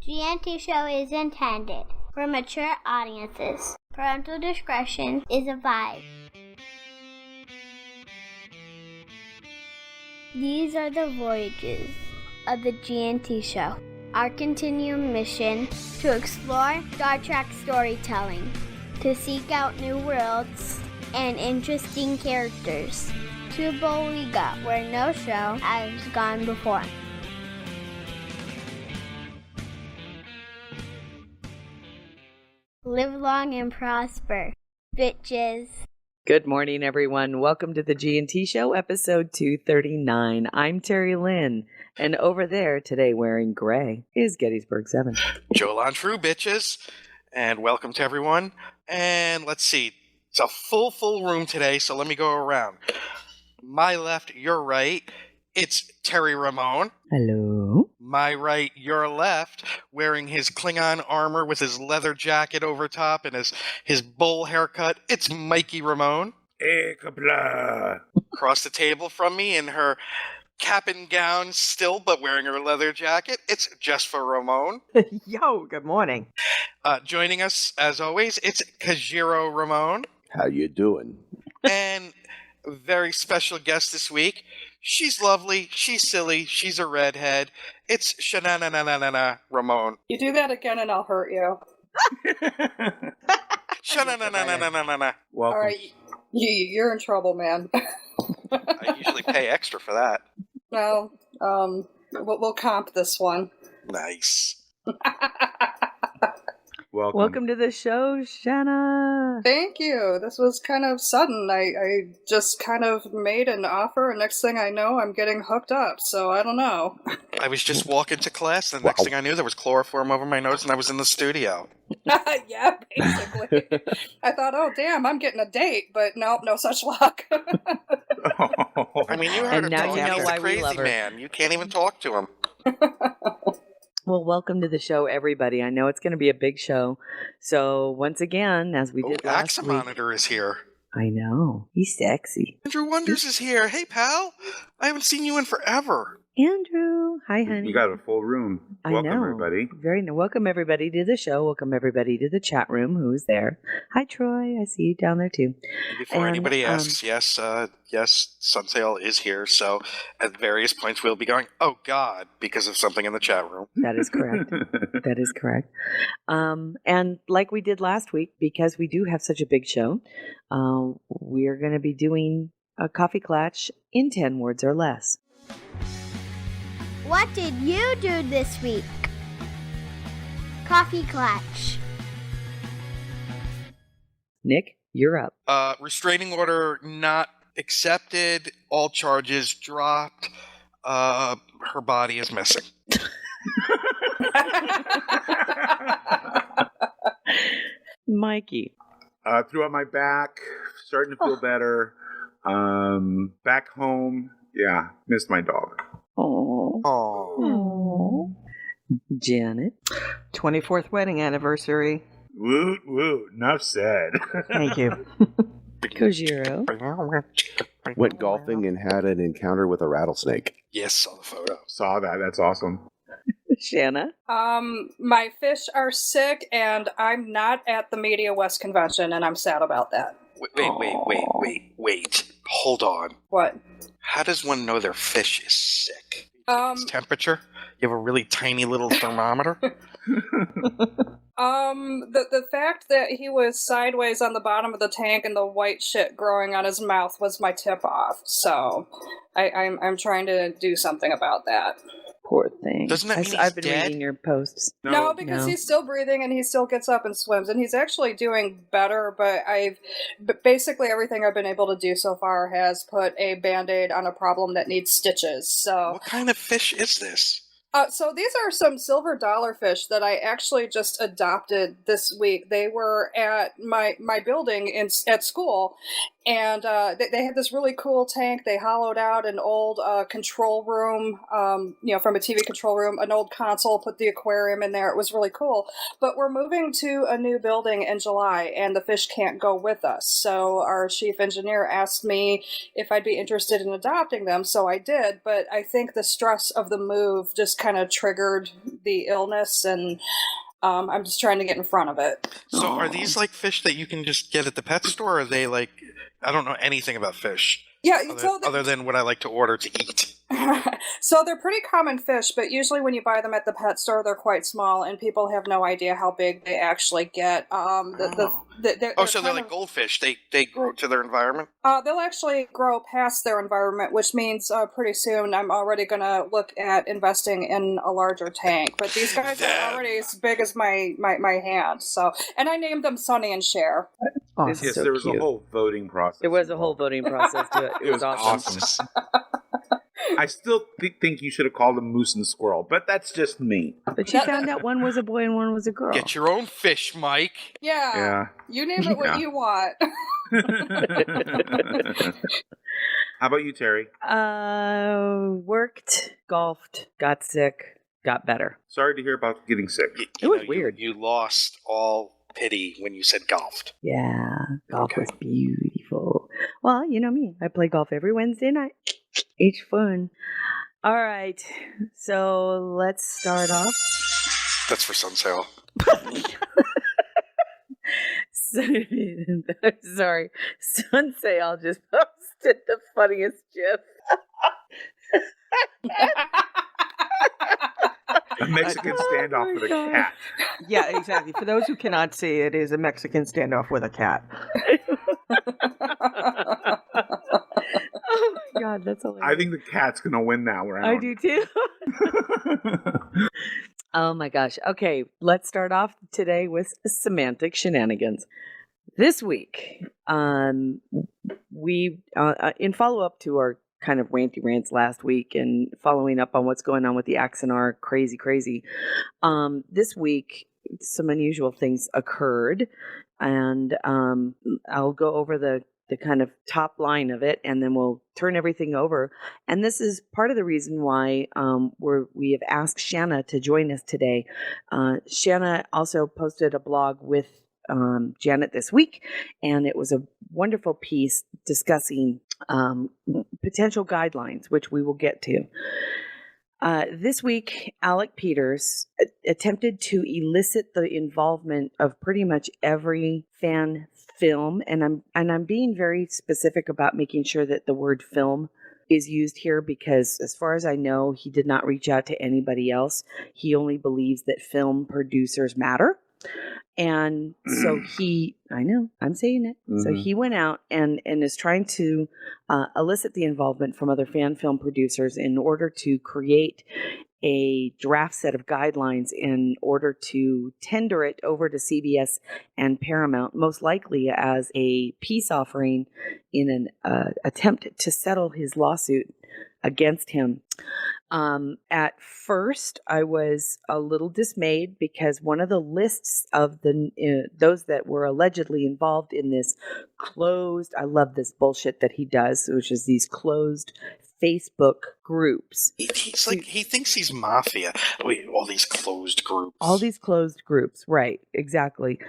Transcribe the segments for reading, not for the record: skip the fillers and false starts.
GNT show is intended for mature audiences. Parental discretion is advised. These are the voyages of the GNT show. Our continuing mission to explore Star Trek storytelling, to seek out new worlds and interesting characters, to Boliga, where no show has gone before. Live long and prosper, bitches. Good morning, everyone. Welcome to the G&T Show, episode 239. I'm Terry Lynn, and over there today wearing gray is Gettysburg 7. Joel on True, bitches, and welcome to everyone. And let's see, it's a full room today, so let me go around. My left, your right, it's Terry Ramon. Hello. My right, your left, wearing his Klingon armor with his leather jacket over top and his bowl haircut, it's Mikey Ramon. Hey, kabla. Across the table from me in her cap and gown still, but wearing her leather jacket, it's Just for Ramon. Yo, good morning. Joining us, as always, it's Kajiro Ramon. How you doing? And a very special guest this week. She's lovely, she's silly, she's a redhead. It's Shanana Ramon. You do that again and I'll hurt you. Shanana. Welcome. All right, you're in trouble, man. I usually pay extra for that. Well, we'll comp this one. Nice. Welcome to the show, Shanna. Thank you. This was kind of sudden. I just kind of made an offer, and next thing I know, I'm getting hooked up, so I don't know. I was just walking to class, and the next thing I knew, there was chloroform over my nose, and I was in the studio. Yeah, basically. I thought, oh, damn, I'm getting a date, but nope, no such luck. I mean, you heard And him now telling you me know he's why a we love crazy her. man. You can't even talk to him. Well, welcome to the show, everybody. I know it's going to be a big show. So, once again, as we did last week. Axamonitor is here. I know. He's sexy. Andrew Wonders is here. Hey, pal. I haven't seen you in forever. Andrew. Hi, honey. We got a full room. I Welcome, know. everybody. Welcome everybody to the show. Welcome everybody to the chat room. Who's there? Hi, Troy. I see you down there too. Before And, anybody asks, yes, Sunsail is here. So at various points we'll be going, oh God, because of something in the chat room. That is correct. That is correct. And like we did last week, because we do have such a big show, we're going to be doing a coffee clutch in 10 words or less. What did you do this week? Coffee clutch. Nick, you're up. Restraining order not accepted. All charges dropped. Her body is missing. Mikey. Threw out my back, starting to feel better. Back home, yeah, missed my dog. Oh. Oh. Janet. 24th wedding anniversary. Woot, woot, enough said. Thank you. Kojiro. Went golfing and had an encounter with a rattlesnake. Yes, saw the photo. Saw that, that's awesome. Shanna. My fish are sick, and I'm not at the Media West convention, and I'm sad about that. Wait. Hold on. What? How does one know their fish is sick? Its temperature? You have a really tiny little thermometer? The fact that he was sideways on the bottom of the tank and the white shit growing on his mouth was my tip off. So I'm trying to do something about that. Poor thing. Doesn't that mean I've he's been dead? reading your posts. No, because he's still breathing and he still gets up and swims, and he's actually doing better, but basically everything I've been able to do so far has put a Band-Aid on a problem that needs stitches, so... What kind of fish is this? So these are some silver dollarfish that I actually just adopted this week. They were at my building at school, And they had this really cool tank. They hollowed out an old control room, from a TV control room, an old console, put the aquarium in there. It was really cool. But we're moving to a new building in July, and the fish can't go with us. So our chief engineer asked me if I'd be interested in adopting them. So I did. But I think the stress of the move just kind of triggered the illness, and I'm just trying to get in front of it. So are these like fish that you can just get at the pet store, or are they like, I don't know anything about fish. Yeah, other than what I like to order to eat. So they're pretty common fish, but usually when you buy them at the pet store, they're quite small, and people have no idea how big they actually get. They're like goldfish. They grow to their environment? They'll actually grow past their environment, which means pretty soon I'm already going to look at investing in a larger tank. But these guys are already as big as my hand. So, and I named them Sonny and Cher. Awesome. Yes, So there was cute. a whole voting process. There was a whole voting process to it. It was awesome. I still think you should have called them Moose and Squirrel, but that's just me. But you found out one was a boy and one was a girl. Get your own fish, Mike. Yeah. You name it what you want. How about you, Terry? Worked, golfed, got sick, got better. Sorry to hear about getting sick. It was weird. You lost all pity when you said golfed. Yeah, golf was beautiful. Well, you know me. I play golf every Wednesday night. It's fun. All right. So let's start off. That's for sun sale. Sorry. Sunset, I'll just posted the funniest GIF. A Mexican standoff with a cat. Yeah, exactly. For those who cannot see, it is a Mexican standoff with a cat. Oh my God, that's hilarious. I think the cat's going to win that round. I do too. Oh my gosh. Okay, let's start off today with semantic shenanigans. This week, we in follow-up to our kind of ranty rants last week and following up on what's going on with the Axonar crazy. This week, some unusual things occurred, and I'll go over the kind of top line of it, and then we'll turn everything over. And this is part of the reason why we have asked Shanna to join us today. Shanna also posted a blog with Janet this week, and it was a wonderful piece discussing potential guidelines, which we will get to. This week, Alec Peters attempted to elicit the involvement of pretty much every fan film, and I'm being very specific about making sure that the word film is used here, because as far as I know, he did not reach out to anybody else. He only believes that film producers matter. And so I know, I'm saying it. Mm-hmm. So he went out and is trying to elicit the involvement from other fan film producers in order to create a draft set of guidelines in order to tender it over to CBS and Paramount, most likely as a peace offering in an attempt to settle his lawsuit against him. At first, I was a little dismayed because one of the lists of those that were allegedly involved in this closed, I love this bullshit that he does, which is these closed Facebook groups. He thinks he's mafia. Wait, all these closed groups. All these closed groups, right? Exactly,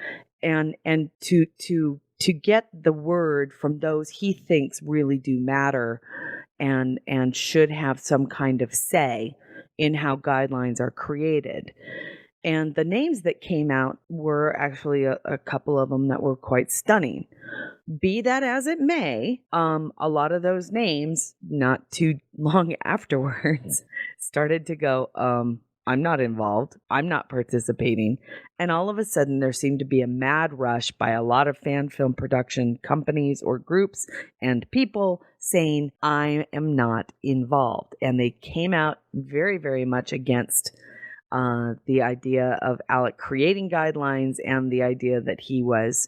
and to get the word from those he thinks really do matter and should have some kind of say in how guidelines are created. And the names that came out were actually a couple of them that were quite stunning. Be that as it may, a lot of those names, not too long afterwards, started to go, I'm not involved. I'm not participating. And all of a sudden, there seemed to be a mad rush by a lot of fan film production companies or groups and people saying, I am not involved. And they came out very, very much against the idea of Alec creating guidelines and the idea that he was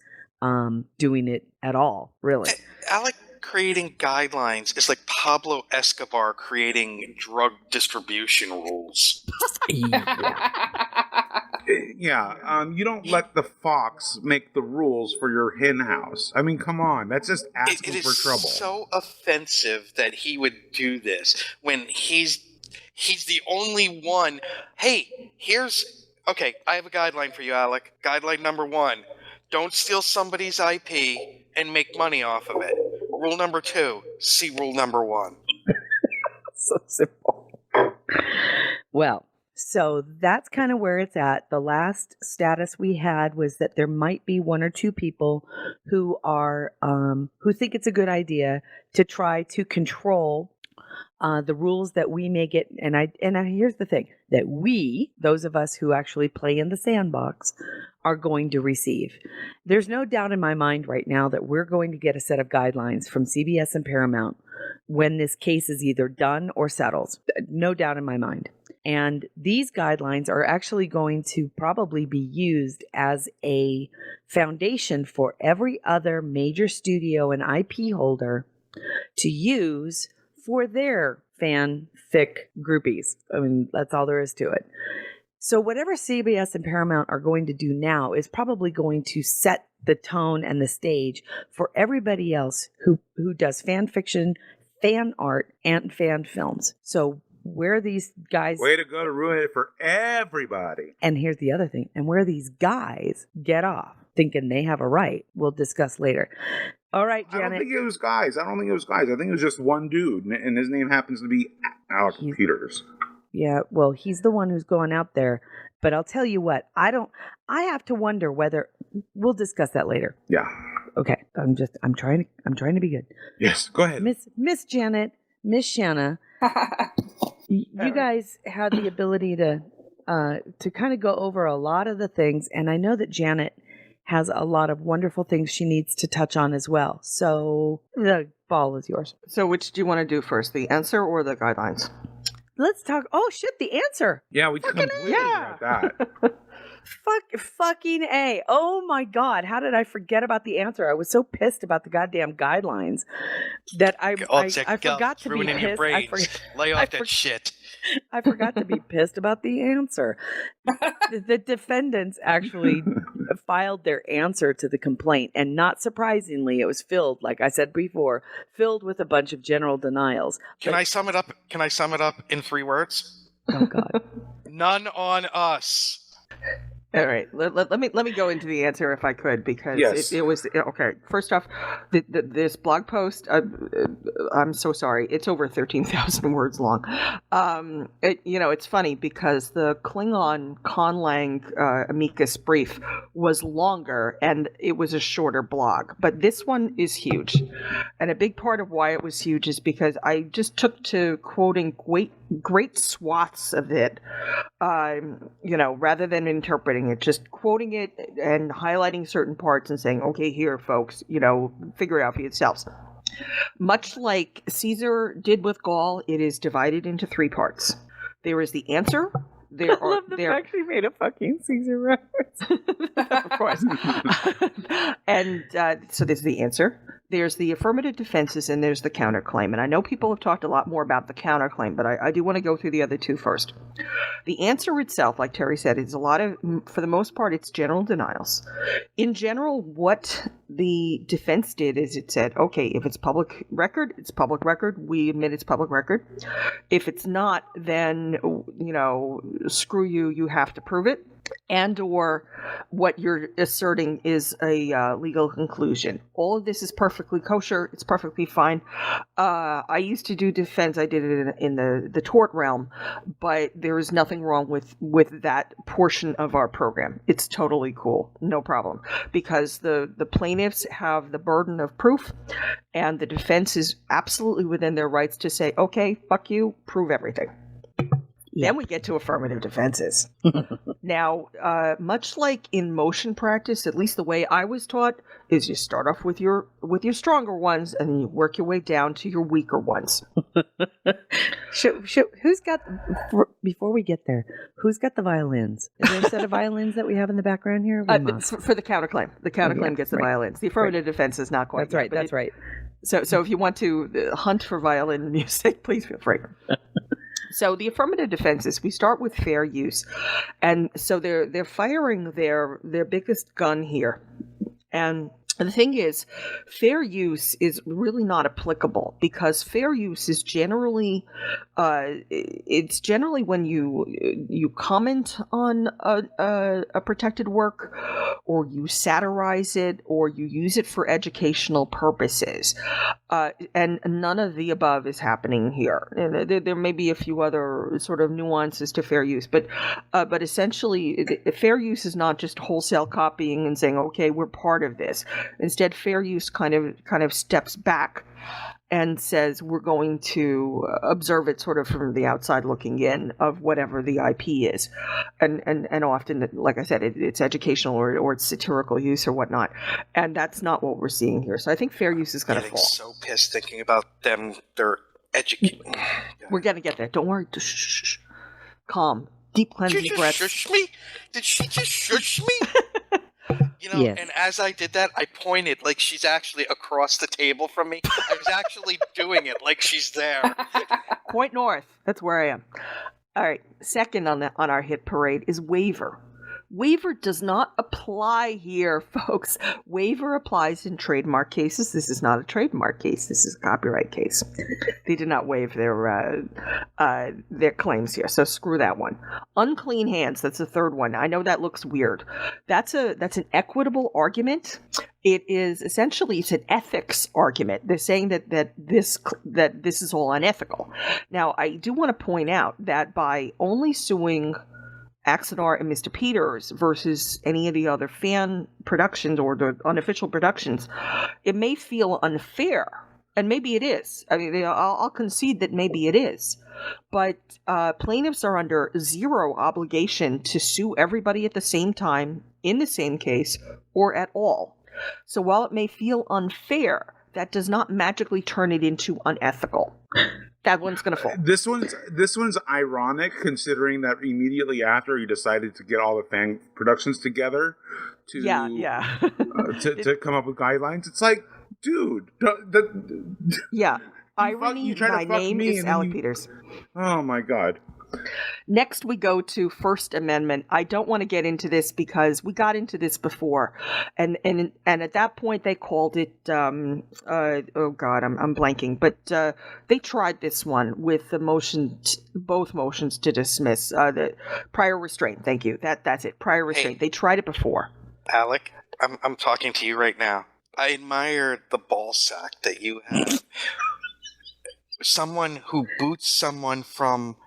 doing it at all, really. Alec creating guidelines is like Pablo Escobar creating drug distribution rules. Yeah. You don't let the fox make the rules for your hen house. I mean, come on, that's just asking it for is trouble. so offensive that he would do this when he's the only one. Hey, okay, I have a guideline for you, Alec. Guideline number 1. Don't steal somebody's IP and make money off of it. Rule number 2. See rule number 1. So simple. Well, so that's kind of where it's at. The last status we had was that there might be 1 or 2 people who are who think it's a good idea to try to control the rules that we may get. And here's the thing, that we, those of us who actually play in the sandbox, are going to receive. There's no doubt in my mind right now that we're going to get a set of guidelines from CBS and Paramount when this case is either done or settles. No doubt in my mind. And these guidelines are actually going to probably be used as a foundation for every other major studio and IP holder to use for their fanfic groupies. I mean, that's all there is to it. So whatever CBS and Paramount are going to do now is probably going to set the tone and the stage for everybody else who does fan fiction, fan art, and fan films. So where these guys... Way to go to ruin it for everybody. And here's the other thing. And where these guys get off thinking they have a right, we'll discuss later. All right, Janet. I don't think it was guys. I think it was just one dude, and his name happens to be Alec Peters. Yeah, well, he's the one who's going out there. But I'll tell you what, I have to wonder whether... We'll discuss that later. Yeah. Okay. I'm trying to be good. Yes, go ahead. Miss Janet, Miss Shanna, you guys had the ability to kind of go over a lot of the things, and I know that Janet has a lot of wonderful things she needs to touch on as well. So the ball is yours. So which do you want to do first, the answer or the guidelines? Let's talk. Oh shit, the answer. Yeah, we completely forgot that. Fucking A. Oh my God. How did I forget about the answer? I was so pissed about the goddamn guidelines that I forgot to be pissed. Lay off that shit. I forgot to be pissed about the answer. The defendants actually filed their answer to the complaint, and not surprisingly, it was filled, like I said before, filled with a bunch of general denials. Can I sum it up in 3 words? Oh God. None on us. All right, let me go into the answer if I could, because yes. it was okay. First off, this blog post, I'm so sorry, it's over 13,000 words long. It's funny because the Klingon Conlang amicus brief was longer and it was a shorter blog, but this one is huge, and a big part of why it was huge is because I just took to quoting great swaths of it, rather than interpreting it, just quoting it and highlighting certain parts and saying, okay, here, folks, figure it out for yourselves. Much like Caesar did with Gaul, it is divided into 3 parts. There is the answer. I love the fact she made a fucking Caesar reference. Of course. And so there's the answer. There's the affirmative defenses, and there's the counterclaim. And I know people have talked a lot more about the counterclaim, but I do want to go through the other 2 first. The answer itself, like Terry said, is for the most part, it's general denials. In general, what the defense did is it said, okay, if it's public record, it's public record. We admit it's public record. If it's not, then, screw you, you have to prove it. And or what you're asserting is a legal conclusion. All of this is perfectly kosher. It's perfectly fine. I used to do defense. I did it in the tort realm, but there is nothing wrong with that portion of our program. It's totally cool. No problem. Because the plaintiffs have the burden of proof, and the defense is absolutely within their rights to say, okay, fuck you, prove everything. Yeah. Then we get to affirmative defenses. Now, much like in motion practice, at least the way I was taught, is you start off with your stronger ones, and then you work your way down to your weaker ones. Who's got, before we get there, who's got the violins? Is there a set of violins that we have in the background here? For the counterclaim. The counterclaim gets the violins. The affirmative defense is not quite. That's right. So if you want to hunt for violin music, please feel free. So the affirmative defenses, we start with fair use. And so they're firing their biggest gun here. And the thing is, fair use is really not applicable because fair use is generally, it's generally when you comment on a protected work, or you satirize it, or you use it for educational purposes, and none of the above is happening here. And there may be a few other sort of nuances to fair use, but essentially, fair use is not just wholesale copying and saying, okay, we're part of this. Instead, fair use kind of steps back and says we're going to observe it sort of from the outside looking in of whatever the IP is, and often, like I said, it's educational or it's satirical use or whatnot, and that's not what we're seeing here. So I think fair use is going to fall. So pissed thinking about them. They're educating. We're going to get there. Don't worry. Shh. Calm. Deep cleansing Did you breaths. just shush me? Did she just shush me? Yes. And as I did that, I pointed like she's actually across the table from me. I was actually doing it like she's there. Point north. That's where I am. All right. Second on our hit parade is waiver. Waiver does not apply here, folks. Waiver applies in trademark cases. This is not a trademark case. This is a copyright case. They did not waive their claims here, so screw that one. Unclean hands, that's the third one. I know that looks weird. That's an equitable argument. It is essentially, it's an ethics argument. They're saying that this is all unethical. Now, I do want to point out that by only suing Axanar and Mr. Peters versus any of the other fan productions or the unofficial productions, it may feel unfair. And maybe it is. I mean, I'll concede that maybe it is. But plaintiffs are under zero obligation to sue everybody at the same time, in the same case, or at all. So while it may feel unfair, that does not magically turn it into unethical. That one's going to fall. This one's ironic, considering that immediately after he decided to get all the fan productions together to to come up with guidelines. It's like, dude, irony. My name is Alec Peters. Oh my God. Next, we go to First Amendment. I don't want to get into this because we got into this before, and at that point they called it. I'm blanking, but they tried this one with the both motions to dismiss the prior restraint. Thank you. That's it. Prior restraint. They tried it before. Alec, I'm talking to you right now. I admire the ball sack that you have. Someone who boots someone from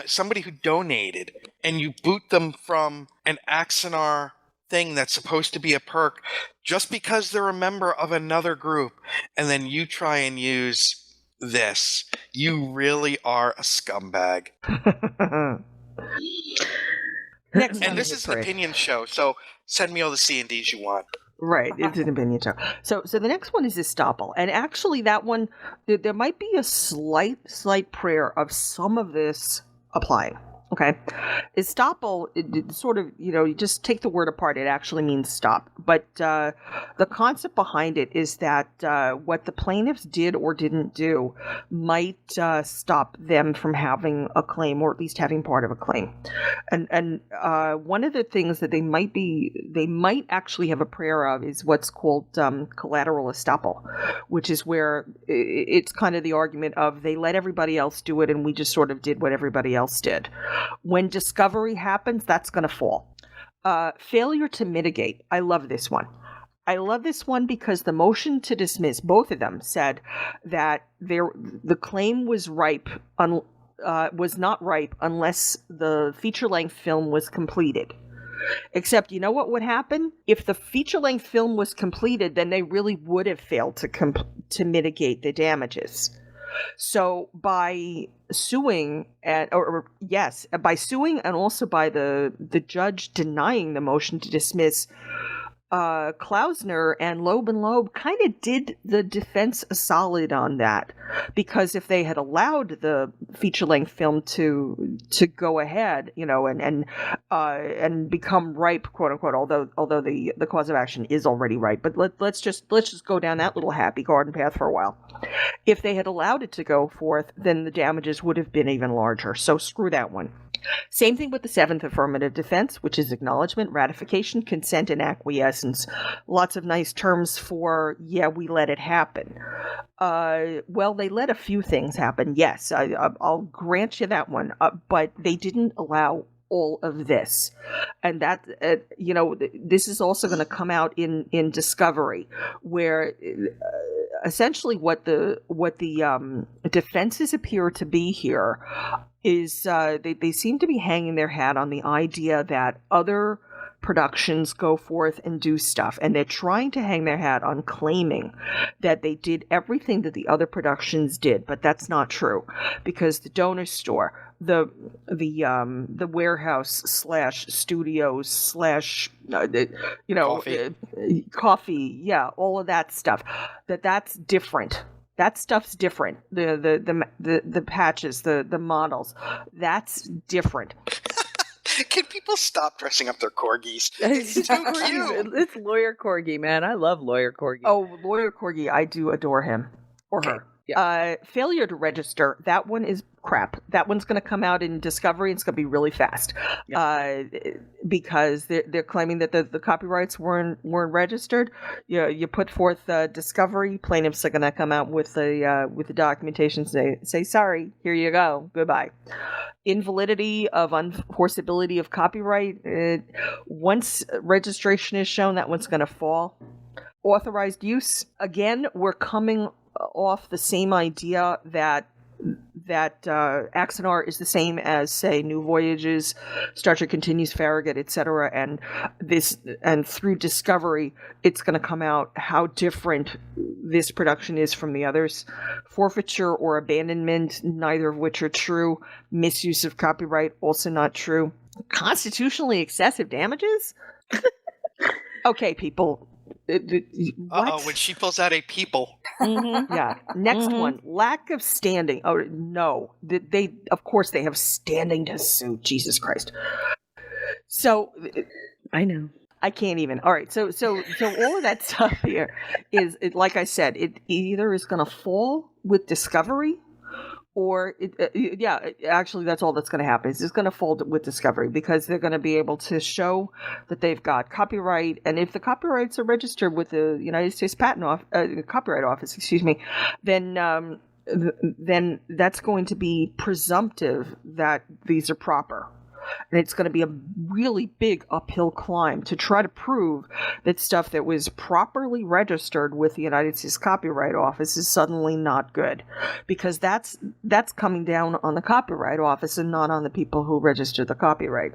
somebody who donated, and you boot them from an Axanar thing that's supposed to be a perk just because they're a member of another group, and then you try and use this. You really are a scumbag. And this is an opinion show, so send me all the C&Ds you want. Right, it's an opinion show. So the next one is estoppel, and actually that one there might be a slight prayer of some of this applying. Okay, estoppel, it sort of, you just take the word apart. It actually means stop. But the concept behind it is that what the plaintiffs did or didn't do might stop them from having a claim, or at least having part of a claim. And one of the things that they might actually have a prayer of is what's called collateral estoppel, which is where it's kind of the argument of they let everybody else do it and we just sort of did what everybody else did. When discovery happens, that's going to fall. Failure to mitigate. I love this one. I love this one because the motion to dismiss, both of them said that the claim was was not ripe unless the feature-length film was completed. Except, you know what would happen? If the feature-length film was completed, then they really would have failed to mitigate the damages. So by suing and also by the judge denying the motion to dismiss, Klausner and Loeb kind of did the defense a solid on that, because if they had allowed the feature-length film to go ahead, and become ripe, quote unquote, although the cause of action is already ripe, but let's just go down that little happy garden path for a while. If they had allowed it to go forth, then the damages would have been even larger. So screw that one. Same thing with the seventh affirmative defense, which is acknowledgement, ratification, consent, and acquiescence. Lots of nice terms for, yeah, we let it happen. Well, they let a few things happen, yes, I'll grant you that one, but they didn't allow all of this. And that, this is also going to come out in discovery, where essentially what the defenses appear to be here is they seem to be hanging their hat on the idea that other productions go forth and do stuff, and they're trying to hang their hat on claiming that they did everything that the other productions did, but that's not true, because the donor store, the warehouse / studios / coffee, yeah, all of that stuff, that's different. That stuff's different. The patches, the models, that's different. Can people stop dressing up their corgis? It's too cute. It's Lawyer Corgi, man. I love Lawyer Corgi. Oh, Lawyer Corgi, I do adore him. Or her. Yeah. Failure to register, that one is crap. That one's going to come out in discovery. It's going to be really fast, because they're claiming that the copyrights weren't registered. You put forth discovery, plaintiffs are going to come out with the documentation, say sorry, here you go, goodbye. Invalidity of unenforceability of copyright. Once registration is shown, that one's going to fall. Authorized use, again, we're coming off the same idea that Axanar is the same as, say, New Voyages, Star Trek Continues, Farragut, etc. And through discovery, it's going to come out how different this production is from the others. Forfeiture or abandonment, neither of which are true. Misuse of copyright, also not true. Constitutionally excessive damages? Okay, people. When she pulls out a people. Mm-hmm. Yeah. Next one, lack of standing. Oh no, they of course they have standing to sue. Jesus Christ. So I know. I can't even. All right. So all of that stuff here is, like I said, it either is going to fall with discovery, or actually that's all that's going to happen. It's just going to fall with discovery, because they're going to be able to show that they've got copyright, and if the copyrights are registered with the United States Copyright Office, then that's going to be presumptive that these are proper. And it's going to be a really big uphill climb to try to prove that stuff that was properly registered with the United States Copyright Office is suddenly not good. Because that's coming down on the Copyright Office and not on the people who registered the copyright.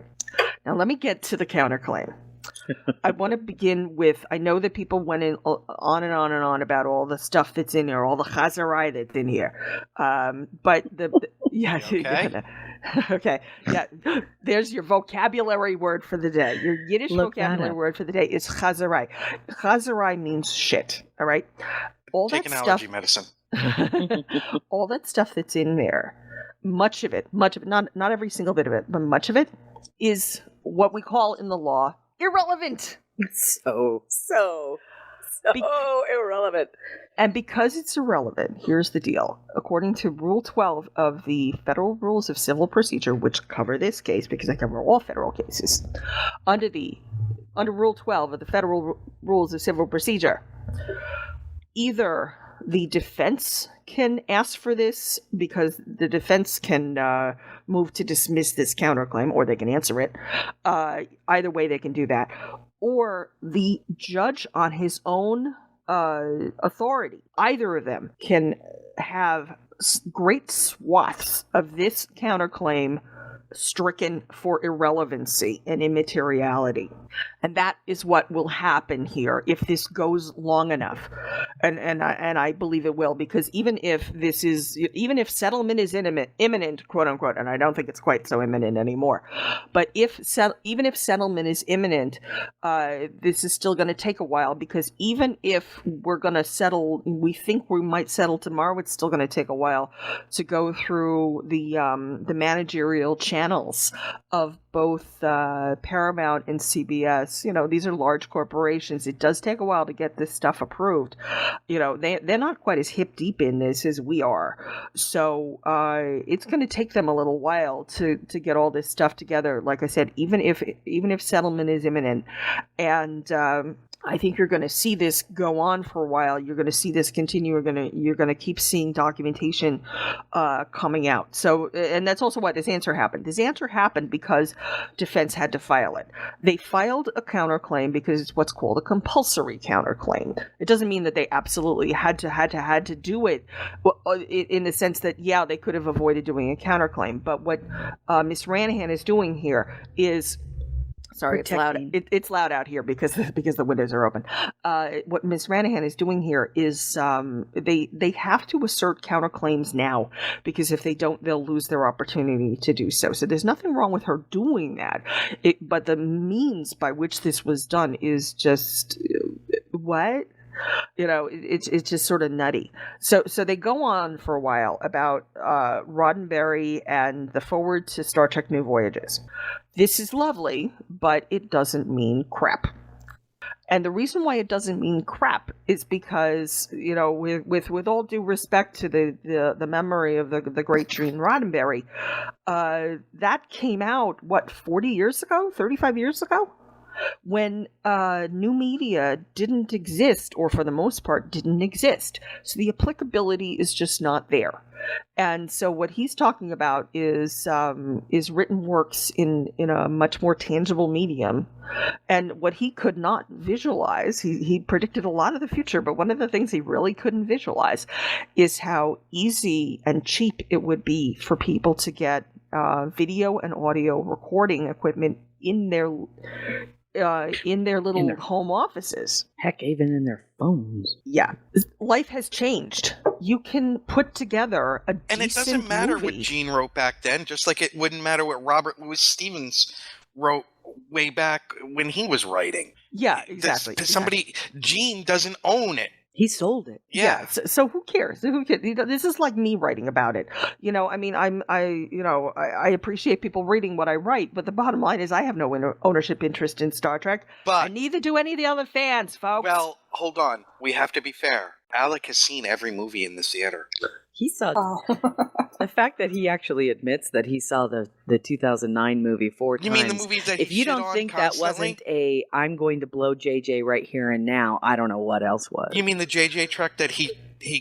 Now let me get to the counterclaim. I want to begin with, I know that people went on and on and on about all the stuff that's in here, all the chazarai that's in here. But yeah. Okay. Okay. Yeah. There's your vocabulary word for the day. Your Yiddish vocabulary word for the day is chazarai. Chazarai means shit. All right. Take an allergy medicine. All that stuff that's in there, much of it, not every single bit of it, but much of it is what we call in the law irrelevant. So irrelevant. And because it's irrelevant, here's the deal. According to Rule 12 of the Federal Rules of Civil Procedure, which cover this case because I cover all federal cases, under Rule 12 of the Federal Rules of Civil Procedure, either the defense can ask for this because the defense can move to dismiss this counterclaim, or they can answer it. Either way, they can do that. Or the judge on his own authority, either of them can have great swaths of this counterclaim stricken for irrelevancy and immateriality. And that is what will happen here if this goes long enough. And I believe it will, because even if settlement is imminent, quote unquote, and I don't think it's quite so imminent anymore, but even if settlement is imminent, this is still going to take a while, because even if we're going to settle, we think we might settle tomorrow, it's still going to take a while to go through the managerial channels of both Paramount and CBS. These are large corporations. It does take a while to get this stuff approved. They're not quite as hip deep in this as we are. So it's going to take them a little while to get all this stuff together. Like I said, even if settlement is imminent, and I think you're going to see this go on for a while. You're going to see this continue. You're going to keep seeing documentation coming out. So, and that's also why this answer happened. This answer happened because defense had to file it. They filed a counterclaim because it's what's called a compulsory counterclaim. It doesn't mean that they absolutely had to do it in the sense that, yeah, they could have avoided doing a counterclaim. But what Ms. Ranahan is doing here is, sorry, protecting. It's loud out here because the windows are open. What Ms. Ranahan is doing here is they have to assert counterclaims now, because if they don't, they'll lose their opportunity to do so. So there's nothing wrong with her doing that. But the means by which this was done is just what? It's just sort of nutty. So they go on for a while about Roddenberry and the forward to Star Trek New Voyages. This is lovely, but it doesn't mean crap. And the reason why it doesn't mean crap is because, with all due respect to the memory of the great Gene Roddenberry, that came out, 40 years ago, 35 years ago? When new media didn't exist, or for the most part didn't exist. So the applicability is just not there. And so what he's talking about is written works in a much more tangible medium. And what he could not visualize, he predicted a lot of the future, but one of the things he really couldn't visualize is how easy and cheap it would be for people to get video and audio recording equipment in their little home offices. Heck, even in their phones. Yeah. Life has changed. You can put together a decent And it doesn't matter movie. what Gene wrote back then, just like it wouldn't matter what Robert Louis Stevens wrote way back when he was writing. Yeah, exactly. Gene doesn't own it. He sold it. Yeah. So who cares? This is like me writing about it. I mean, I appreciate people reading what I write, but the bottom line is I have no ownership interest in Star Trek, But and neither do any of the other fans, folks. Well, hold on. We have to be fair. Alec has seen every movie in the theater. He saw the fact that he actually admits that he saw the 2009 movie 4 times. You mean the movies that if he you shit don't on think constantly? that wasn't I'm going to blow JJ right here and now, I don't know what else was. You mean the JJ Trek that he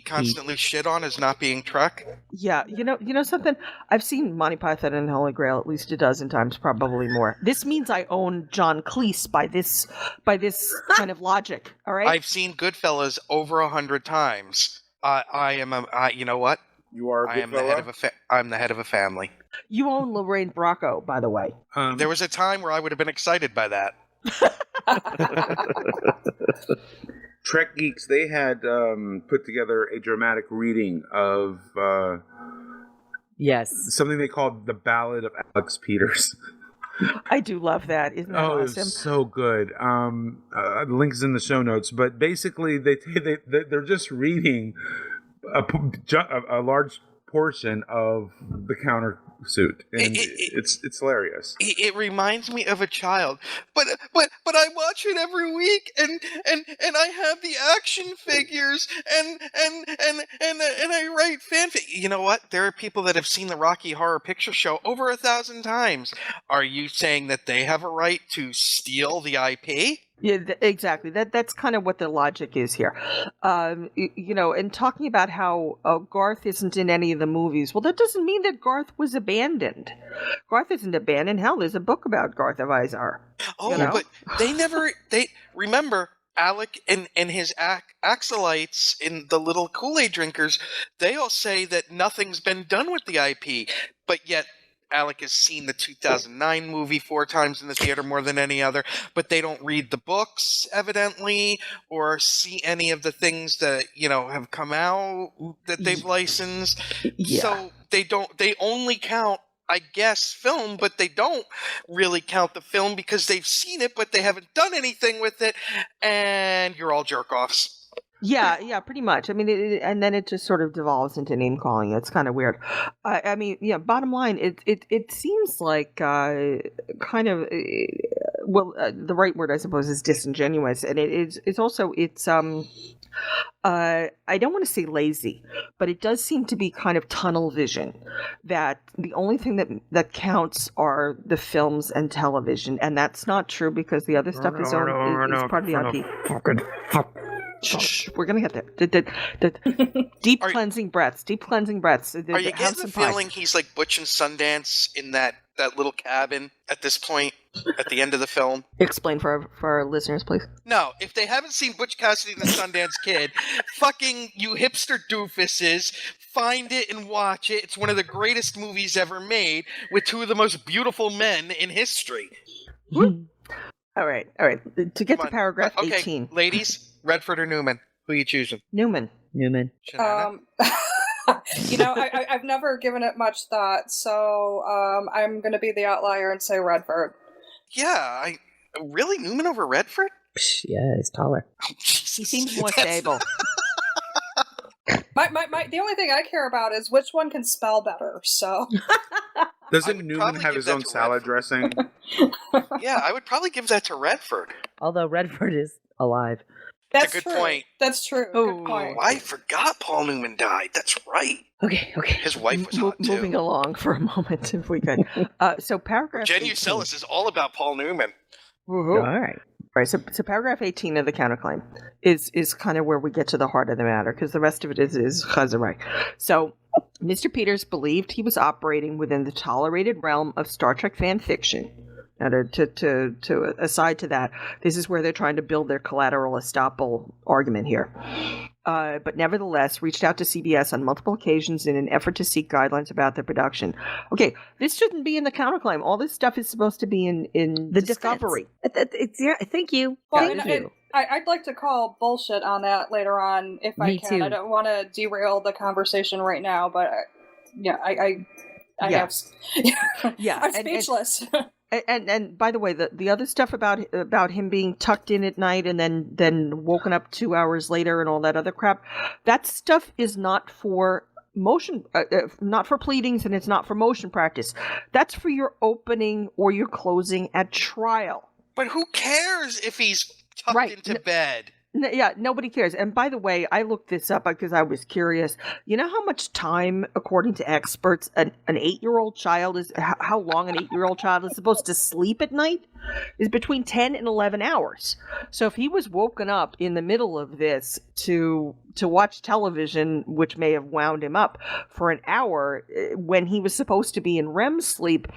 constantly shit on as not being Trek? Yeah, you know something? I've seen Monty Python and the Holy Grail at least a dozen times, probably more. This means I own John Cleese by this kind of logic. All right. I've seen Goodfellas over 100 times. You know what? You are a I good am the head of I'm the head of a family. You own Lorraine Bracco, by the way. There was a time where I would have been excited by that. Trek Geeks, they had put together a dramatic reading of Yes. something they called the Ballad of Alex Peters. I do love that. Isn't that Oh, awesome? it's so good. The link's in the show notes, but basically they're just reading a large portion of the countersuit, and it's hilarious. It reminds me of a child, but I watch it every week, and I have the action figures, and I write fanfic. You know what? There are people that have seen the Rocky Horror Picture Show over 1,000 times. Are you saying that they have a right to steal the IP? Yeah, exactly. That's kind of what the logic is here. And talking about how Garth isn't in any of the movies. Well, that doesn't mean that Garth was abandoned. Garth isn't abandoned. Hell, there's a book about Garth of Izar. Oh, but they remember Alec and his acolytes in the little Kool-Aid drinkers. They all say that nothing's been done with the IP, but yet Alec has seen the 2009 movie 4 times in the theater more than any other, but they don't read the books, evidently, or see any of the things that, have come out that they've licensed. Yeah. So they only count, I guess, film, but they don't really count the film because they've seen it, but they haven't done anything with it, and you're all jerk-offs. Yeah, pretty much. I mean, and then it just sort of devolves into name calling. It's kind of weird. I mean, yeah. Bottom line, it seems like kind of the right word, I suppose, is disingenuous, and it's also I don't want to say lazy, but it does seem to be kind of tunnel vision. That the only thing that counts are the films and television, and that's not true because the other stuff is part of the IP. Shh, we're gonna get there. The deep cleansing breaths. Deep cleansing breaths. Are you getting the feeling he's like Butch and Sundance in that little cabin at this point at the end of the film? Explain for our listeners, please. No, if they haven't seen Butch Cassidy and the Sundance Kid, fucking you hipster doofuses, find it and watch it. It's one of the greatest movies ever made with two of the most beautiful men in history. All right. To get to paragraph 18. Ladies, Redford or Newman? Who are you choosing? Newman. I've never given it much thought, so I'm going to be the outlier and say Redford. Yeah, really? Newman over Redford? Yeah, he's taller. Oh, Jesus. He seems more stable. The only thing I care about is which one can spell better, so... Doesn't Newman have his own salad dressing? Yeah, I would probably give that to Redford. Although Redford is alive. That's a good point. That's true. Oh, good point. I forgot Paul Newman died. That's right. Okay. His wife was hot, too. Moving along for a moment, if we could. So paragraph Jen 18. Ucelis is all about Paul Newman. All right. Right, so paragraph 18 of the counterclaim is kind of where we get to the heart of the matter, because the rest of it is Chazarai. So Mr. Peters believed he was operating within the tolerated realm of Star Trek fan fiction. Now, to aside to that, this is where they're trying to build their collateral estoppel argument here. But nevertheless, reached out to CBS on multiple occasions in an effort to seek guidelines about their production. Okay, this shouldn't be in the counterclaim. All this stuff is supposed to be in the discovery. Thank you. Well, I'd like to call bullshit on that later on if I can. Too. I don't want to derail the conversation right now, but I have. Yeah, I'm speechless. And by the way, the other stuff about him being tucked in at night and then woken up 2 hours later and all that other crap, that stuff is not for motion, not for pleadings, and it's not for motion practice. That's for your opening or your closing at trial. But who cares if he's tucked into bed? Yeah, nobody cares. And by the way, I looked this up because I was curious. You know how much time, according to experts, an 8-year-old child is, how long an 8-year-old child is supposed to sleep at night? Is between 10 and 11 hours. So if he was woken up in the middle of this to watch television, which may have wound him up for an hour when he was supposed to be in REM sleep,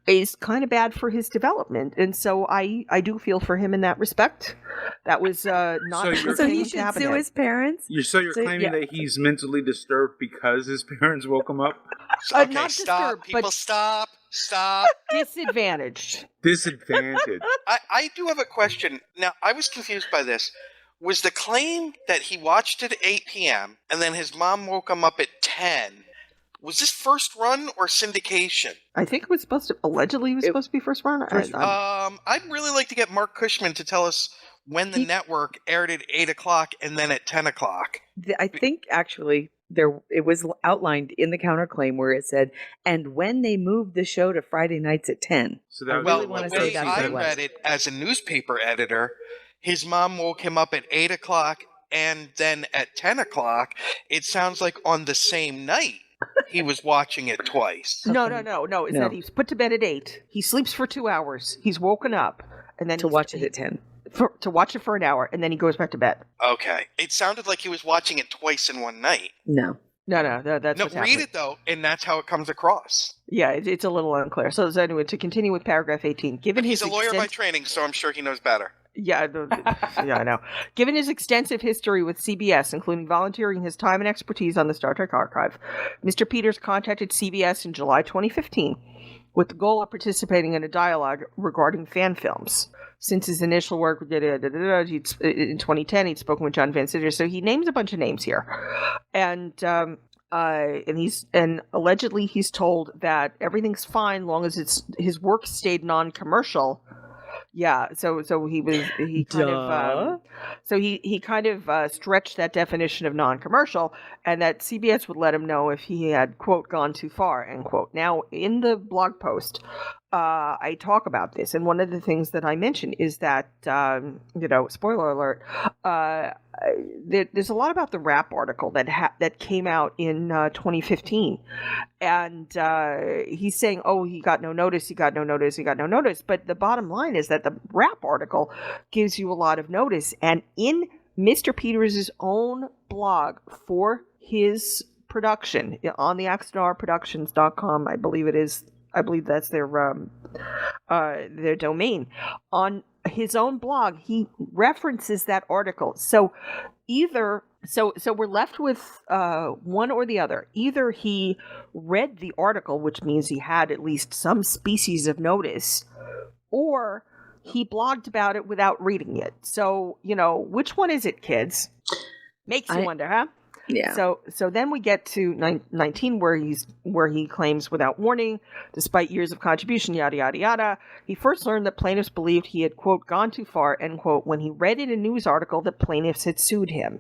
is kind of bad for his development. And so I do feel for him in that respect. That was not so he should sue his parents? You're claiming that he's mentally disturbed because his parents woke him up? Okay, not stop. disturbed, People, but stop. Disadvantaged. Disadvantaged. I do have a question. Now, I was confused by this. Was the claim that he watched it at 8 p.m. and then his mom woke him up at 10, was this first run or syndication? I think it was supposed to be first run. I'd really like to get Mark Cushman to tell us when the network aired at 8 o'clock and then at 10 o'clock. I think actually it was outlined in the counterclaim where it said, and when they moved the show to Friday nights at 10. So that Well, the way I read it as a newspaper editor, his mom woke him up at 8 o'clock and then at 10 o'clock. It sounds like on the same night he was watching it twice. No. It's that he's put to bed at 8. He sleeps for 2 hours. He's woken up and then to watch it at 10. To watch it for an hour, and then he goes back to bed. Okay. It sounded like he was watching it twice in one night. No. That's what's read happening. it, though, and that's how it comes across. Yeah, it's a little unclear. So anyway, to continue with paragraph 18, given He's a lawyer by training, so I'm sure he knows better. Yeah, I know. Given his extensive history with CBS, including volunteering his time and expertise on the Star Trek archive, Mr. Peters contacted CBS in July 2015 with the goal of participating in a dialogue regarding fan films. Since his initial work in 2010, he'd spoken with John Van Sitter. So he names a bunch of names here, and allegedly he's told that everything's fine long as his work stayed non-commercial. Yeah, so he kind of he kind of stretched that definition of non-commercial, and that CBS would let him know if he had, quote, gone too far, end quote. Now, in the blog post, I talk about this, and one of the things that I mention is that spoiler alert, there's a lot about the rap article that came out in 2015, and he's saying, oh, he got no notice, he got no notice, he got no notice. But the bottom line is that the rap article gives you a lot of notice. And in Mr. Peters' own blog for his production on the AxonRProductions.com, I believe it is. I believe that's their domain. On his own blog, he references that article. So we're left with one or the other. Either he read the article, which means he had at least some species of notice, or he blogged about it without reading it. So, which one is it, kids? Makes you wonder, huh? Yeah. So then we get to 19, where he claims without warning, despite years of contribution, yada yada yada. He first learned that plaintiffs believed he had, quote, gone too far, end quote, when he read in a news article that plaintiffs had sued him.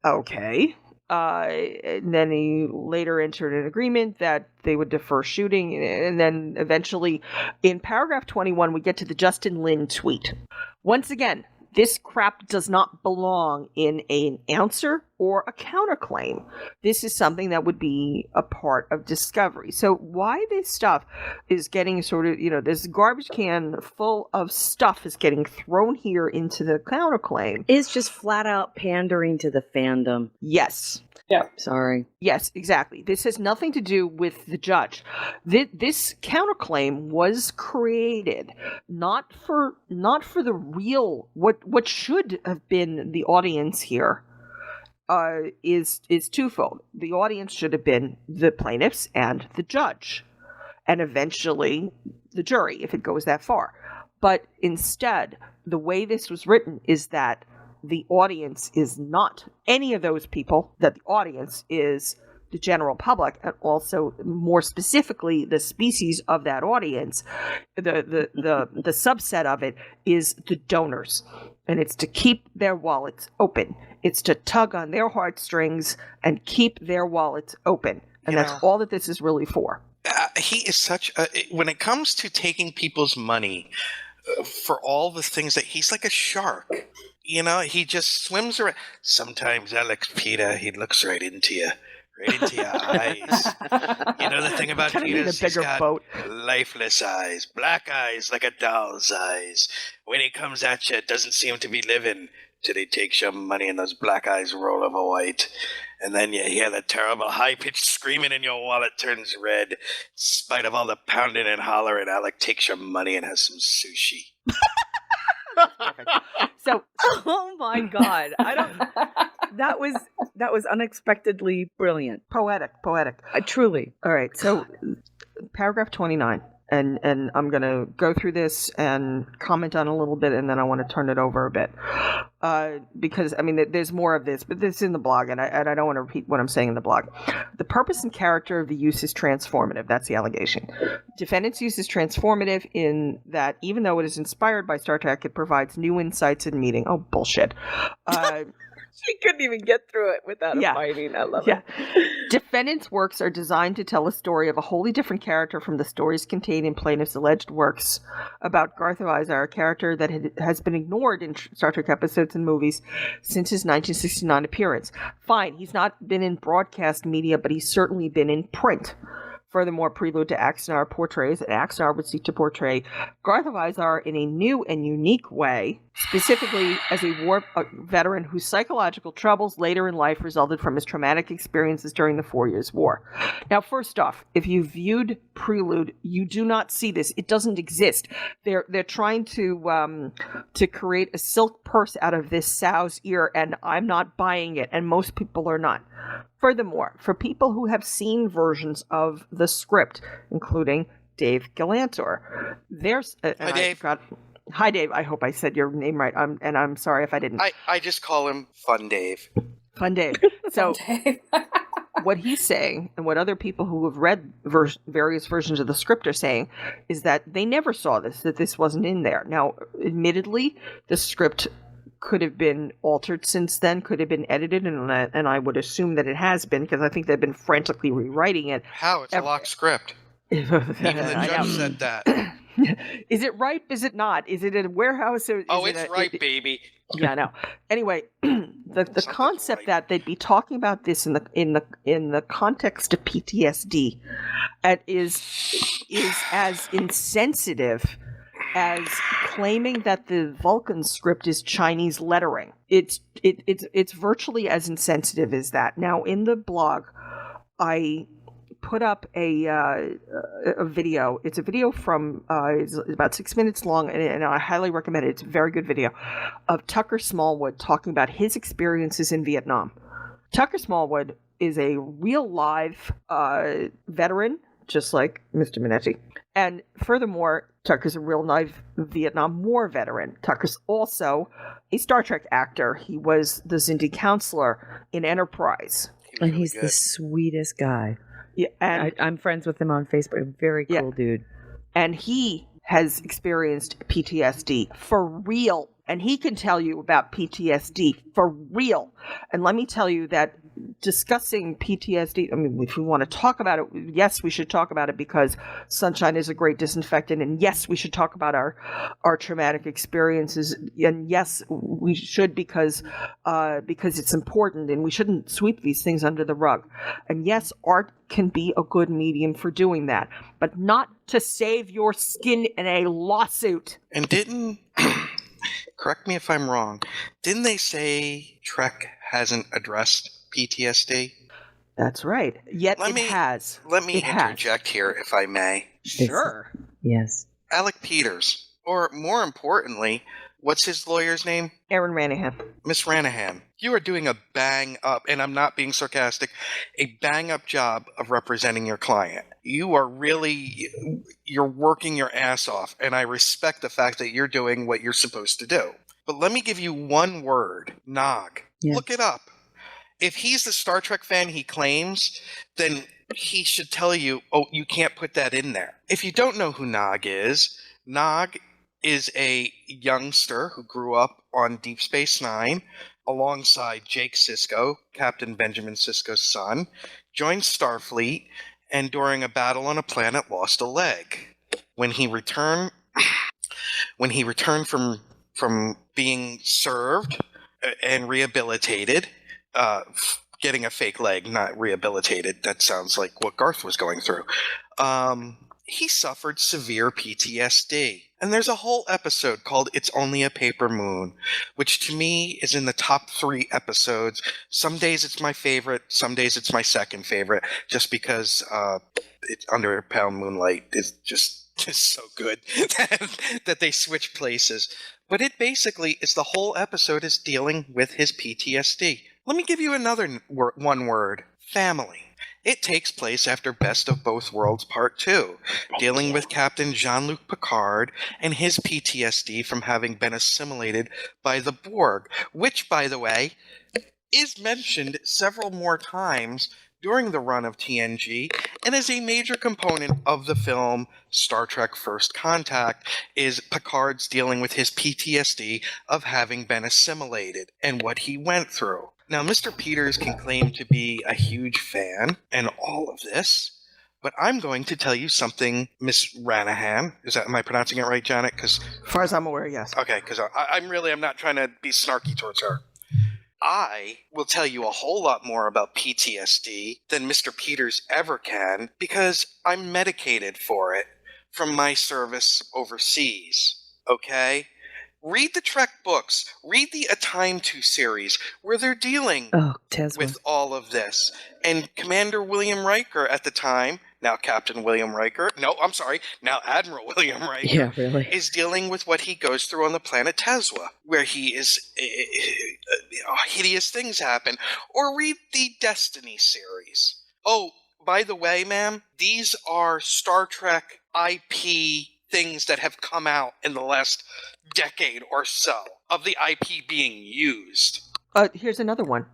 Okay. And then he later entered an agreement that they would defer shooting, and then eventually, in paragraph 21, we get to the Justin Lin tweet. Once again, this crap does not belong in an answer or a counterclaim. This is something that would be a part of discovery. So why this stuff is getting sort of, this garbage can full of stuff is getting thrown here into the counterclaim. It's just flat out pandering to the fandom. Yes. Yeah. Sorry. Yes, exactly. This has nothing to do with the judge. This counterclaim was created not for the real what should have been the audience here. Is twofold. The audience should have been the plaintiffs and the judge, and eventually the jury, if it goes that far. But instead, the way this was written is that the audience is not any of those people, that the audience is the general public, and also more specifically the species of that audience. The subset of it is the donors, and it's to keep their wallets open. It's to tug on their heartstrings and keep their wallets open, and that's all that this is really for. He is such a, when it comes to taking people's money for all the things that he's like a shark. He just swims around. Sometimes Alex Peter, he looks right into you. Right into your eyes. The thing about Peter's, he's got lifeless eyes, black eyes like a doll's eyes. When he comes at you, it doesn't seem to be living till he takes your money and those black eyes roll over white. And then you hear the terrible high-pitched screaming and your wallet turns red. In spite of all the pounding and hollering, Alec takes your money and has some sushi. So, oh my God, that was unexpectedly brilliant, poetic. Truly. All right, so paragraph 29, and I'm gonna go through this and comment on a little bit, and then I want to turn it over a bit, because there's more of this, but this is in the blog, and I don't want to repeat what I'm saying in the blog. The purpose and character of the use is transformative. That's the allegation. Defendant's use is transformative in that even though it is inspired by Star Trek, it provides new insights and meaning. Oh, bullshit. She couldn't even get through it without fighting. I love it. Defendant's works are designed to tell a story of a wholly different character from the stories contained in plaintiff's alleged works about Garth Izar, a character that has been ignored in Star Trek episodes and movies since his 1969 appearance. Fine, he's not been in broadcast media, but he's certainly been in print. Furthermore, Prelude to Axonar portrays, and Axonar would seek to portray Garth Izar in a new and unique way, specifically as a war veteran whose psychological troubles later in life resulted from his traumatic experiences during the 4 Years' War. Now, first off, if you viewed Prelude, you do not see this. It doesn't exist. They're trying to create a silk purse out of this sow's ear, and I'm not buying it, and most people are not. Furthermore, for people who have seen versions of the script, including Dave Galantor, there's Hi, Dave. Hi, Dave. I hope I said your name right. And I'm sorry if I didn't. I just call him Fun Dave. Fun Dave. So, what he's saying, and what other people who have read various versions of the script are saying, is that they never saw this, that this wasn't in there. Now, admittedly, the script could have been altered since then, could have been edited, and I would assume that it has been, because I think they've been frantically rewriting it. How? It's a locked script. Even the judge said that. Is it ripe? Is it not? Is it a warehouse? Or it's ripe, baby. Yeah, I know. Anyway, the concept right. that they'd be talking about this in the context of PTSD, is as insensitive as claiming that the Vulcan script is Chinese lettering. It's virtually as insensitive as that. Now, in the blog, I put up a video. It's a video from it's about 6 minutes long, and I highly recommend it. It's a very good video of Tucker Smallwood talking about his experiences in Vietnam. Tucker Smallwood is a real live veteran, just like Mr. Minetti. And furthermore, Tucker's a real live Vietnam War veteran. Tucker's also a Star Trek actor. He was the Xindi counselor in Enterprise. And he's the sweetest guy. Yeah, and I'm friends with him on Facebook. Very cool dude. And he has experienced PTSD for real. And he can tell you about PTSD for real. And let me tell you that discussing PTSD, I mean, if we want to talk about it, yes, we should talk about it because sunshine is a great disinfectant. And yes, we should talk about our traumatic experiences. And yes, we should because it's important and we shouldn't sweep these things under the rug. And yes, art can be a good medium for doing that, but not to save your skin in a lawsuit. And didn't... Correct me if I'm wrong. Didn't they say Trek hasn't addressed PTSD? That's right. Yet it has. Let me interject here, if I may. Sure. Yes. Alec Peters, or more importantly, what's his lawyer's name? Aaron Ranahan. Miss Ranahan, you are doing a bang-up, and I'm not being sarcastic, a bang-up job of representing your client. You are really, you're working your ass off, and I respect the fact that you're doing what you're supposed to do. But let me give you one word, Nog. Yes. Look it up. If he's the Star Trek fan he claims, then he should tell you, oh, you can't put that in there. If you don't know who Nog is a youngster who grew up on Deep Space Nine alongside Jake Sisko, Captain Benjamin Sisko's son, joined Starfleet, and during a battle on a planet lost a leg. When he returned from being served and rehabilitated, getting a fake leg, not rehabilitated, that sounds like what Garth was going through, he suffered severe PTSD. And there's a whole episode called It's Only a Paper Moon, which to me is in the top 3 episodes. Some days it's my favorite, some days it's my second favorite, just because Under a Pound Moonlight is just so good that they switch places. But it basically is the whole episode is dealing with his PTSD. Let me give you another one word. Family. It takes place after Best of Both Worlds Part 2, dealing with Captain Jean-Luc Picard and his PTSD from having been assimilated by the Borg, which, by the way, is mentioned several more times during the run of TNG, and is a major component of the film Star Trek First Contact, is Picard's dealing with his PTSD of having been assimilated and what he went through. Now, Mr. Peters can claim to be a huge fan and all of this, but I'm going to tell you something, Miss Ranahan. Am I pronouncing it right, Janet? As far as I'm aware, yes. Okay, because I'm not trying to be snarky towards her. I will tell you a whole lot more about PTSD than Mr. Peters ever can because I'm medicated for it from my service overseas, okay? Read the Trek books. Read the A Time To series, where they're dealing with all of this. And Commander William Riker at the time, now Captain William Riker, now Admiral William Riker, is dealing with what he goes through on the planet Tesla, where he is hideous things happen. Or read the Destiny series. Oh, by the way, ma'am, these are Star Trek IP things that have come out in the last decade or so of the IP being used. Here's another one.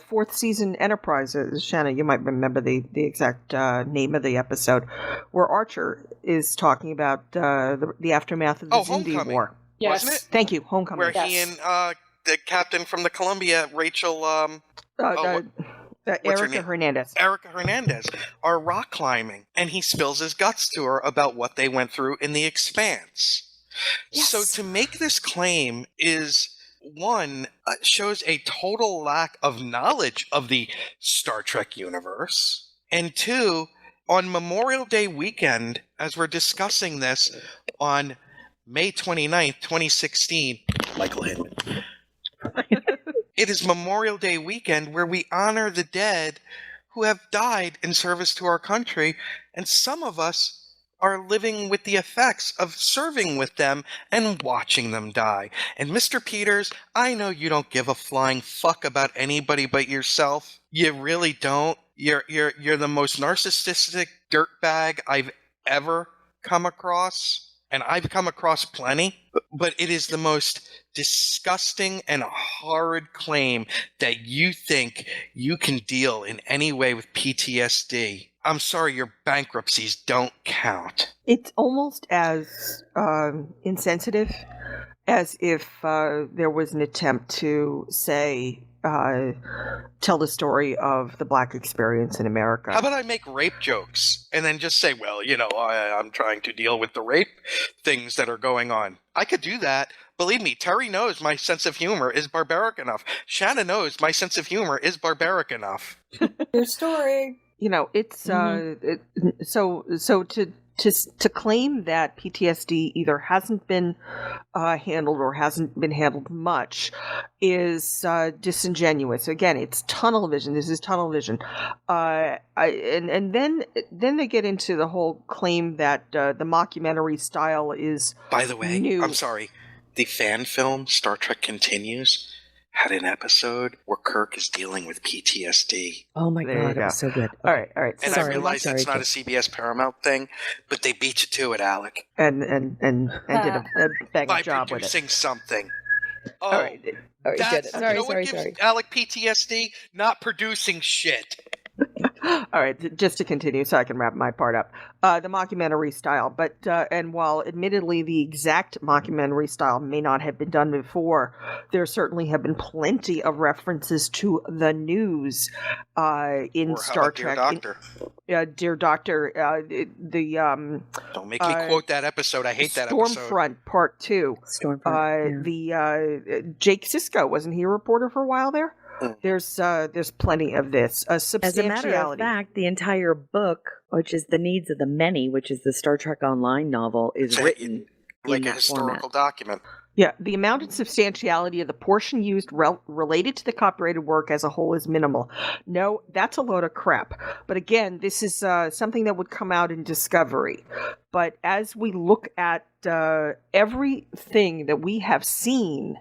Fourth season Enterprise. Shanna, you might remember the exact name of the episode, where Archer is talking about the aftermath of the Zindi Homecoming. War. Yes. Wasn't it? Thank you, Homecoming. Where Yes. he and the captain from the Columbia, Rachel, what's her Erica name? Hernandez. Erica Hernandez, are rock climbing, and he spills his guts to her about what they went through in the Expanse. Yes. So to make this claim is, one, shows a total lack of knowledge of the Star Trek universe, and two, on Memorial Day weekend, as we're discussing this on May 29th, 2016, Michael Hinman. It is Memorial Day weekend where we honor the dead who have died in service to our country, and some of us are living with the effects of serving with them and watching them die. And Mr. Peters, I know you don't give a flying fuck about anybody but yourself. You really don't. You're the most narcissistic dirtbag I've ever come across. And I've come across plenty, but it is the most disgusting and horrid claim that you think you can deal in any way with PTSD. I'm sorry, your bankruptcies don't count. It's almost as insensitive as if there was an attempt to say, tell the story of the Black experience in America. How about I make rape jokes and then just say, well, I'm trying to deal with the rape things that are going on. I could do that. Believe me, Terry knows my sense of humor is barbaric enough. Shanna knows my sense of humor is barbaric enough. Your story. It's so to claim that PTSD either hasn't been handled or hasn't been handled much is disingenuous. Again, it's tunnel vision. This is tunnel vision. And then they get into the whole claim that the mockumentary style is By the way, new. I'm sorry, the fan film Star Trek Continues had an episode where Kirk is dealing with PTSD. Oh my There you god, go. that was so good. All right. And Sorry, I realize sorry, it's not a Jake. CBS Paramount thing, but they beat you to it, Alec. And did a bang By job with it. producing something. Oh, All right. All right, that's, good. Sorry, you know what gives Alec PTSD? Not producing shit. All right, just to continue so I can wrap my part up. The mockumentary style, but and while admittedly the exact mockumentary style may not have been done before, there certainly have been plenty of references to the news in Or how Star about Trek. Dear Doctor? Dear Doctor, Don't make me quote that episode. I hate that episode. Stormfront Part 2. Stormfront. The Jake Sisko, wasn't he a reporter for a while there? There's plenty of this. As a matter of fact, the entire book, which is The Needs of the Many, which is the Star Trek Online novel, is So written like in a that historical format. document. Yeah, the amount and substantiality of the portion used related to the copyrighted work as a whole is minimal. No, that's a load of crap. But again, this is something that would come out in Discovery. But as we look at everything that we have seen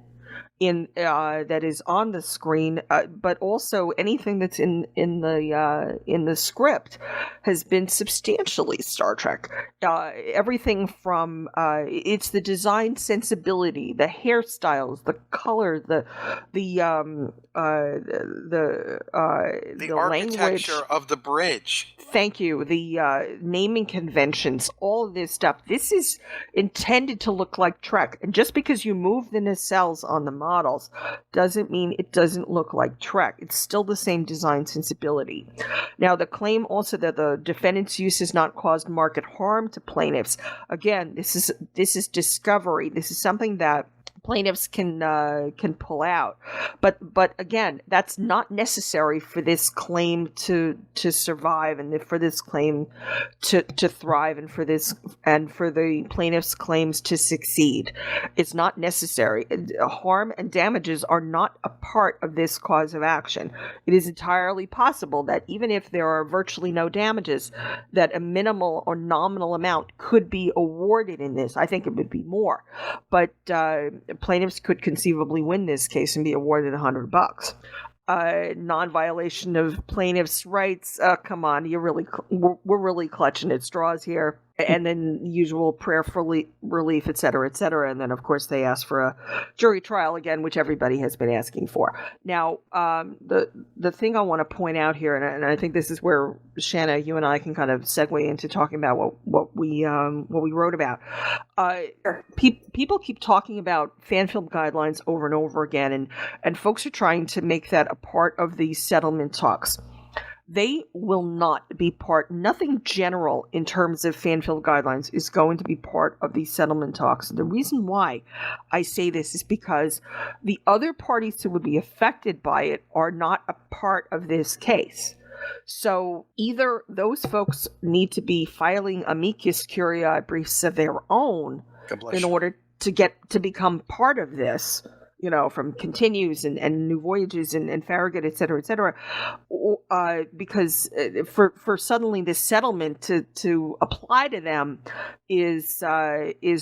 in that is on the screen, but also anything that's in the script has been substantially Star Trek. Everything from it's the design sensibility, the hairstyles, the color, the architecture language of the bridge. Thank you. The naming conventions, all of this stuff. This is intended to look like Trek. And just because you move the nacelles on the models doesn't mean it doesn't look like Trek. It's still the same design sensibility. Now, the claim also that the defendant's use has not caused market harm to plaintiffs. Again, this is Discovery. This is something that plaintiffs can pull out, but again, that's not necessary for this claim to survive and for this claim to thrive and for the plaintiffs' claims to succeed. It's not necessary. Harm and damages are not a part of this cause of action. It is entirely possible that even if there are virtually no damages, that a minimal or nominal amount could be awarded in this. I think it would be more, but plaintiffs could conceivably win this case and be awarded $100. Non-violation of plaintiffs' rights. Come on, we're really clutching at straws here. and then usual prayer for relief, et cetera, and then of course they ask for a jury trial again, which everybody has been asking for. Now, the thing I want to point out here, and I think this is where Shanna, you and I can kind of segue into talking about what we wrote about. People keep talking about fan film guidelines over and over again, and folks are trying to make that a part of these settlement talks. They will not be part, nothing general in terms of fan film guidelines is going to be part of these settlement talks. The reason why I say this is because the other parties who would be affected by it are not a part of this case. So either those folks need to be filing amicus curiae briefs of their own in order to become part of this, from Continues and New Voyages and Farragut, et cetera, because for suddenly this settlement to apply to them is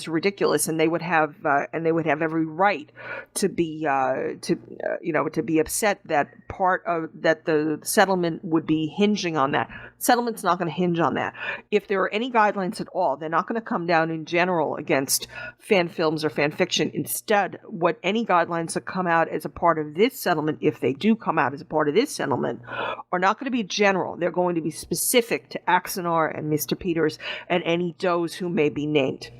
ridiculous, and they would have every right to be upset that that the settlement would be hinging on that. Settlement's not going to hinge on that. If there are any guidelines at all, they're not going to come down in general against fan films or fan fiction. Instead, what any guidelines that come out as a part of this settlement, if they do come out as a part of this settlement, are not going to be general. They're going to be specific to Axanar and Mr. Peters and any does who may be named.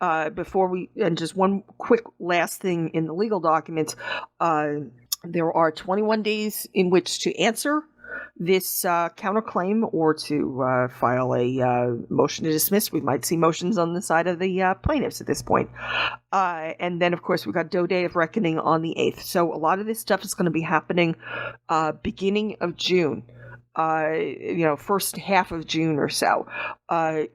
And just one quick last thing in the legal documents, there are 21 days in which to answer this counterclaim or to file a motion to dismiss. We might see motions on the side of the plaintiffs at this point. And then, of course, we've got Doe Day of Reckoning on the 8th. So a lot of this stuff is going to be happening beginning of June. First half of June or so.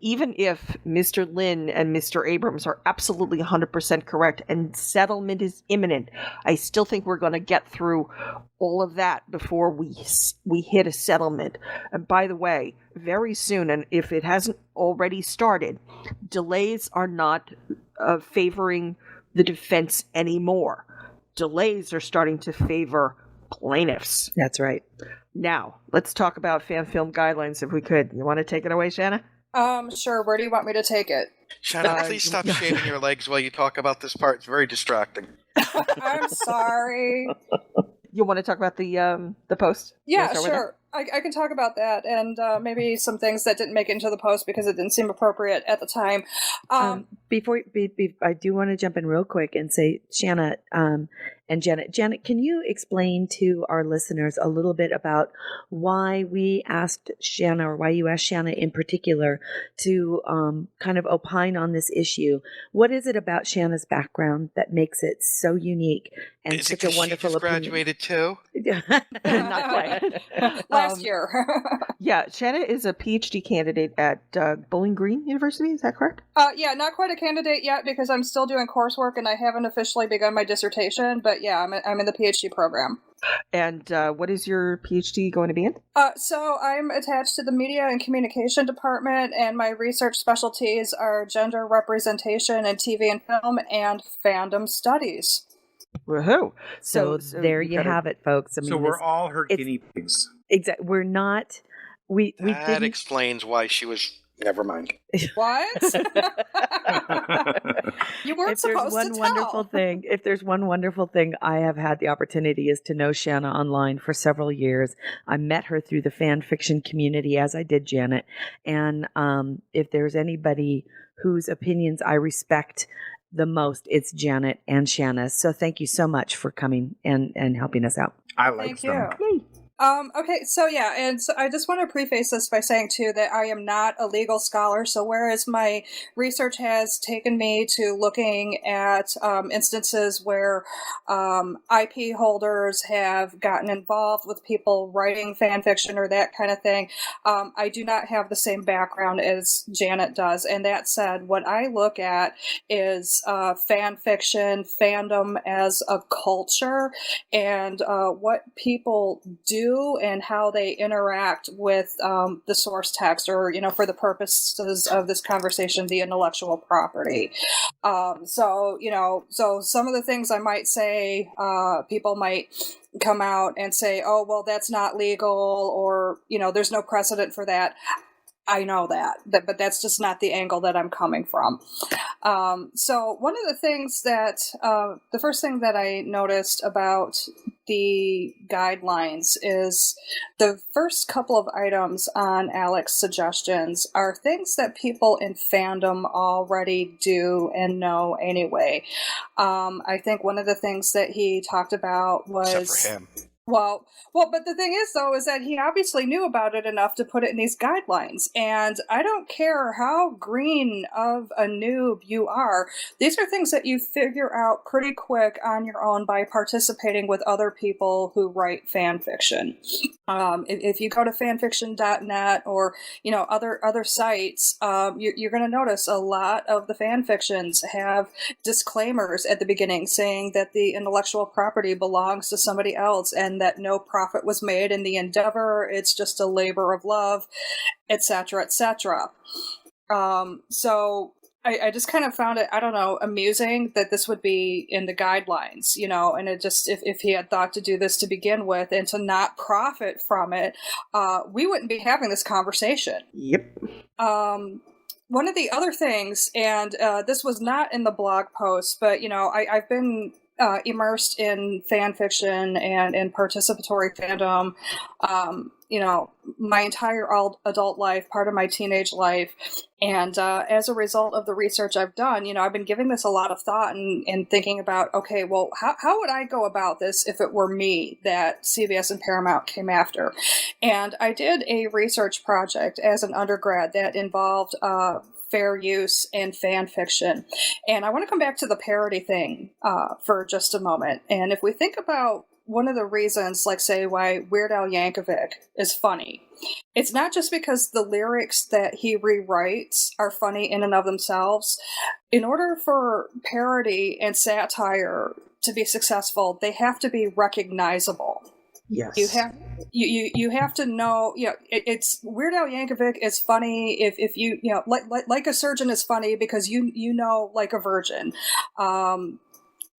Even if Mr. Lin and Mr. Abrams are absolutely 100% correct and settlement is imminent, I still think we're going to get through all of that before we hit a settlement. And by the way, very soon, and if it hasn't already started, delays are not favoring the defense anymore. Delays are starting to favor plaintiffs. That's right. Now, let's talk about fan film guidelines if we could. You want to take it away, Shanna? Sure. Where do you want me to take it? Shanna, please stop shaving your legs while you talk about this part. It's very distracting. I'm sorry. You want to talk about the post? Yeah, sure. I can talk about that and maybe some things that didn't make it into the post because it didn't seem appropriate at the time. I do want to jump in real quick and say, Shanna and Janet, can you explain to our listeners a little bit about why we asked Shanna, or why you asked Shanna in particular, to kind of opine on this issue? What is it about Shanna's background that makes it so unique and is such it a wonderful she just opinion? Graduated too? Not quite. Last year. Yeah, Shanna is a PhD candidate at Bowling Green University. Is that correct? Yeah, not quite a candidate yet because I'm still doing coursework and I haven't officially begun my dissertation. But yeah, I'm in the PhD program. And what is your PhD going to be in? So I'm attached to the Media and Communication Department, and my research specialties are gender representation in TV and film and fandom studies. Woohoo! So there you have it, folks. I mean, so we're all her guinea pigs. Exactly. We're not. We that didn't explains why she was. Never mind. What? You weren't supposed to tell. If there's one wonderful thing I have had the opportunity is to know Shanna online for several years. I met her through the fan fiction community, as I did Janet. And if there's anybody whose opinions I respect the most, it's Janet and Shanna. So thank you so much for coming and helping us out. I like them. You. Okay, so yeah, and so I just want to preface this by saying too that I am not a legal scholar. So whereas my research has taken me to looking at instances where IP holders have gotten involved with people writing fan fiction or that kind of thing, I do not have the same background as Janet does. And that said, what I look at is fan fiction, fandom as a culture, and what people do and how they interact with the source text, or for the purposes of this conversation, the intellectual property. So some of the things I might say, people might come out and say, oh, well, that's not legal, or there's no precedent for that. I know that, but that's just not the angle that I'm coming from. So one of the things that, the first thing that I noticed about the guidelines is the first couple of items on Alex's suggestions are things that people in fandom already do and know anyway. I think one of the things that he talked about was... Except for him. Well, but the thing is, though, is that he obviously knew about it enough to put it in these guidelines. And I don't care how green of a noob you are. These are things that you figure out pretty quick on your own by participating with other people who write fan fiction. If you go to fanfiction.net or, other sites, you're going to notice a lot of the fan fictions have disclaimers at the beginning saying that the intellectual property belongs to somebody else and that no profit was made in the endeavor. It's just a labor of love, etc., etc. So I just kind of found it, I don't know, amusing that this would be in the guidelines, and it just, if he had thought to do this to begin with and to not profit from it, we wouldn't be having this conversation. Yep. One of the other things, and this was not in the blog post, but, I've been immersed in fan fiction and in participatory fandom, my entire adult life, part of my teenage life. And as a result of the research I've done, I've been giving this a lot of thought and thinking about, okay, well, how would I go about this if it were me that CBS and Paramount came after? And I did a research project as an undergrad that involved fair use and fan fiction. And I want to come back to the parody thing for just a moment. And if we think about one of the reasons, like, say, why Weird Al Yankovic is funny, it's not just because the lyrics that he rewrites are funny in and of themselves. In order for parody and satire to be successful, they have to be recognizable. Yes. You have to know, it's Weird Al Yankovic is funny if you, like a surgeon is funny because you know, like a virgin.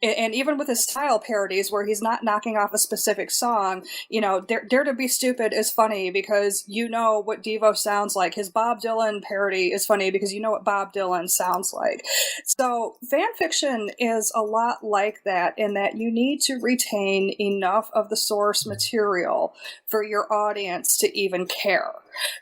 And even with his style parodies where he's not knocking off a specific song, Dare to Be Stupid is funny because you know what Devo sounds like. His Bob Dylan parody is funny because you know what Bob Dylan sounds like. So fan fiction is a lot like that in that you need to retain enough of the source material for your audience to even care.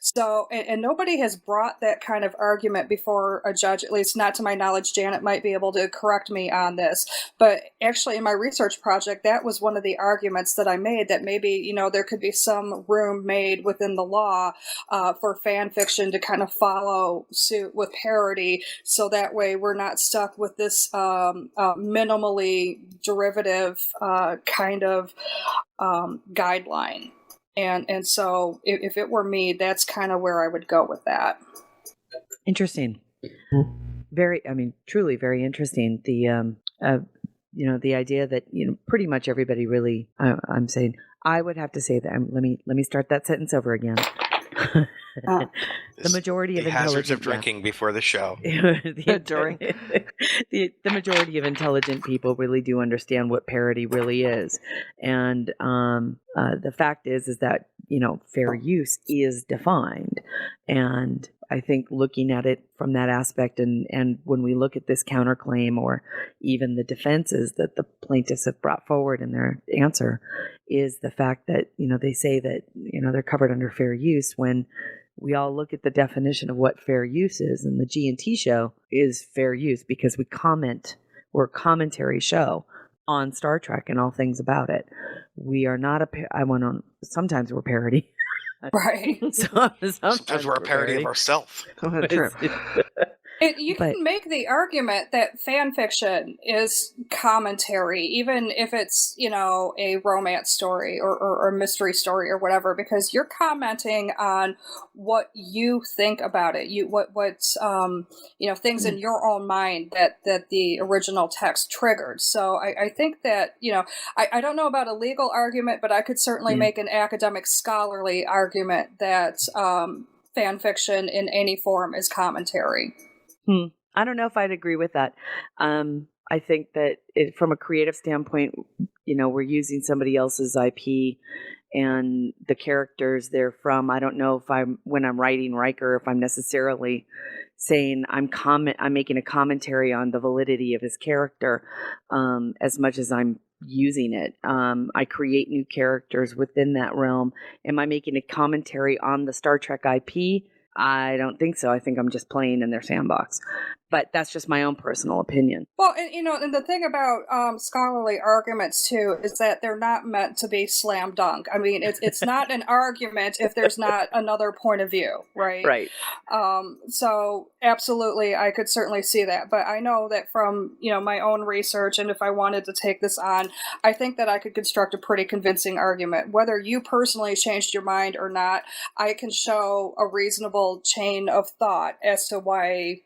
So, and nobody has brought that kind of argument before a judge, at least not to my knowledge. Janet might be able to correct me on this, but actually in my research project, that was one of the arguments that I made, that maybe, there could be some room made within the law for fan fiction to kind of follow suit with parody, so that way we're not stuck with this minimally derivative kind of guideline. And so if it were me, that's kind of where I would go with that. Interesting. Truly very interesting. The, the idea that, pretty much everybody really, I'm saying, I would have to say that, let me start that sentence over again. The majority of hazards of drinking before the show. the majority of intelligent people really do understand what parody really is, and the fact is that fair use is defined, and I think looking at it from that aspect, and when we look at this counterclaim or even the defenses that the plaintiffs have brought forward in their answer, is the fact that they say that they're covered under fair use when we all look at the definition of what fair use is, and the G&T show is fair use because we're a commentary show on Star Trek and all things about it. We are not sometimes we're parody. Right. Sometimes we're a parody of ourselves. You can make the argument that fan fiction is commentary, even if it's, a romance story or a mystery story or whatever, because you're commenting on what you think about it. What's things in your own mind that the original text triggered. So I think that, I don't know about a legal argument, but I could certainly make an academic scholarly argument that fan fiction in any form is commentary. I don't know if I'd agree with that. I think that from a creative standpoint, we're using somebody else's IP, and the characters they're from. I don't know if when I'm writing Riker, if I'm necessarily saying I'm making a commentary on the validity of his character, as much as I'm using it. I create new characters within that realm. Am I making a commentary on the Star Trek IP? I don't think so. I think I'm just playing in their sandbox. But that's just my own personal opinion. Well, and the thing about scholarly arguments too is that they're not meant to be slam dunk. I mean, it's not an argument if there's not another point of view, right? Right. So absolutely, I could certainly see that. But I know that from my own research, and if I wanted to take this on, I think that I could construct a pretty convincing argument. Whether you personally changed your mind or not, I can show a reasonable chain of thought as to why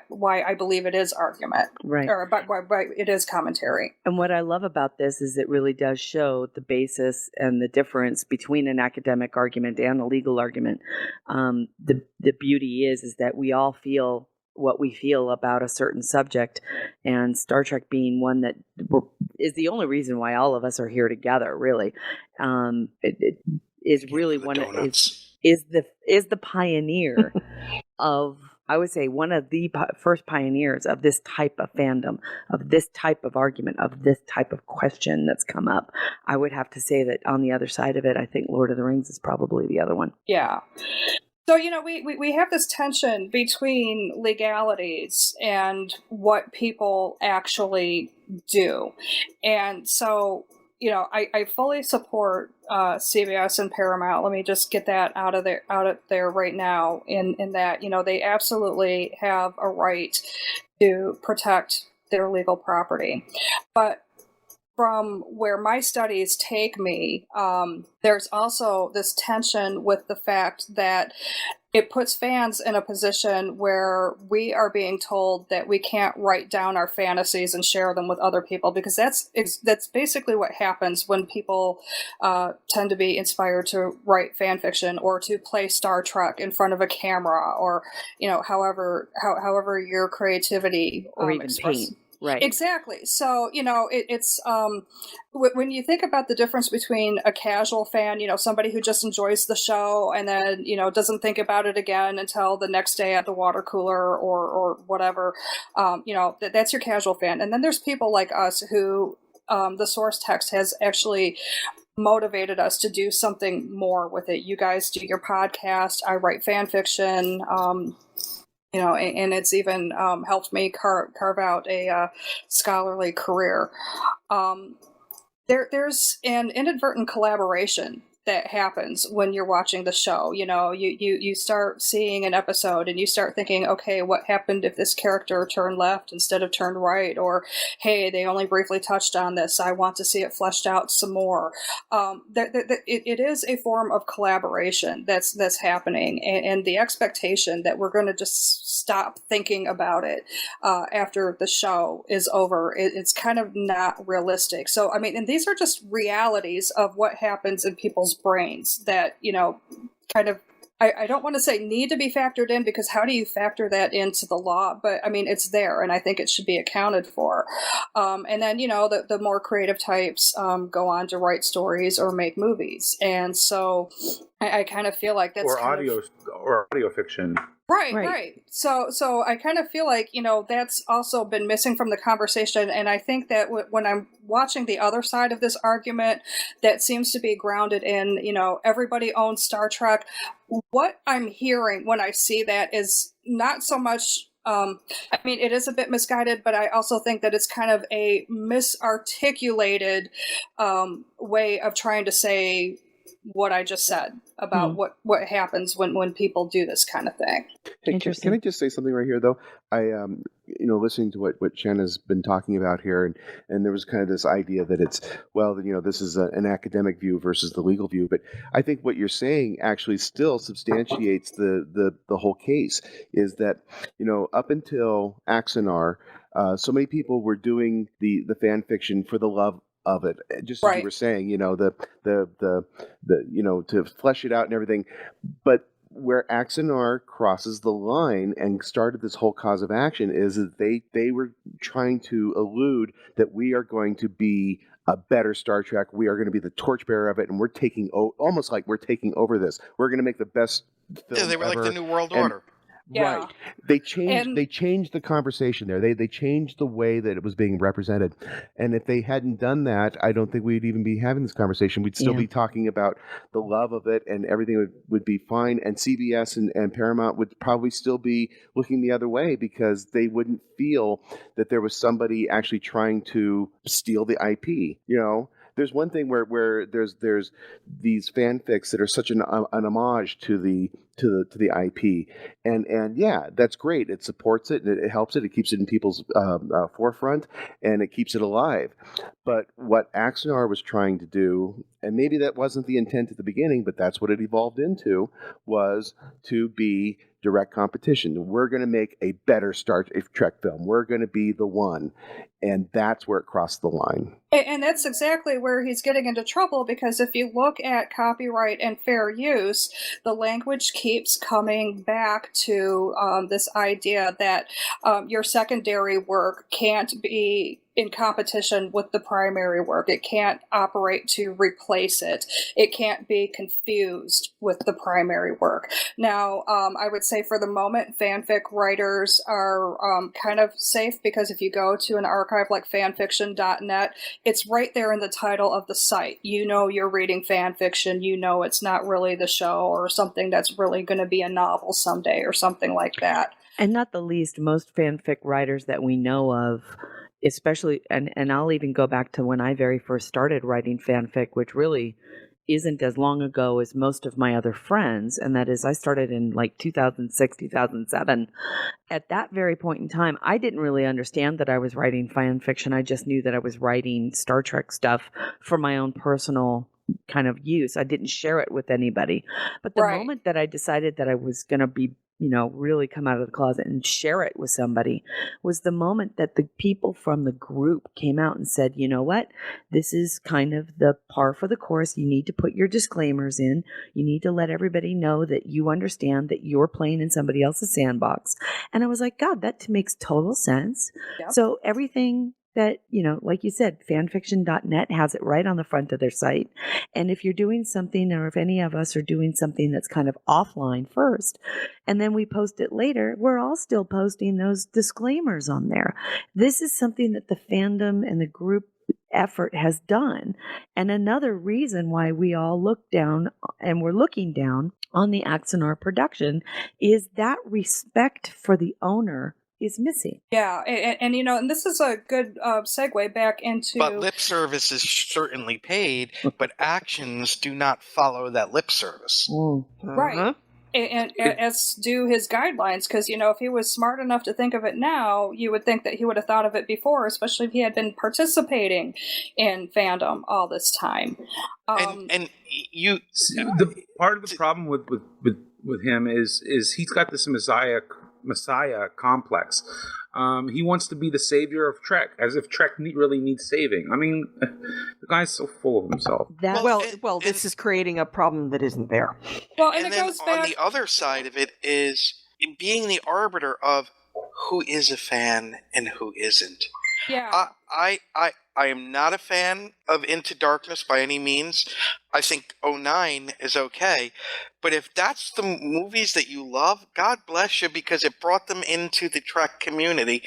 why I believe it is argument, right? Or why it is commentary. And what I love about this is it really does show the basis and the difference between an academic argument and a legal argument. The beauty is that we all feel what we feel about a certain subject, and Star Trek being one that is the only reason why all of us are here together. Really, it is really is the pioneer of. I would say one of the first pioneers of this type of fandom, of this type of argument, of this type of question that's come up. I would have to say that on the other side of it, I think Lord of the Rings is probably the other one. Yeah. So, we have this tension between legalities and what people actually do. And so, I fully support CBS and Paramount. Let me just get that out of there right now. In that, they absolutely have a right to protect their legal property. But from where my studies take me, there's also this tension with the fact that it puts fans in a position where we are being told that we can't write down our fantasies and share them with other people, because that's basically what happens when people tend to be inspired to write fan fiction or to play Star Trek in front of a camera, or however your creativity or even paint. Right. Exactly. So, it's when you think about the difference between a casual fan, somebody who just enjoys the show and then, doesn't think about it again until the next day at the water cooler or whatever, that's your casual fan. And then there's people like us who the source text has actually motivated us to do something more with it. You guys do your podcast. I write fan fiction. And it's even helped me carve out a scholarly career. There's an inadvertent collaboration that happens when you're watching the show. You start seeing an episode and you start thinking, okay, what happened if this character turned left instead of turned right? Or, hey, they only briefly touched on this. I want to see it fleshed out some more. It is a form of collaboration that's happening, and the expectation that we're going to just stop thinking about it after the show is over, it's kind of not realistic. So, and these are just realities of what happens in people's brains that, kind of, I don't want to say need to be factored in, because how do you factor that into the law? But it's there, and I think it should be accounted for. And then, the more creative types go on to write stories or make movies. And so I kind of feel like that's or audio fiction. Right. So I kind of feel like, that's also been missing from the conversation. And I think that when I'm watching the other side of this argument that seems to be grounded in, everybody owns Star Trek, what I'm hearing when I see that is not so much, it is a bit misguided, but I also think that it's kind of a misarticulated way of trying to say what I just said about what happens when people do this kind of thing. Hey, can I just say something right here, though? I, listening to what Shanna's been talking about here, and there was kind of this idea that it's, this is an academic view versus the legal view, but I think what you're saying actually still substantiates the whole case, is that, up until Axanar, so many people were doing the fan fiction for the love of it, just as you were saying, the to flesh it out and everything. But where Axanar crosses the line and started this whole cause of action is that they were trying to allude that we are going to be a better Star Trek. We are going to be the torchbearer of it, and we're taking almost like we're taking over this. We're going to make the best film Yeah, they were ever. like the New World And- Order. Yeah. Right. They changed And- they changed the conversation there. They changed the way that it was being represented. And if they hadn't done that, I don't think we'd even be having this conversation. We'd still Yeah. be talking about the love of it, and everything would be fine. And CBS and Paramount would probably still be looking the other way because they wouldn't feel that there was somebody actually trying to steal the IP, you know? There's one thing where there's these fanfics that are such an homage to the IP, and yeah, that's great. It supports it, and it helps it. It keeps it in people's forefront, and it keeps it alive. But what Axanar was trying to do, and maybe that wasn't the intent at the beginning, but that's what it evolved into, was to be direct competition. We're going to make a better Star Trek film. We're going to be the one. And that's where it crossed the line. And that's exactly where he's getting into trouble, because if you look at copyright and fair use, the language keeps coming back to this idea that your secondary work can't be in competition with the primary work. It can't operate to replace it. It can't be confused with the primary work. Now, I would say for the moment, fanfic writers are kind of safe, because if you go to an archive like fanfiction.net, it's right there in the title of the site. You know you're reading fanfiction. You know it's not really the show or something that's really going to be a novel someday or something like that. And not the least, most fanfic writers that we know of, especially, and I'll even go back to when I very first started writing fanfic, which really isn't as long ago as most of my other friends, and that is I started in like 2006, 2007. At that very point in time, I didn't really understand that I was writing fan fiction. I just knew that I was writing Star Trek stuff for my own personal kind of use. I didn't share it with anybody. But the Right. moment that I decided that I was going to be, really come out of the closet and share it with somebody was the moment that the people from the group came out and said, you know what, this is kind of the par for the course. You need to put your disclaimers in. You need to let everybody know that you understand that you're playing in somebody else's sandbox. And I was like, God, that makes total sense. Yep. So everything that, like you said, fanfiction.net has it right on the front of their site. And if you're doing something, or if any of us are doing something that's kind of offline first, and then we post it later, we're all still posting those disclaimers on there. This is something that the fandom and the group effort has done. And another reason why we all look down, and we're looking down on the Axanar production, is that respect for the owner is missing. Yeah, and this is a good segue back into... But lip service is certainly paid, but actions do not follow that lip service. Right. And as do his guidelines, because, if he was smart enough to think of it now, you would think that he would have thought of it before, especially if he had been participating in fandom all this time. And you... The part of the problem with him is he's got this Messiah complex. He wants to be the savior of Trek, as if Trek really needs saving. I mean, the guy's so full of himself. This is creating a problem that isn't there. Well, and it then goes on back... the other side of it is being the arbiter of who is a fan and who isn't. Yeah. I am not a fan of Into Darkness by any means. I think 09 is okay. But if that's the movies that you love, God bless you, because it brought them into the Trek community.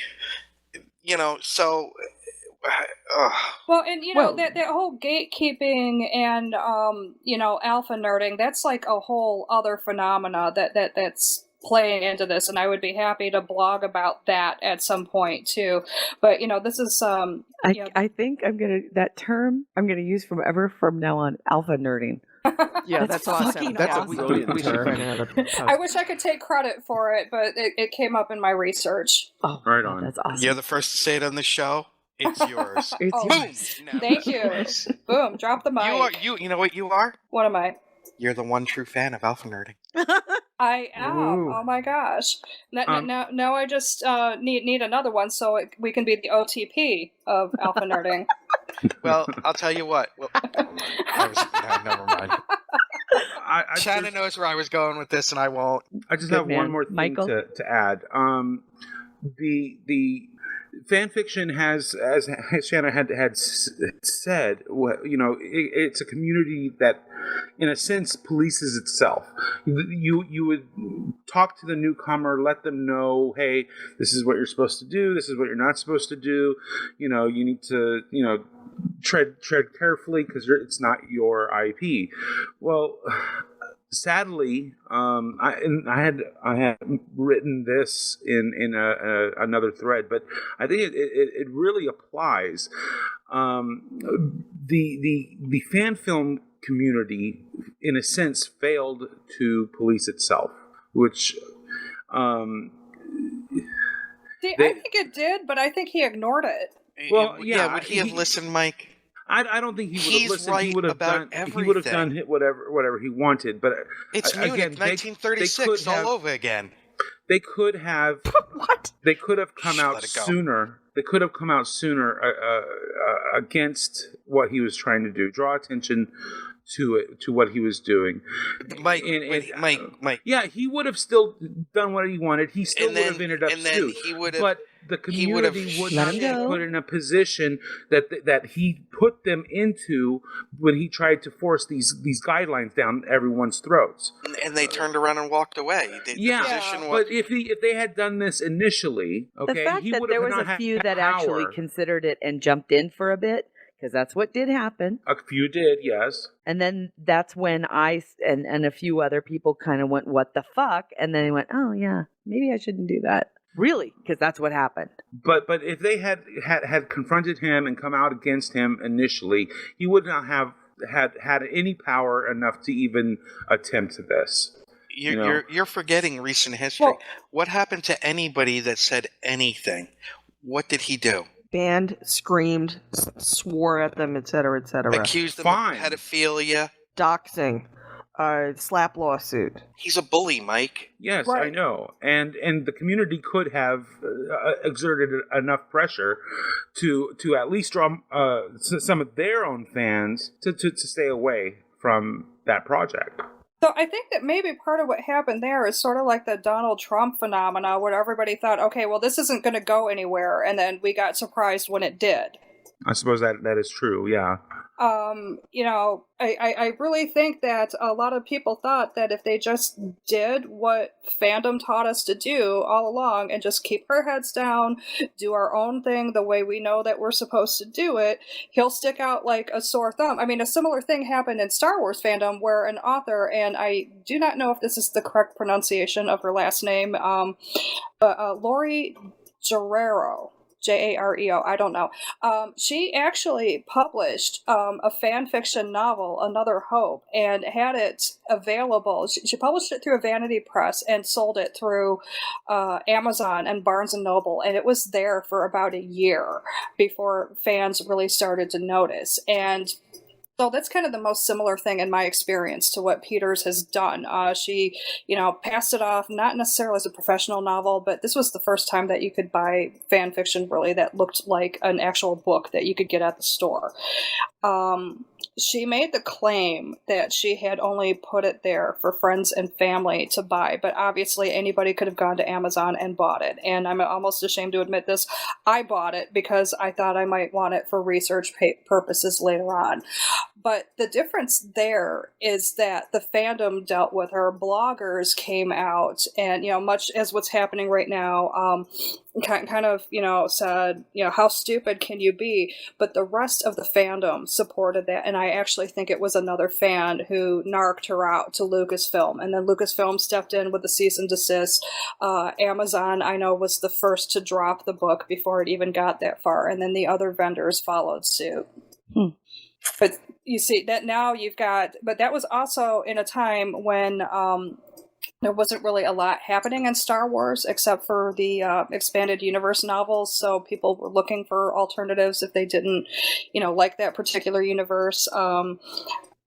So... Well, and that whole gatekeeping and alpha nerding, that's like a whole other phenomena that's playing into this, and I would be happy to blog about that at some point too. But this is I think I'm gonna use from now on, alpha nerding. Yeah, that's awesome. That's awesome. a brilliant We should term. write another post. I wish I could take credit for it, but it came up in my research. Oh, Right on. That's awesome. You're the first to say it on the show. It's yours. It's Oh. yours. Boom! No. Thank you. Boom, drop the mic. You know what you are? What am I? You're the one true fan of alpha nerding. I am. Ooh. Oh my gosh. Now I just need another one so we can be the OTP of alpha nerding. Well, I'll tell you what. Well, never mind. Shannon knows where I was going with this, and I won't. I just Good have man. one more thing Michael? to add. The fan fiction has, as Shannon had said, it's a community that, in a sense, polices itself. You would talk to the newcomer, let them know, hey, this is what you're supposed to do, this is what you're not supposed to do. You need to, tread carefully because it's not your IP. Well, sadly, I had written this in another thread, but I think it really applies. The fan film community, in a sense, failed to police itself, which. See, I think it did, but I think he ignored it. Well, would he have listened, Mike? I don't think he would have listened. Right he would have about done. He would have done whatever he wanted. But it's Munich, again, 1936, all over again. They could have. What? They could have come out let it go. sooner. They could have come out sooner against what he was trying to do. Draw attention to what he was doing. Mike. Yeah, he would have still done what he wanted. He still would have ended up sued. But the community would not be put in a position that he put them into when he tried to force these guidelines down everyone's throats. And they turned around and walked away. But if they had done this initially, okay, the fact he that would there have was not a few had that actually power. considered it and jumped in for a bit, because that's what did happen. A few did, yes. And then that's when I and a few other people kind of went, what the fuck? And then they went, oh yeah, maybe I shouldn't do that. Really? Because that's what happened. But if they had confronted him and come out against him initially, he would not have had any power enough to even attempt this. You're forgetting recent history. Well, what happened to anybody that said anything? What did he do? Banned, screamed, swore at them, etc., etc. Accused them Fine. of pedophilia. Doxing, slap lawsuit. He's a bully, Mike. Yes, Right. I know, and the community could have exerted enough pressure to at least draw some of their own fans to stay away from that project. So I think that maybe part of what happened there is sort of like the Donald Trump phenomena, where everybody thought, okay, well, this isn't going to go anywhere, and then we got surprised when it did. I suppose that is true, yeah. I really think that a lot of people thought that if they just did what fandom taught us to do all along and just keep our heads down, do our own thing the way we know that we're supposed to do it, he'll stick out like a sore thumb. I mean, a similar thing happened in Star Wars fandom where an author, and I do not know if this is the correct pronunciation of her last name, but Lori Jarrero. Jareo, I don't know. She actually published a fan fiction novel, Another Hope, and had it available. She published it through a vanity press and sold it through Amazon and Barnes & Noble, and it was there for about a year before fans really started to notice. And so that's kind of the most similar thing in my experience to what Peters has done. She, passed it off, not necessarily as a professional novel, but this was the first time that you could buy fan fiction really that looked like an actual book that you could get at the store. She made the claim that she had only put it there for friends and family to buy, but obviously anybody could have gone to Amazon and bought it. And I'm almost ashamed to admit this. I bought it because I thought I might want it for research purposes later on. But the difference there is that the fandom dealt with her. Bloggers came out and, much as what's happening right now, kind of, said, how stupid can you be? But the rest of the fandom supported that. And I actually think it was another fan who narked her out to Lucasfilm. And then Lucasfilm stepped in with a cease and desist. Amazon, I know, was the first to drop the book before it even got that far. And then the other vendors followed suit. But you see that now but that was also in a time when there wasn't really a lot happening in Star Wars except for the expanded universe novels. So people were looking for alternatives if they didn't, like that particular universe.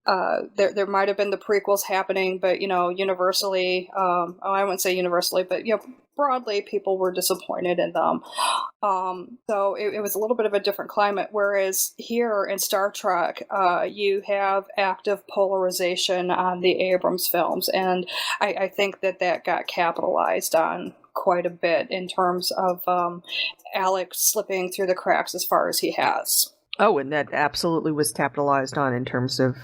there might have been the prequels happening, but universally, I wouldn't say universally, but broadly, people were disappointed in them. So it was a little bit of a different climate. Whereas here in Star Trek, you have active polarization on the Abrams films, and I think that got capitalized on quite a bit in terms of Alex slipping through the cracks as far as he has. Oh, and that absolutely was capitalized on in terms of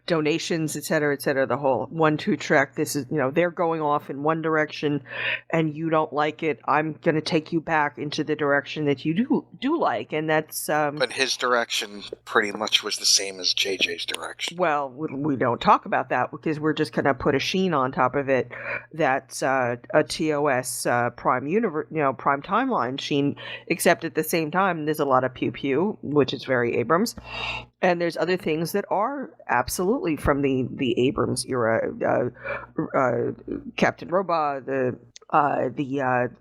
donations, et cetera, et cetera. The whole 1-2 track. This is, they're going off in one direction, and you don't like it. I'm going to take you back into the direction that you do like, and that's. But his direction pretty much was the same as JJ's direction. Well, we don't talk about that because we're just going to put a sheen on top of it. That's a TOS prime universe, prime timeline sheen. Except at the same time, there's a lot of pew pew, which is very Abrams, and there's other things that are absolutely from the Abrams era. Captain Robot, a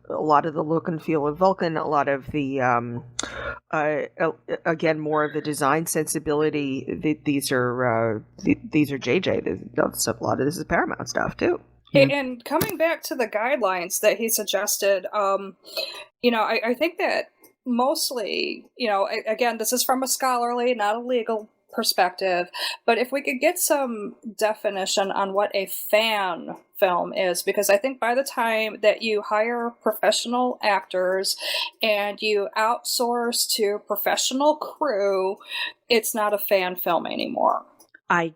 lot of the look and feel of Vulcan, a lot of the again, more of the design sensibility. These are JJ. A lot of this is Paramount stuff too. And coming back to the guidelines that he suggested, I think that mostly, again, this is from a scholarly, not a legal perspective, but if we could get some definition on what a fan film is, because I think by the time that you hire professional actors and you outsource to professional crew, it's not a fan film anymore. I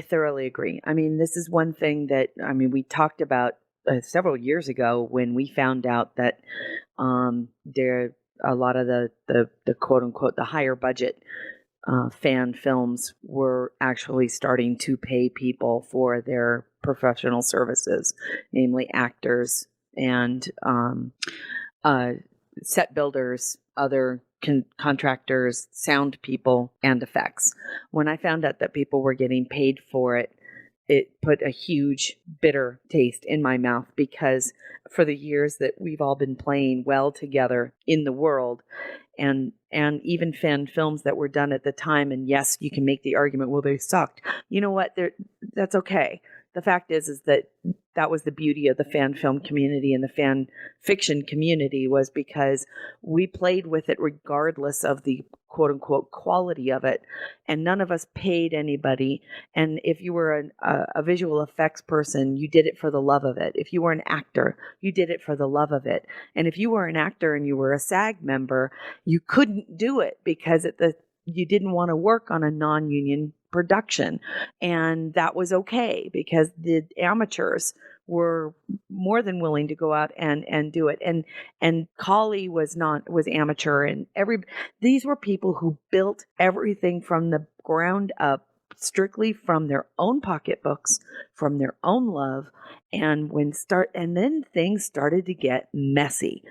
thoroughly agree. I mean, this is one thing that, we talked about several years ago when we found out that there a lot of the quote unquote the higher budget fan films were actually starting to pay people for their professional services, namely actors and set builders, other contractors, sound people, and effects. When I found out that people were getting paid for it, it put a huge bitter taste in my mouth, because for the years that we've all been playing well together in the world, and even fan films that were done at the time, and yes, you can make the argument, well, they sucked. You know what? That's okay. The fact is that was the beauty of the fan film community and the fan fiction community, was because we played with it regardless of the quote unquote quality of it, and none of us paid anybody. And if you were a visual effects person, you did it for the love of it. If you were an actor, you did it for the love of it. And if you were an actor and you were a SAG member, you couldn't do it because you didn't want to work on a non-union production, and that was okay because the amateurs were more than willing to go out and do it. And Kali was amateur, and these were people who built everything from the ground up, strictly from their own pocketbooks, from their own love. And then things started to get messy.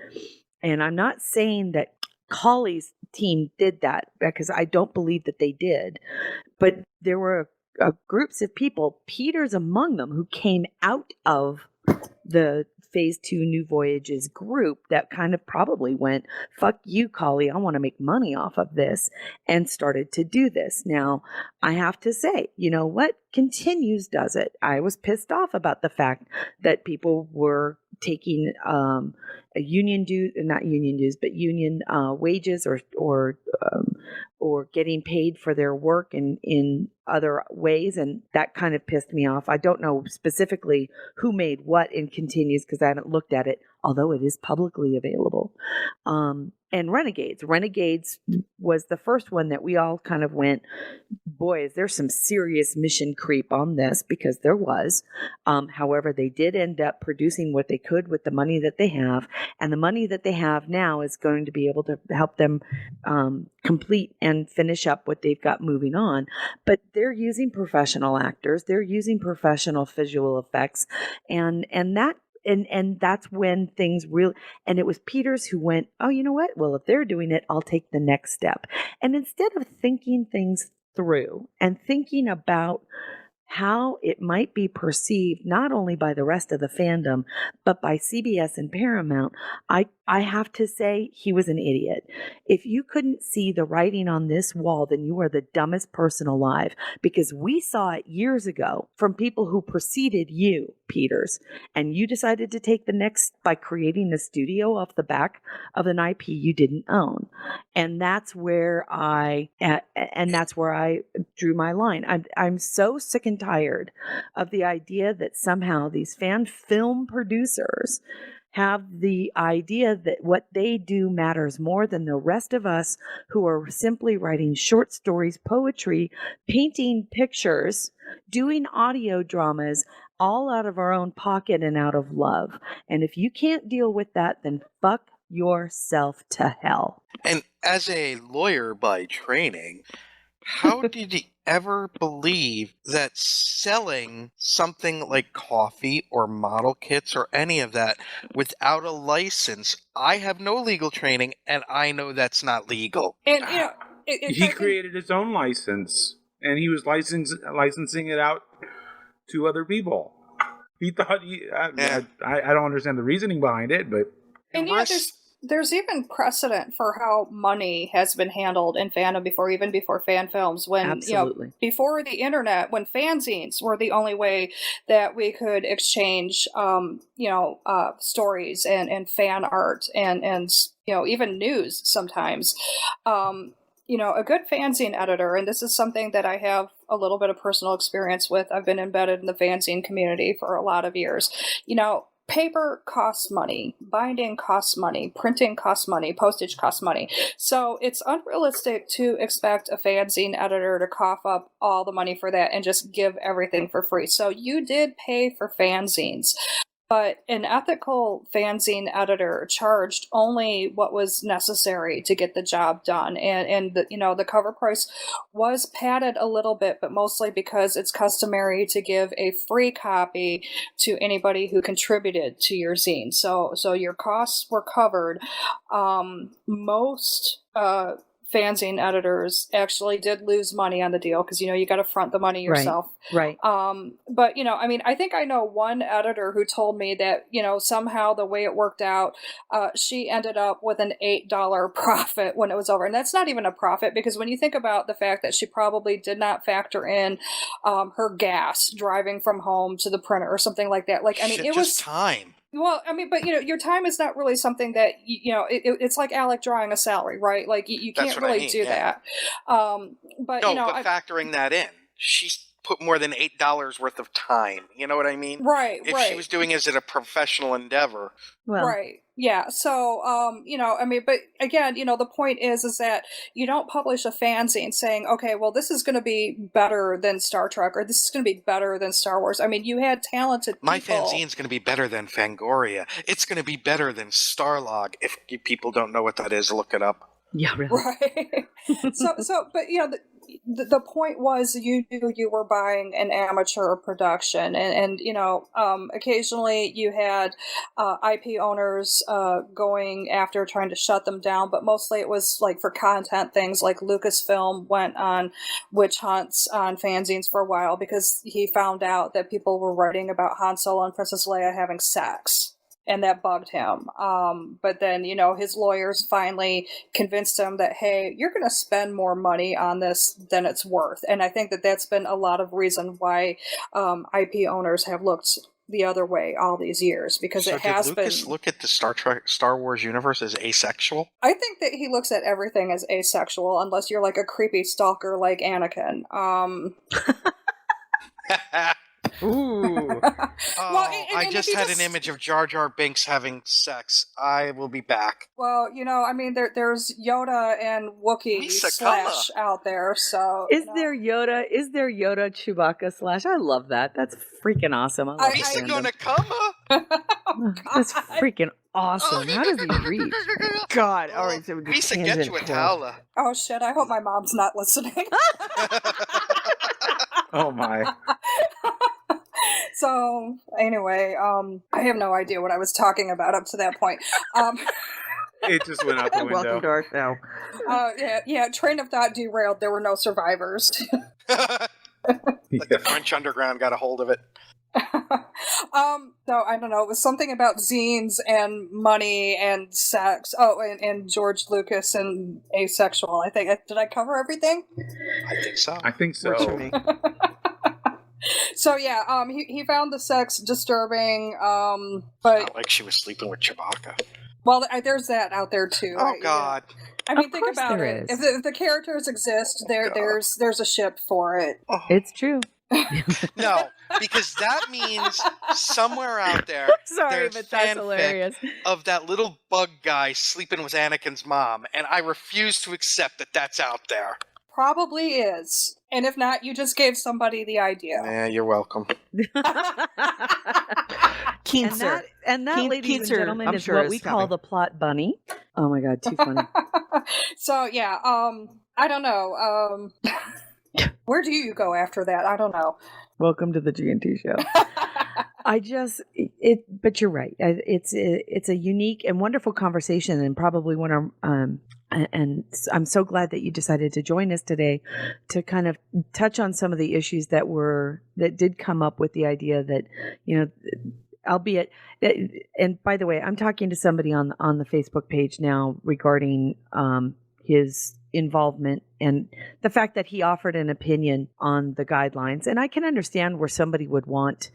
And I'm not saying that Kali's team did that, because I don't believe that they did. But there were groups of people, Peter's among them, who came out of the Phase 2 New Voyages group that kind of probably went, fuck you, Kali, I want to make money off of this, and started to do this. Now, I have to say, you know what? Continues does it. I was pissed off about the fact that people were taking union wages or getting paid for their work in other ways, and that kind of pissed me off. I don't know specifically who made what in Continues because I haven't looked at it, although it is publicly available. And Renegades was the first one that we all kind of went, boy, is there some serious mission creep on this, because there was. However, they did end up producing what they could with the money that they have, and the money that they have now is going to be able to help them complete and finish up what they've got moving on. But they're using professional actors, they're using professional visual effects, and that's when things really, and it was Peters who went, oh, you know what? Well, if they're doing it, I'll take the next step. And instead of thinking things through and thinking about how it might be perceived not only by the rest of the fandom, but by CBS and Paramount, I I have to say he was an idiot. If you couldn't see the writing on this wall, then you are the dumbest person alive, because we saw it years ago from people who preceded you, Peters, and you decided to take the next by creating a studio off the back of an IP you didn't own. And that's where I drew my line. I'm so sick and tired of the idea that somehow these fan film producers have the idea that what they do matters more than the rest of us who are simply writing short stories, poetry, painting pictures, doing audio dramas, all out of our own pocket and out of love. And if you can't deal with that, then fuck yourself to hell. And as a lawyer by training, how did you ever believe that selling something like coffee or model kits or any of that without a license? I have no legal training, and I know that's not legal. And He created his own license, and he was licensing it out to other people. He thought I don't understand the reasoning behind it, but there's even precedent for how money has been handled in fandom before fan films. When Absolutely. Before the internet, when fanzines were the only way that we could exchange stories and fan art and even news sometimes. A good fanzine editor, and this is something that I have a little bit of personal experience with. I've been embedded in the fanzine community for a lot of years. Paper costs money, binding costs money, printing costs money, postage costs money. So it's unrealistic to expect a fanzine editor to cough up all the money for that and just give everything for free. So you did pay for fanzines. But an ethical fanzine editor charged only what was necessary to get the job done. And the cover price was padded a little bit, but mostly because it's customary to give a free copy to anybody who contributed to your zine. So your costs were covered. Most fanzine editors actually did lose money on the deal because you got to front the money yourself. Right. But I think I know one editor who told me that somehow the way it worked out, she ended up with an $8 profit when it was over, and that's not even a profit because when you think about the fact that she probably did not factor in her gas driving from home to the printer or something like that. It was time. Well, but your time is not really something that it's like Alec drawing a salary, right? Like you can't really do that. But factoring that in, she's put more than $8 worth of time. You know what I mean? Right. If she was doing it as a professional endeavor, right. Yeah. So, but again, the point is that you don't publish a fanzine saying, okay, well, this is going to be better than Star Trek or this is going to be better than Star Wars. I mean, you had talented people. My fanzine's going to be better than Fangoria. It's going to be better than Starlog. If people don't know what that is, look it up. Yeah, really. Right. But the point was you knew you were buying an amateur production and occasionally you had IP owners going after trying to shut them down, but mostly it was like for content things. Like Lucasfilm went on witch hunts on fanzines for a while because he found out that people were writing about Han Solo and Princess Leia having sex. And that bugged him. But then, his lawyers finally convinced him that, hey, you're going to spend more money on this than it's worth. And I think that that's been a lot of reason why IP owners have looked the other way all these years, because it has been. Did Lucas look at the Star Wars universe as asexual? I think that he looks at everything as asexual, unless you're like a creepy stalker like Anakin. Ooh. I just had an image of Jar Jar Binks having sex. I will be back. Well, there's Yoda and Wookiee slash out there, so... Is there Yoda Chewbacca slash? I love that. That's freaking awesome. I love Misa gonna come? That's freaking awesome. How does he reach? God, all right, so Misa, get you a towel. Oh shit, I hope my mom's not listening. Oh my. So, anyway, I have no idea what I was talking about up to that point. It just went out the window. Welcome, Darth now. Yeah, train of thought derailed. There were no survivors. The French underground got a hold of it. So I don't know. It was something about zines and money and sex. Oh, and George Lucas and asexual. I think. Did I cover everything? I think so. I think so. Works for me. So yeah, he found the sex disturbing. But Not like she was sleeping with Chewbacca. well, there's that out there too. Oh God. I mean, Of think course about there it. is. If the characters exist, there's a ship for it. Oh. It's true. No, because that means somewhere out there Sorry, there's but that's fanfic hilarious. of that little bug guy sleeping with Anakin's mom, and I refuse to accept that that's out there. Probably is, and if not, you just gave somebody the idea. Yeah, you're welcome. Keenser. And that, ladies and Keenser, gentlemen, I'm is sure what is we call coming. the plot bunny. Oh my God, too funny. So yeah, I don't know. Where do you go after that? I don't know. Welcome to the G&T show. But you're right. It's a unique and wonderful conversation, and probably one of and I'm so glad that you decided to join us today to kind of touch on some of the issues that did come up with the idea that, you know, albeit, and by the way, I'm talking to somebody on the Facebook page now regarding his involvement and the fact that he offered an opinion on the guidelines. And I can understand where somebody would want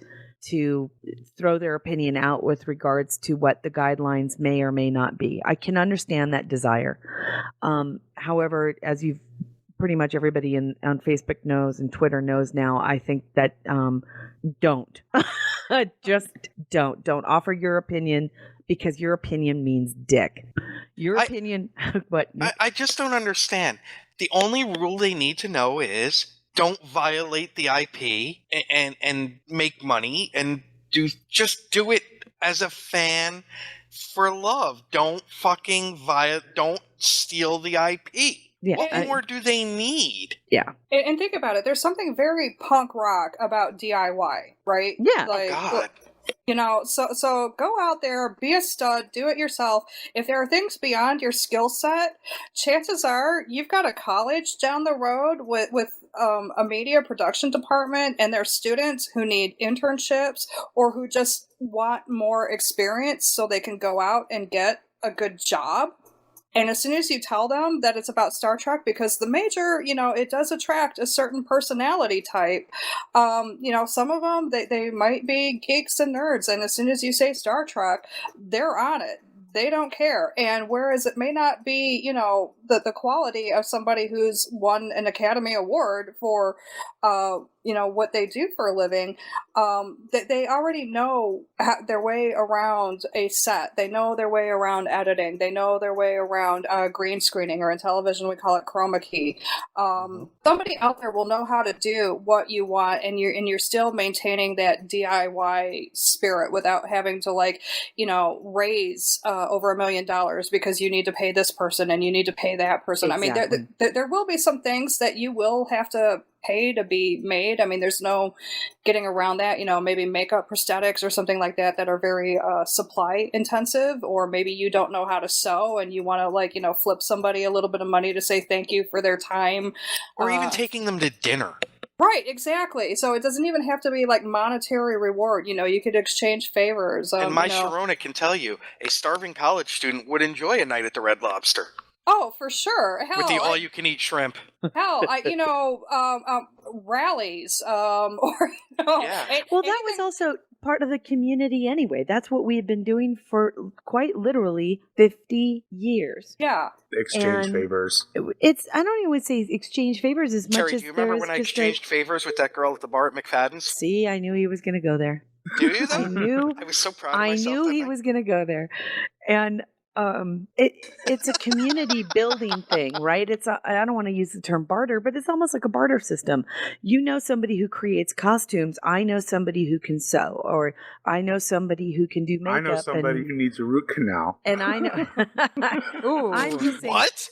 to throw their opinion out with regards to what the guidelines may or may not be. I can understand that desire. However, as you've pretty much everybody on Facebook knows and Twitter knows now, I think that don't. Just don't offer your opinion, because your opinion means dick. Your opinion, but I just don't understand. The only rule they need to know is don't violate the IP and make money, and just do it as a fan for love. Don't fucking don't steal the IP. Yeah, What more do they need? Yeah. And think about it. There's something very punk rock about DIY, right? Yeah. Like, God. you know, so go out there, be a stud, do it yourself. If there are things beyond your skill set, chances are you've got a college down the road with a media production department, and there's students who need internships or who just want more experience so they can go out and get a good job. And as soon as you tell them that it's about Star Trek, because the major, you know, it does attract a certain personality type. You know, some of them, they might be geeks and nerds. And as soon as you say Star Trek, they're on it. They don't care. And whereas it may not be, you know, the quality of somebody who's won an Academy Award for, you know, what they do for a living, they already know their way around a set. They know their way around editing. They know their way around green screening, or in television we call it chroma key. Somebody out there will know how to do what you want, and you're still maintaining that DIY spirit without having to, like, you know, raise over $1 million because you need to pay this person and you need to pay that person. Exactly. I mean, there will be some things that you will have to pay to be made. I mean, there's no getting around that. You know, maybe makeup, prosthetics, or something like that are very supply intensive, or maybe you don't know how to sew and you want to, like, you know, flip somebody a little bit of money to say thank you for their time, Or even taking them to dinner. Right, exactly. So it doesn't even have to be like monetary reward. You know, you could exchange favors. And my you know. Sharona can tell you, a starving college student would enjoy a night at the Red Lobster Oh, for sure. Hell, with the all-you-can-eat shrimp. you know, rallies, or, you know, Yeah. Well, that was also part of the community anyway. That's what we have been doing for quite literally 50 years. yeah. Exchange And favors. It's, I don't even say exchange favors as much Terry, as do you remember there is when I just exchanged favors with that girl at the bar at McFadden's? See, I knew he was going to go there. Do you though? I knew. I was so proud of I myself. knew that he night. was going to go there, and it's a community building thing, right? I don't want to use the term barter, but it's almost like a barter system. You know somebody who creates costumes. I know somebody who can sew, or I know somebody who can do makeup. I know somebody who needs a root canal. and I know. Ooh. I'm just saying. What?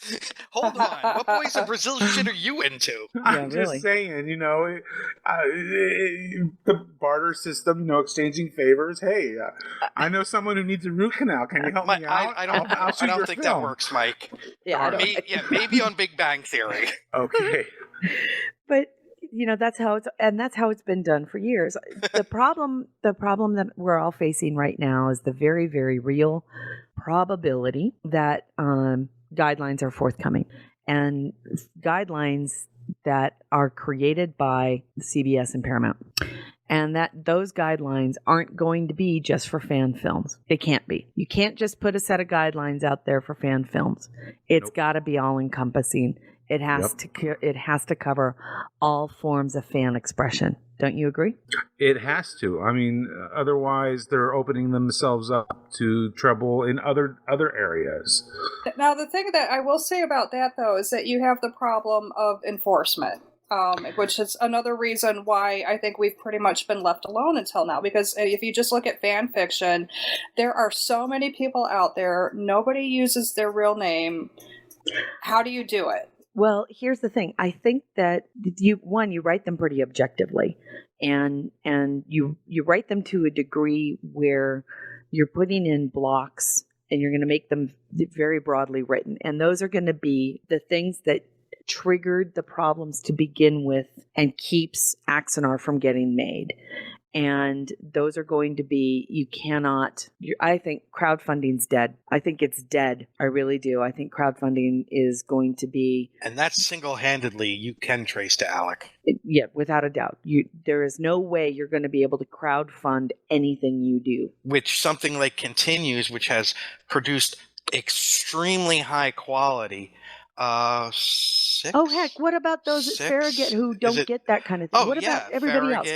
Hold on. What boys of Brazil shit are you into? I'm just really. saying, you know, the barter system, you know, exchanging favors. Hey, I know someone who needs a root canal. Can you help me out? I don't think that works, Mike. Yeah, I don't- Maybe on Big Bang Theory. Okay. But that's how it's been done for years. The problem that we're all facing right now is the very, very real probability that guidelines are forthcoming, and guidelines that are created by CBS and Paramount. And that those guidelines aren't going to be just for fan films. They can't be. You can't just put a set of guidelines out there for fan films. It's got to be all encompassing. It has to cover all forms of fan expression. Don't you agree? It has to. I mean, otherwise they're opening themselves up to trouble in other areas. Now, the thing that I will say about that, though, is that you have the problem of enforcement. Which is another reason why I think we've pretty much been left alone until now. Because if you just look at fan fiction, there are so many people out there. Nobody uses their real name. How do you do it? Well, here's the thing. I think that you write them pretty objectively, and you write them to a degree where you're putting in blocks, and you're going to make them very broadly written. And those are going to be the things that triggered the problems to begin with and keeps Axanar from getting made. And those are going to be, I think crowdfunding's dead. I think it's dead. I really do. I think crowdfunding is going to be... And that single-handedly you can trace to Alec. Yeah, without a doubt. There is no way you're going to be able to crowdfund anything you do. Which something like Continues, which has produced extremely high quality... 6? Oh, heck, what about those at Farragut who don't get that kind of thing? What about everybody else?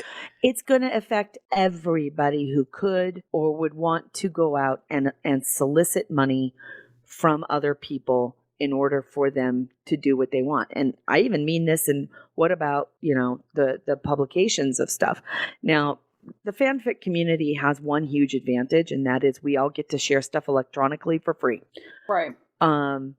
It's going to affect everybody who could or would want to go out and solicit money from other people in order for them to do what they want. And I even mean this in what about, the publications of stuff. Now, the fanfic community has one huge advantage, and that is we all get to share stuff electronically for free. Right.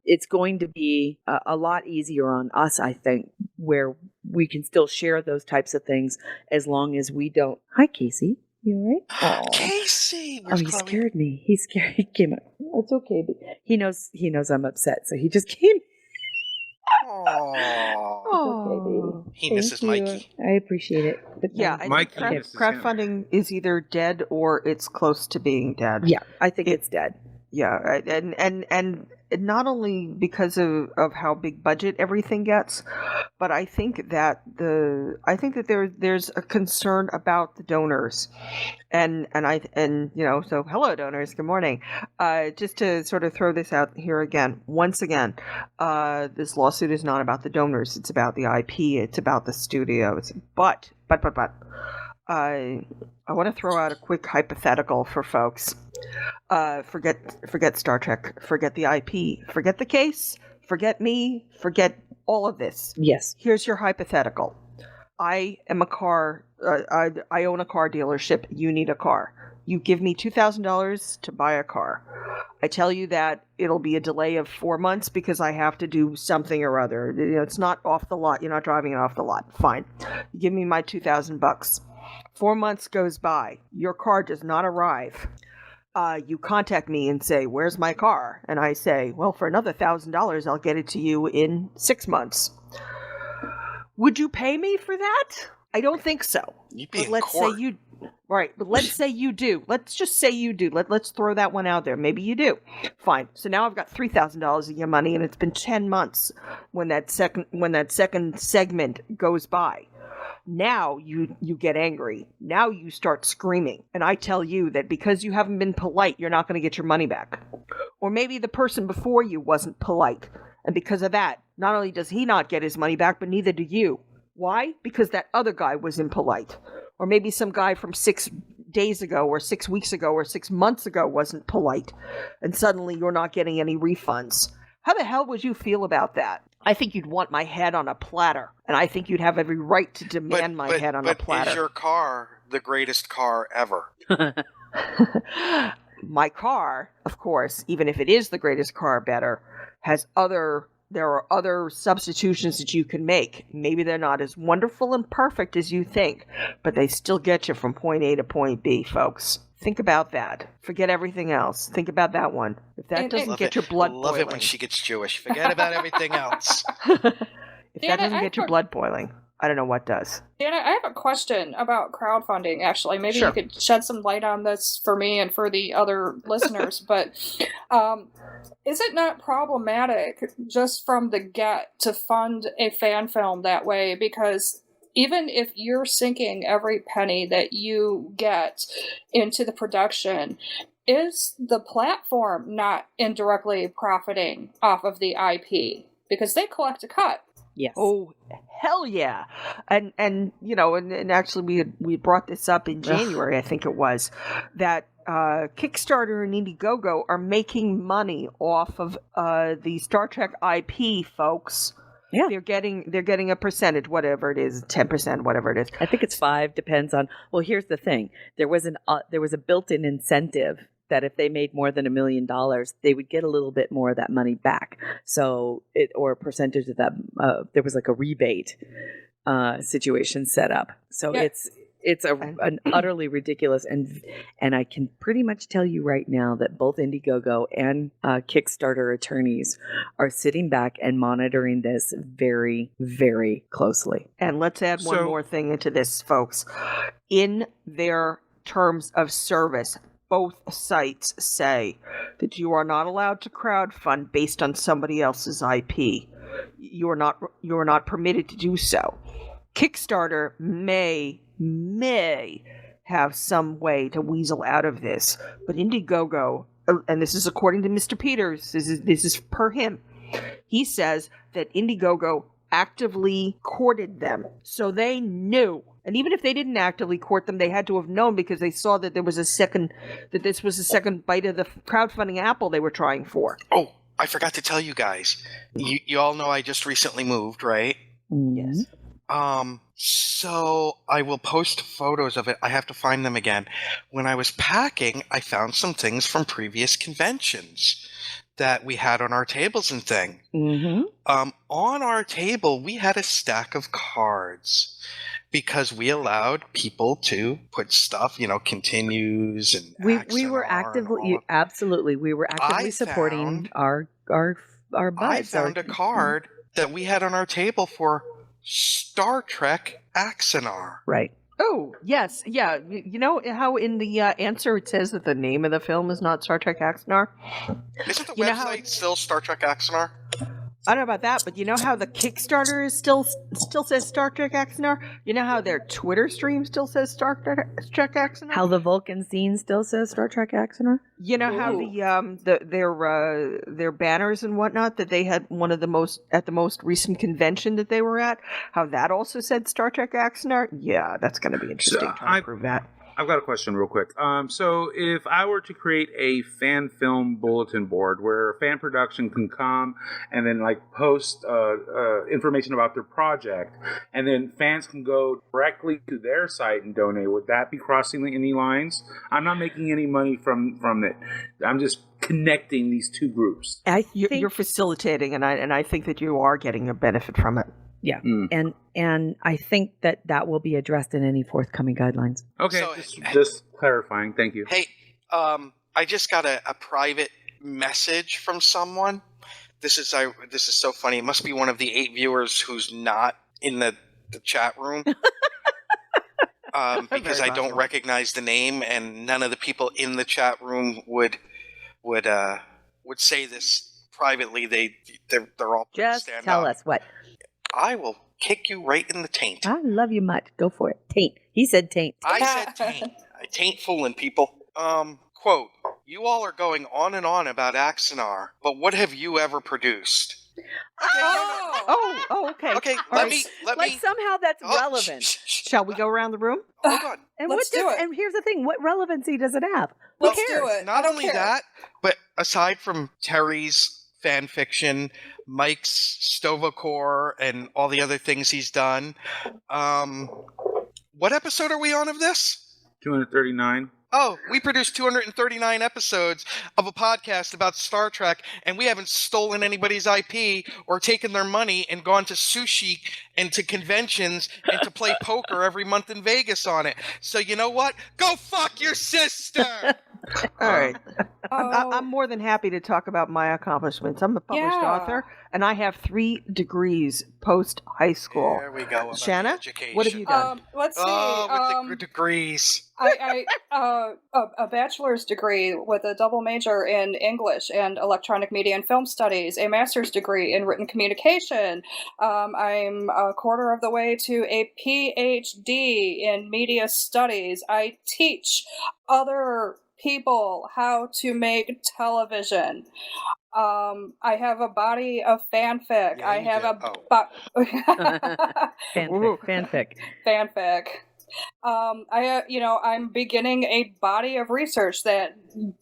It's going to be a lot easier on us, I think, where we can still share those types of things as long as we don't. Hi, Casey. You all right? Casey! He scared me. He came up. Oh, it's okay. But he knows I'm upset, so he just came. Aww. Okay, baby. He misses Mikey. I appreciate it. But yeah, I think crowdfunding is either dead or it's close to being dead. Yeah, I think it's dead. Yeah, and not only because of how big budget everything gets, but I think that there's a concern about the donors, and so hello donors, good morning. Just to sort of throw this out here again, once again, this lawsuit is not about the donors; it's about the IP, it's about the studios. But I want to throw out a quick hypothetical for folks. Forget Star Trek, forget the IP, forget the case, forget me, forget all of this. Yes. Here's your hypothetical. I am a car, I own a car dealership, you need a car. You give me $2,000 to buy a car. I tell you that it'll be a delay of 4 months because I have to do something or other. It's not off the lot, you're not driving it off the lot. Fine. You give me my $2,000. 4 months goes by. Your car does not arrive. You contact me and say, where's my car? And I say, well, for another $1,000, I'll get it to you in 6 months. Would you pay me for that? I don't think so. You'd be but let's say you... Right, but let's say you do. Let's just say you do. Let's throw that one out there. Maybe you do. Fine. So now I've got $3,000 of your money, and it's been 10 months when that second segment goes by. Now you get angry. Now you start screaming. And I tell you that because you haven't been polite, you're not going to get your money back. Or maybe the person before you wasn't polite. And because of that, not only does he not get his money back, but neither do you. Why? Because that other guy was impolite. Or maybe some guy from 6 days ago or 6 weeks ago or 6 months ago wasn't polite. And suddenly you're not getting any refunds. How the hell would you feel about that? I think you'd want my head on a platter. And I think you'd have every right to demand my head on a platter. But is your car the greatest car ever? My car, of course, even if it is the greatest car better, there are other substitutions that you can make. Maybe they're not as wonderful and perfect as you think, but they still get you from point A to point B, folks. Think about that. Forget everything else. Think about that one. If that doesn't get your blood boiling. Love it when she gets Jewish. Forget about everything else. If that doesn't get your blood boiling. I don't know what does. Dana, I have a question about crowdfunding, actually. Maybe Sure. you could shed some light on this for me and for the other listeners. But is it not problematic just from the get to fund a fan film that way? Because even if you're sinking every penny that you get into the production, is the platform not indirectly profiting off of the IP? Because they collect a cut. Yes. Oh, hell yeah. And actually we brought this up in January, I think it was, that Kickstarter and Indiegogo are making money off of the Star Trek IP, folks. Yeah. They're getting a percentage, whatever it is, 10%, whatever it is. I think it's 5, depends on. Well, here's the thing: there was a built-in incentive that if they made more than $1 million, they would get a little bit more of that money back. So or a percentage of that. There was like a rebate situation set up. So Yeah. it's an utterly ridiculous, and I can pretty much tell you right now that both Indiegogo and Kickstarter attorneys are sitting back and monitoring this very, very closely. And let's add one So- more thing into this, folks. In their terms of service, both sites say that you are not allowed to crowdfund based on somebody else's IP. You are not permitted to do so. Kickstarter may have some way to weasel out of this, but Indiegogo, and this is according to Mr. Peters, this is per him. He says that Indiegogo actively courted them, so they knew. And even if they didn't actively court them, they had to have known because they saw that this was a second bite of the crowdfunding apple they were trying for. Oh, I forgot to tell you guys. You all know I just recently moved, right? Yes. So I will post photos of it. I have to find them again. When I was packing, I found some things from previous conventions that we had on our tables and thing. Mm-hmm. On our table, we had a stack of cards because we allowed people to put stuff, continues and We were actively supporting our buds. I found a card that we had on our table for Star Trek Axanar. Right. Oh, yes. Yeah. You know how in the answer it says that the name of the film is not Star Trek Axanar? Isn't the You know how- website still Star Trek Axanar? I don't know about that, but you know how the Kickstarter is still says Star Trek Axanar? You know how their Twitter stream still says Star Trek Axanar? How the Vulcan scene still says Star Trek Axanar? You know how their banners and whatnot that they had at the most recent convention that they were at, how that also said Star Trek Axanar? Yeah, that's going to be interesting So trying to prove that. I've got a question real quick. So if I were to create a fan film bulletin board where fan production can come and then post information about their project, and then fans can go directly to their site and donate, would that be crossing any lines? I'm not making any money from it. I'm just connecting these two groups. You're facilitating, and I think that you are getting a benefit from it. Yeah, and I think that will be addressed in any forthcoming guidelines. Okay, So- just clarifying. Thank you. Hey, I just got a private message from someone. This is so funny. It must be one of the 8 viewers who's not in the chat room. Because I don't recognize the name, and none of the people in the chat room would say this privately. They're all Just stand tell up. us what. I will kick you right in the taint. I love you much. Go for it. Taint. He said taint. I said taint. I taint fooling people. Quote, you all are going on and on about Axanar, but what have you ever produced? Okay. Okay, All let right. me. Somehow that's Oh, relevant. Shall we go around the room? Hold on. And Let's do it. And here's the thing: what relevancy does it have? Who Let's cares? do it. Not I don't only care. that, but aside from Terry's fan fiction, Mike's Stovocore, and all the other things he's done, what episode are we on of this? 239. Oh, we produced 239 episodes of a podcast about Star Trek, and we haven't stolen anybody's IP or taken their money and gone to sushi and to conventions and to play poker every month in Vegas on it. So you know what? Go fuck your sister! All right. I'm more than happy to talk about my accomplishments. I'm a published Yeah. author, and I have 3 degrees post high school. There we go. About the Shanna, education. what have you done? Let's see. Oh, with the degrees. A bachelor's degree with a double major in English and electronic media and film studies, a master's degree in written communication. I'm a quarter of the way to a PhD in media studies. I teach other people how to make television. I have a body of fanfic. Yeah, I you have do. Fanfic. Fanfic. I'm beginning a body of research that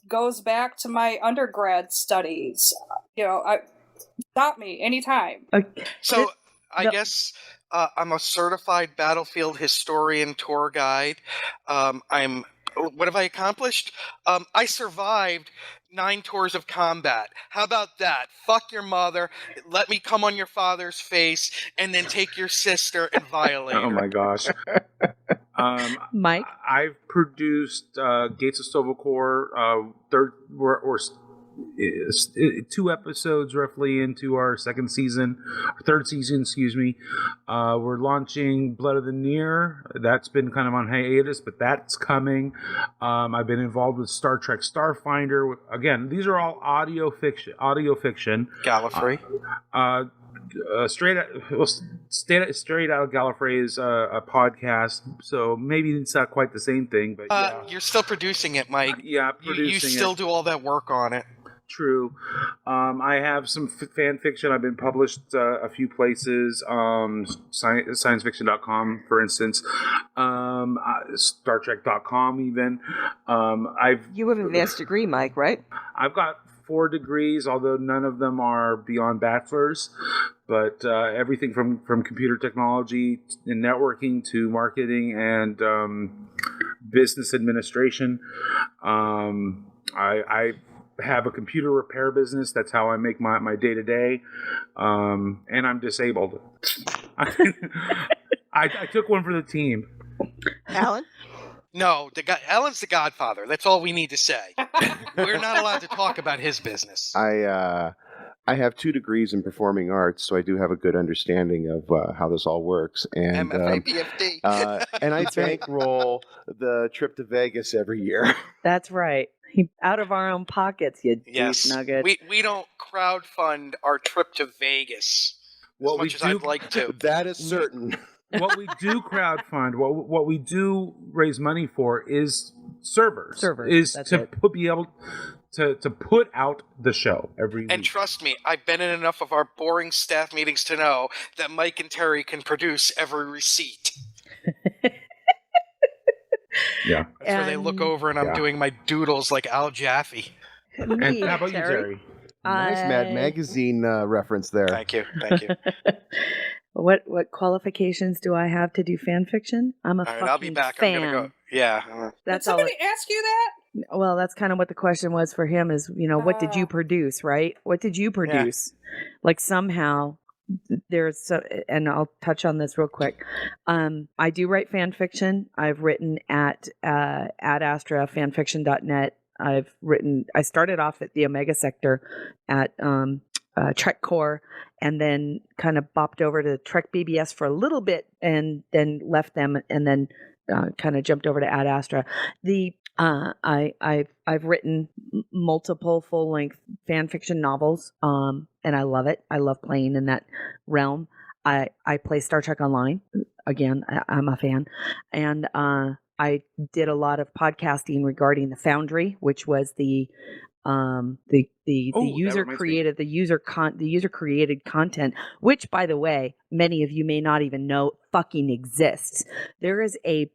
goes back to my undergrad studies. Stop me anytime. So I guess I'm a certified battlefield historian tour guide. What have I accomplished? I survived 9 tours of combat. How about that? Fuck your mother. Let me come on your father's face, and then take your sister and violate her. Oh my gosh. Mike? I've produced Gates of Stovallcore, third or 2 episodes roughly into our third season, excuse me. We're launching Blood of the Near. That's been kind of on hiatus, but that's coming. I've been involved with Star Trek Starfinder. Again, these are all audio fiction. Gallifrey. Straight out of Gallifrey is a podcast, so maybe it's not quite the same thing, but yeah. You're still producing it, Mike. Yeah, producing you still do all that work on it. True. I have some fan fiction. I've been published a few places. Sciencefiction.com, for instance. StarTrek.com, even. You have an advanced degree, Mike, right? I've got 4 degrees, although none of them are beyond bachelor's. But everything from computer technology and networking to marketing and business administration. I have a computer repair business. That's how I make my day-to-day. And I'm disabled. I took one for the team. Alan? No, Alan's the godfather. That's all we need to say. We're not allowed to talk about his business. I have 2 degrees in performing arts, so I do have a good understanding of how this all works. And MFA, PFD. and I bankroll the trip to Vegas every year. That's right. Out of our own pockets, you Yes. deep nugget. We don't crowdfund our trip to Vegas as much as I'd like to. That is certain. What we do crowdfund, what we do raise money for is servers. Is to be able to put out the show every week. And trust me, I've been in enough of our boring staff meetings to know that Mike and Terry can produce every receipt. Yeah. That's where they look over and I'm doing my doodles like Al Jaffe. And how about you, Terry? Nice Mad Magazine reference there. Thank you. What qualifications do I have to do fan fiction? I'm a All right, fucking I'll be back. fan. I'm gonna go. Yeah. That's Did somebody ask you that? Well, that's kind of what the question was for him is, what did you produce, right? What did you produce? Like somehow and I'll touch on this real quick. I do write fan fiction. I've written at Astra, fanfiction.net. I started off at the Omega Sector at Trek Core, and then kind of bopped over to Trek BBS for a little bit, and then left them, and then kind of jumped over to Ad Astra. I've written multiple full-length fan fiction novels, and I love it. I love playing in that realm. I play Star Trek Online. Again, I'm a fan, and I did a lot of podcasting regarding the Foundry, which was the user created content, which, by the way, many of you may not even know fucking exists. There's a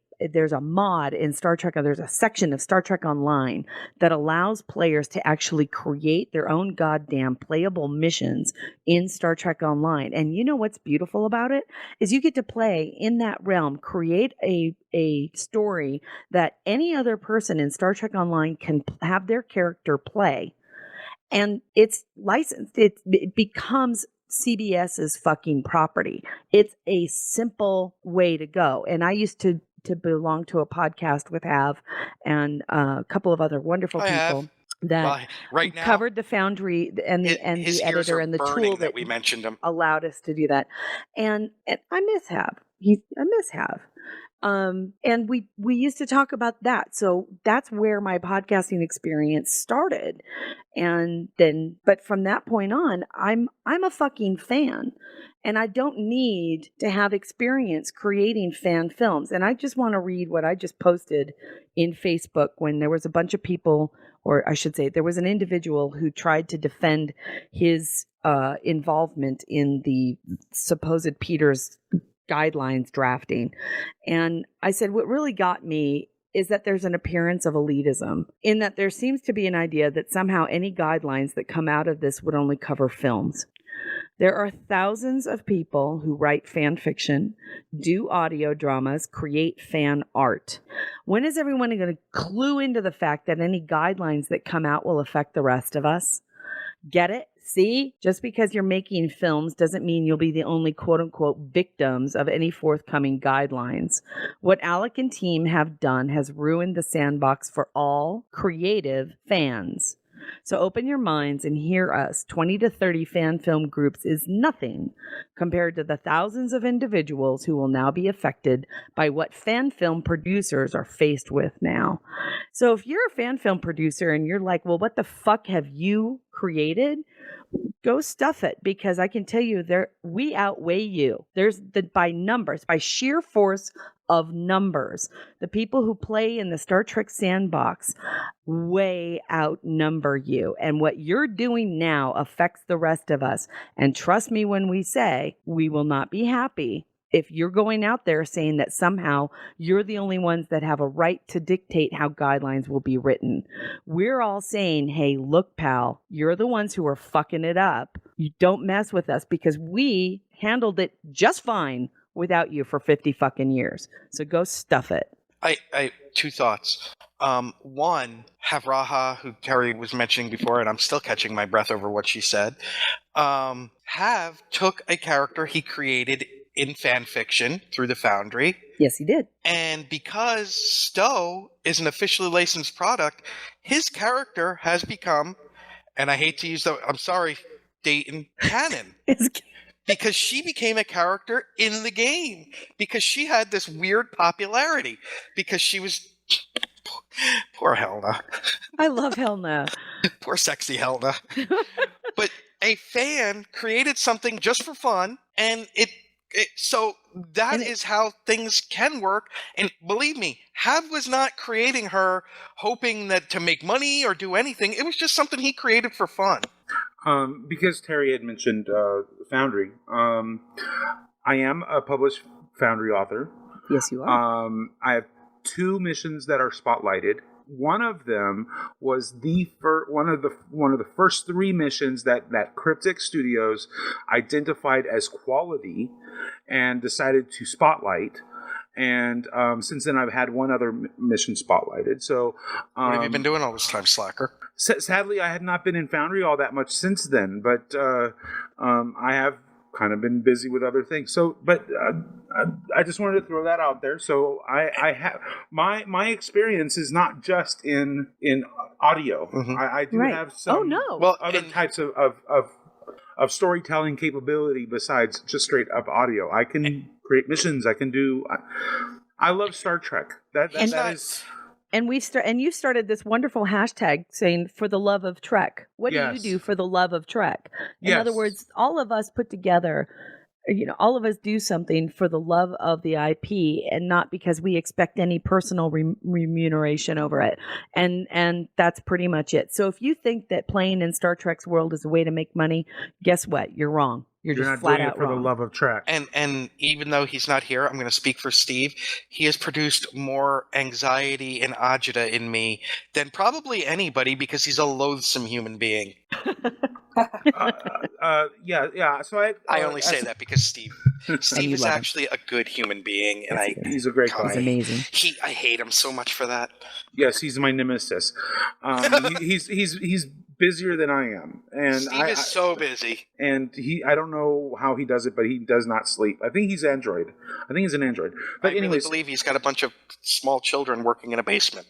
mod in Star Trek, or there's a section of Star Trek Online that allows players to actually create their own goddamn playable missions in Star Trek Online. And you know what's beautiful about it is you get to play in that realm, create a story that any other person in Star Trek Online can have their character play. And it's licensed. It becomes CBS's fucking property. It's a simple way to go. And I used to belong to a podcast with Hav and a couple of other wonderful people. that Well, right now, covered the Foundry and his the ears editor are and the burning tool that we mentioned him. allowed us to do that. And I miss Have. I miss Have. And we used to talk about that. So that's where my podcasting experience started. And then, but from that point on, I'm a fucking fan, and I don't need to have experience creating fan films. And I just want to read what I just posted in Facebook when there was a bunch of people, or I should say, there was an individual who tried to defend his involvement in the supposed Peters guidelines drafting. And I said, what really got me is that there's an appearance of elitism, in that there seems to be an idea that somehow any guidelines that come out of this would only cover films. There are thousands of people who write fan fiction, do audio dramas, create fan art. When is everyone going to clue into the fact that any guidelines that come out will affect the rest of us? Get it? See? Just because you're making films doesn't mean you'll be the only quote-unquote victims of any forthcoming guidelines. What Alec and team have done has ruined the sandbox for all creative fans. So open your minds and hear us. 20 to 30 fan film groups is nothing compared to the thousands of individuals who will now be affected by what fan film producers are faced with now. So if you're a fan film producer and you're like, well, what the fuck have you created? Go stuff it, because I can tell you we outweigh you. There's by numbers, by sheer force of numbers. The people who play in the Star Trek sandbox way outnumber you. And what you're doing now affects the rest of us. And trust me when we say we will not be happy if you're going out there saying that somehow you're the only ones that have a right to dictate how guidelines will be written. We're all saying, hey, look, pal, you're the ones who are fucking it up. You don't mess with us, because we handled it just fine without you for 50 fucking years. So go stuff it. I two thoughts. One, have Raha, who Terry was mentioning before, and I'm still catching my breath over what she said, have took a character he created in fan fiction through the Foundry. Yes, he did. And because Stowe is an officially licensed product, his character has become, and I hate to use I'm sorry, Dayton, canon. Because she became a character in the game. Because she had this weird popularity. Because she was... Poor Helena. I love Helena. Poor sexy Helena. But a fan created something just for fun, and so that is how things can work. And believe me, Hav was not creating her hoping that to make money or do anything. It was just something he created for fun. Because Terry had mentioned Foundry, I am a published Foundry author. Yes, you are. I have 2 missions that are spotlighted. One of them was one of the first 3 missions that Cryptic Studios identified as quality and decided to spotlight. And since then, I've had one other mission spotlighted. So, what have you been doing all this time, slacker? Sadly, I have not been in Foundry all that much since then, but I have kind of been busy with other things. So, but I just wanted to throw that out there. So I have my experience is not just in audio. Mm-hmm. I do have some other types of storytelling capability besides just straight up audio. I can create missions. I can do. I love Star Trek. That is. And you started this wonderful hashtag saying, for the love of Trek. What do you do for the love of Trek? In other words, all of us put together, all of us do something for the love of the IP and not because we expect any personal remuneration over it. And that's pretty much it. So if you think that playing in Star Trek's world is a way to make money, guess what? You're wrong. You're just not flat doing out it for wrong. the love of Trek. And even though he's not here, I'm going to speak for Steve. He has produced more anxiety and agita in me than probably anybody, because he's a loathsome human being. Yeah. So I only say that because Steve is actually a good human being, and he's a great guy. He's amazing. I hate him so much for that. Yes, he's my nemesis. He's busier than I am, and Steve is so busy. And I don't know how he does it, but he does not sleep. I think he's Android. I think he's an Android. But I really anyways, believe he's got a bunch of small children working in a basement.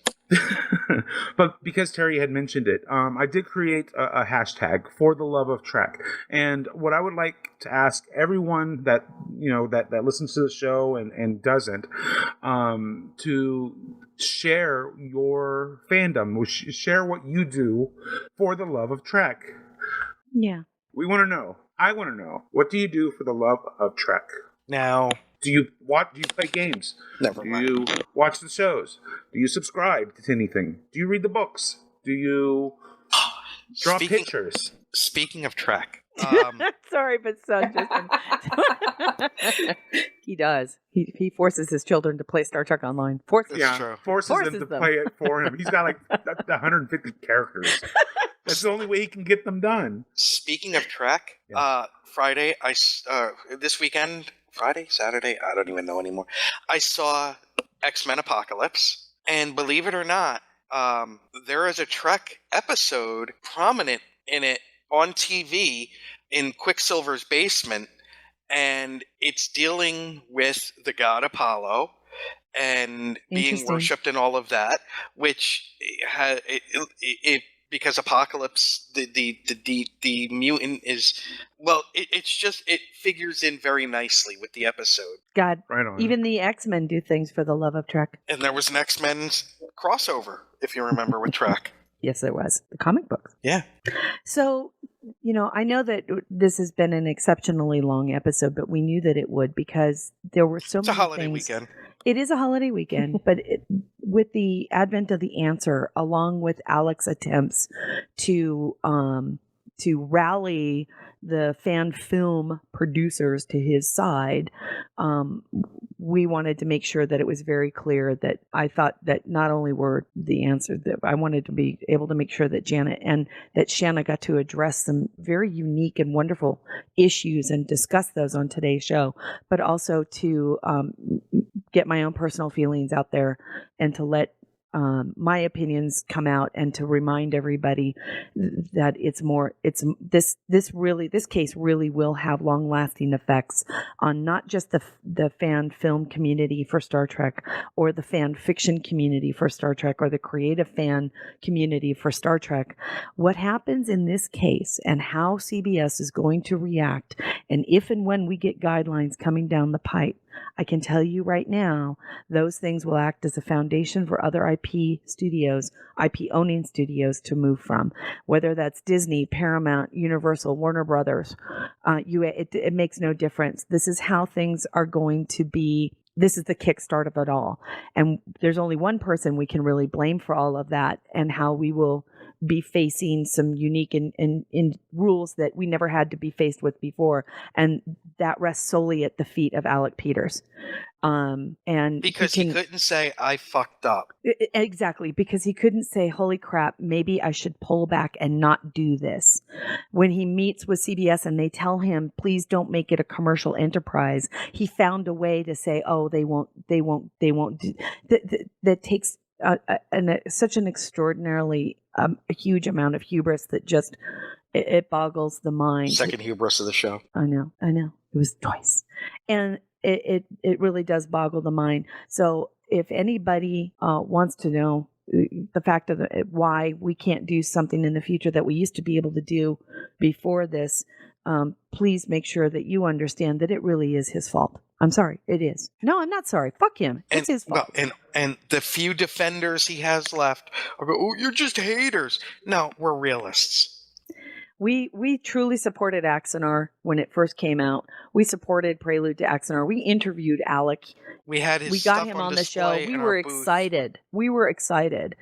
but because Terry had mentioned it, I did create a hashtag for the love of Trek. And what I would like to ask everyone that that listens to the show and doesn't, to share your fandom, share what you do for the love of Trek. Yeah. We want to know. I want to know. What do you do for the love of Trek? Now, Do you play games? Never mind. Do you watch the shows? Do you subscribe to anything? Do you read the books? Do you draw pictures? Speaking of Trek, Sorry, but son, he does. He forces his children to play Star Trek Online. Forces. That's true. Forces them to play it for him. He's got like 150 characters. That's the only way he can get them done. Speaking of Trek, Friday, this weekend, Friday, Saturday, I don't even know anymore. I saw X-Men Apocalypse, and believe it or not, there is a Trek episode prominent in it on TV in Quicksilver's basement, and it's dealing with the god Apollo and being worshipped and all of that, which because Apocalypse, the mutant is, well, it figures in very nicely with the episode. God, right on. Even the X-Men do things for the love of Trek. And there was an X-Men crossover, if you remember, with Trek. Yes, there was. The comic books. Yeah. So, I know that this has been an exceptionally long episode, but we knew that it would because there were so many things. It's a holiday weekend. It is a holiday weekend, but with the advent of the answer, along with Alex's attempts to rally the fan film producers to his side, we wanted to make sure that it was very clear that I thought that not only were the answer, that I wanted to be able to make sure that Janet and that Shanna got to address some very unique and wonderful issues and discuss those on today's show, but also to get my own personal feelings out there and to let my opinions come out and to remind everybody that this case really will have long lasting effects on not just the fan film community for Star Trek or the fan fiction community for Star Trek or the creative fan community for Star Trek. What happens in this case and how CBS is going to react, and if and when we get guidelines coming down the pipe, I can tell you right now, those things will act as a foundation for other IP owning studios to move from. Whether that's Disney, Paramount, Universal, Warner Brothers, it makes no difference. This is how things are going to be. This is the kickstart of it all. And there's only one person we can really blame for all of that and how we will be facing some unique in rules that we never had to be faced with before. And that rests solely at the feet of Alec Peters. And because he couldn't say, I fucked up. Exactly. Because he couldn't say, holy crap, maybe I should pull back and not do this. When he meets with CBS and they tell him, please don't make it a commercial enterprise, he found a way to say, oh, they won't do that takes such an extraordinarily a huge amount of hubris that just it boggles the mind. Second hubris of the show. I know. It was twice, and it really does boggle the mind. So if anybody wants to know the fact of why we can't do something in the future that we used to be able to do before this, please make sure that you understand that it really is his fault. I'm sorry, it is. No, I'm not sorry. Fuck him. It's his fault. Well, and the few defenders he has left are go, oh, you're just haters. No, we're realists. We truly supported Axanar when it first came out. We supported Prelude to Axanar. We interviewed Alec. We had his We got stuff him on the display show. We in were our booth. excited. We were excited.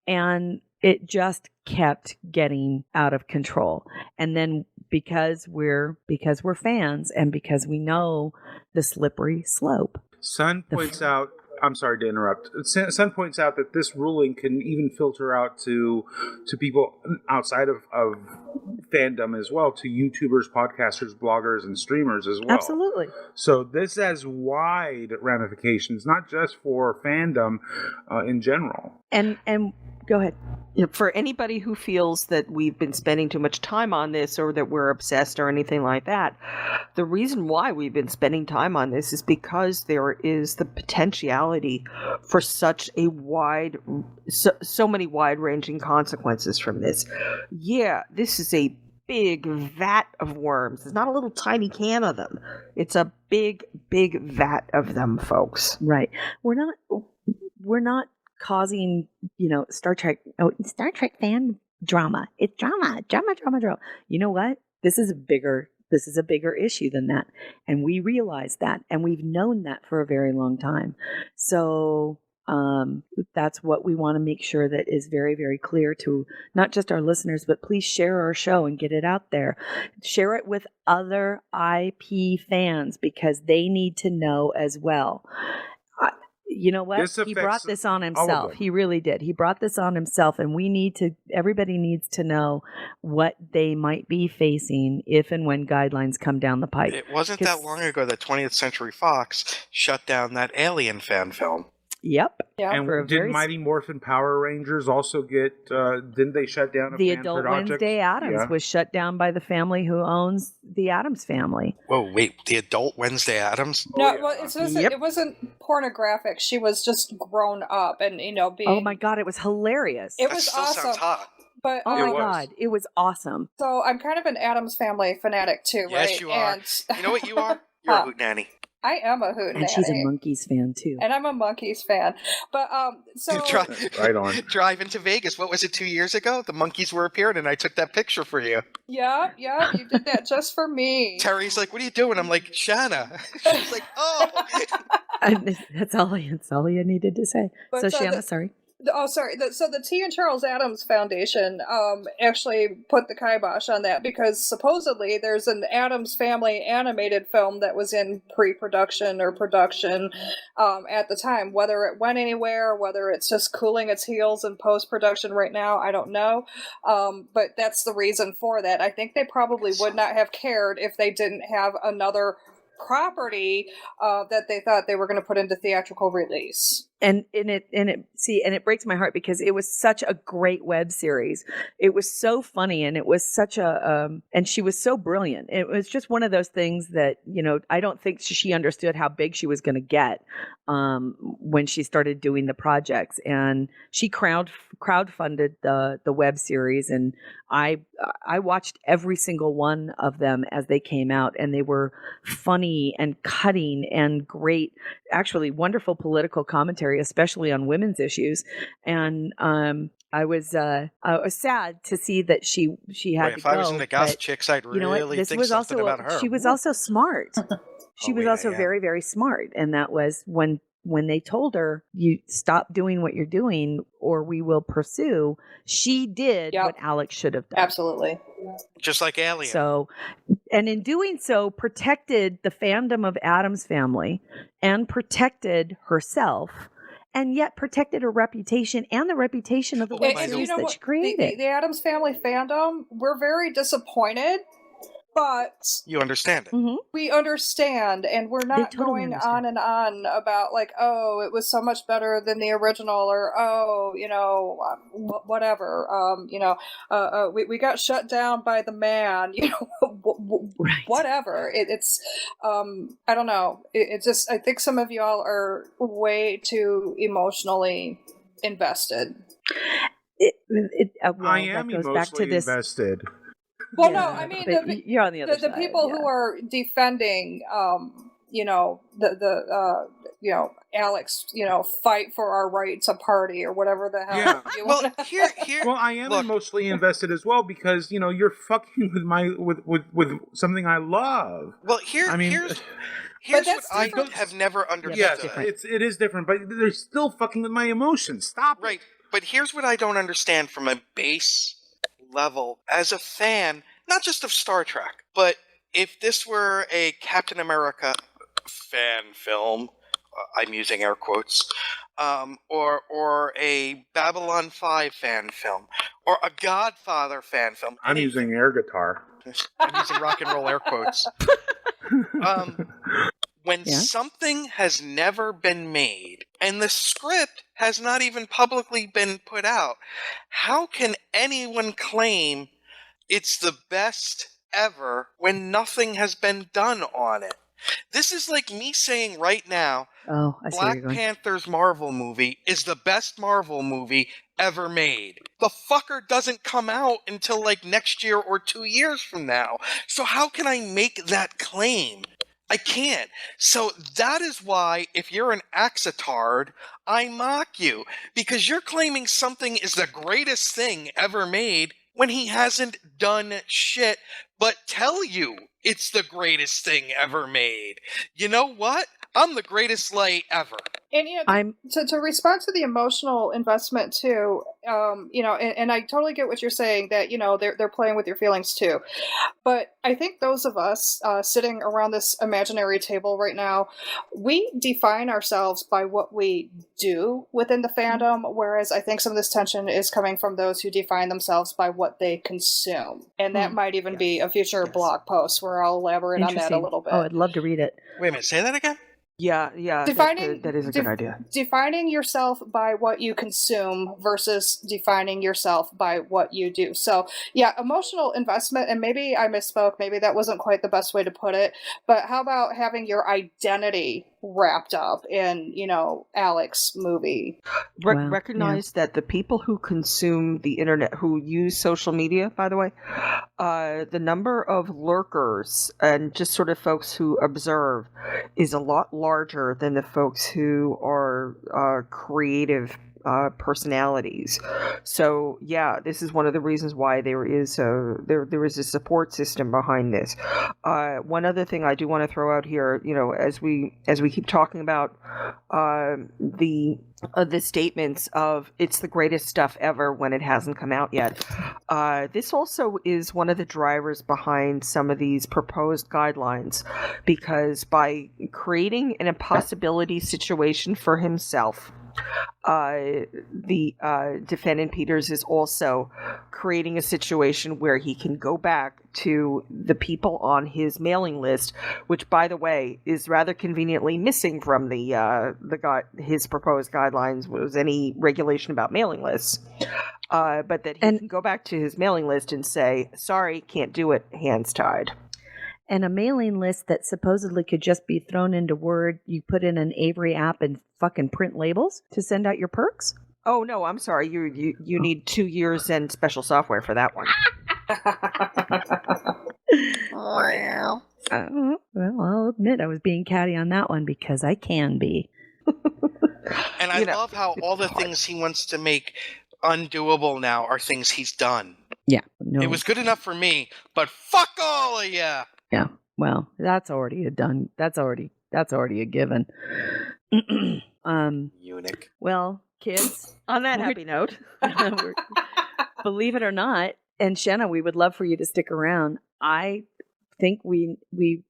And it just kept getting out of control. And then because we're fans and because we know the slippery slope. Sun points out, I'm sorry to interrupt. Sun points out that this ruling can even filter out to people outside of fandom as well, to YouTubers, podcasters, bloggers, and streamers as well. Absolutely. So this has wide ramifications, not just for fandom in general. And go ahead. For anybody who feels that we've been spending too much time on this or that we're obsessed or anything like that, the reason why we've been spending time on this is because there is the potentiality for such a so many wide-ranging consequences from this. Yeah, this is a big vat of worms. It's not a little tiny can of them. It's a big, big vat of them, folks. Right. We're not causing, Star Trek fan drama. It's drama. You know what? This is a bigger issue than that. And we realize that, and we've known that for a very long time. So that's what we want to make sure that is very, very clear to not just our listeners, but please share our show and get it out there. Share it with other IP fans because they need to know as well. You know what? He brought this on himself. He really did. He brought this on himself, and everybody needs to know what they might be facing if and when guidelines come down the pipe. It wasn't that long ago that 20th Century Fox shut down that Alien fan film. Yep. Yeah. And did Mighty Morphin Power Rangers also get, didn't they shut down the Adult Wednesday Addams was shut down by the family who owns the Addams family. Whoa, wait, the Adult Wednesday Addams? No, well, it wasn't pornographic. She was just grown up and, being... Oh my God, it was hilarious. It was still awesome. Sounds hot. But, oh my God, it was awesome. So I'm kind of an Addams Family fanatic too, right? Yes, you are. And... You know what you are? You're a hootenanny. I am a hootenanny. And she's a Monkees fan too. And I'm a Monkees fan. But so right on. Drive into Vegas. What was it, 2 years ago? The Monkees were appearing and I took that picture for you. Yeah, you did that just for me. Terry's like, "What are you doing?" I'm like, "Shanna." She's like, "Oh." That's all you needed to say. But, so Shanna, sorry. Sorry. So the T. and Charles Addams Foundation actually put the kibosh on that because supposedly there's an Addams Family animated film that was in pre-production or production at the time. Whether it went anywhere, whether it's just cooling its heels in post-production right now, I don't know. But that's the reason for that. I think they probably would not have cared if they didn't have another property that they thought they were going to put into theatrical release. And it breaks my heart because it was such a great web series. It was so funny, and it was such and she was so brilliant. It was just one of those things that, I don't think she understood how big she was going to get when she started doing the projects. And she crowdfunded the web series, and I watched every single one of them as they came out, and they were funny and cutting and great, actually wonderful political commentary, especially on women's issues. And I was sad to see that she had to go. If I was in the Gossip Chicks, I'd really think something about her. She was also smart. She was also very, very smart. And that was when they told her, you stop doing what you're doing or we will pursue, she did what Alex should have done. Absolutely. Just like Alien. So, and in doing so, protected the fandom of Addams Family and protected herself, and yet protected her reputation and the reputation of the web series that she created. The Addams Family fandom, we're very disappointed. But you understand it. Mm-hmm. We understand, and we're not going on and on about like, oh, it was so much better than the original, or oh, whatever. We got shut down by the man. Right. Whatever. It's I don't know. It just, I think some of y'all are way too emotionally invested. I am emotionally invested. Well, no, I mean, you're on the other side. The people who are defending, Alex, fight for our right to party or whatever the hell. Yeah. Well, Well, I am emotionally invested as well because you're fucking with my with something I love. Well, here's what I have never understood. Yes, it is different, but they're still fucking with my emotions. Stop. Right, but here's what I don't understand from a base level as a fan, not just of Star Trek, but if this were a Captain America fan film, I'm using air quotes, or a Babylon 5 fan film, or a Godfather fan film. I'm using air guitar. I'm using rock and roll air quotes. When something has never been made and the script has not even publicly been put out. How can anyone claim it's the best ever when nothing has been done on it? This is like me saying right now, Oh, I see where you're Black going. Panther's Marvel movie is the best Marvel movie ever made. The fucker doesn't come out until like next year or 2 years from now. So how can I make that claim? I can't. So that is why, if you're an Axitard, I mock you. Because you're claiming something is the greatest thing ever made when he hasn't done shit but tell you it's the greatest thing ever made. You know what? I'm the greatest light ever. And to respond to the emotional investment too, and I totally get what you're saying, that they're playing with your feelings too. But I think those of us sitting around this imaginary table right now, we define ourselves by what we do within the fandom, whereas I think some of this tension is coming from those who define themselves by what they consume. And that might even be a future blog post where I'll elaborate on that a little bit. Oh, I'd love to read it. Wait a minute, say that again? Yeah, that is a good idea. Defining yourself by what you consume versus defining yourself by what you do. So, yeah, emotional investment, and maybe I misspoke, maybe that wasn't quite the best way to put it, but how about having your identity wrapped up in, Alec's movie? Recognize that the people who consume the internet, who use social media, by the way, the number of lurkers and just sort of folks who observe is a lot larger than the folks who are creative personalities. So yeah, this is one of the reasons why there is a support system behind this. One other thing I do want to throw out here, as we keep talking about the statements of it's the greatest stuff ever when it hasn't come out yet. This also is one of the drivers behind some of these proposed guidelines, because by creating an impossibility situation for himself, the defendant Peters is also creating a situation where he can go back to the people on his mailing list, which, by the way, is rather conveniently missing from his proposed guidelines was any regulation about mailing lists. But that he can go back to his mailing list and say, sorry, can't do it, hands tied. And a mailing list that supposedly could just be thrown into Word, you put in an Avery app and fucking print labels to send out your perks? Oh, no, I'm sorry. You need 2 years and special software for that one. Well, I'll admit I was being catty on that one because I can be. And I love how all the things he wants to make undoable now are things he's done. Yeah. No. It was good enough for me, but fuck all of ya! Yeah. Well, that's already a done. That's already a given. Eunuch. Well, kids, on that happy note, believe it or not, and Shanna, we would love for you to stick around. I think we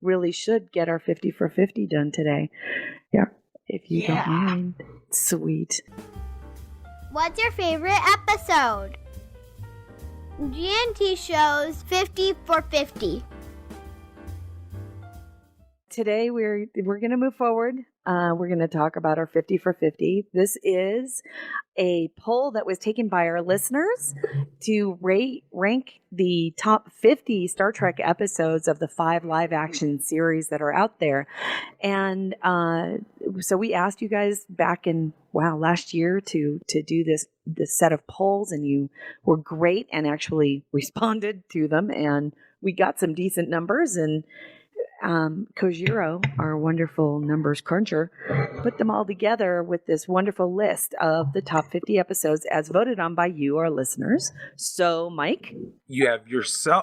really should get our 50 for 50 done today. Yeah, if you don't mind. Sweet. What's your favorite episode? GNT shows 50 for 50. Today we're going to move forward. We're going to talk about our 50 for 50. This is a poll that was taken by our listeners to rank the top 50 Star Trek episodes of the 5 live action series that are out there. And so we asked you guys back in last year to do this set of polls, and you were great and actually responded to them, and we got some decent numbers. And Kojiro, our wonderful numbers cruncher, put them all together with this wonderful list of the top 50 episodes as voted on by you, our listeners. So, Mike? You have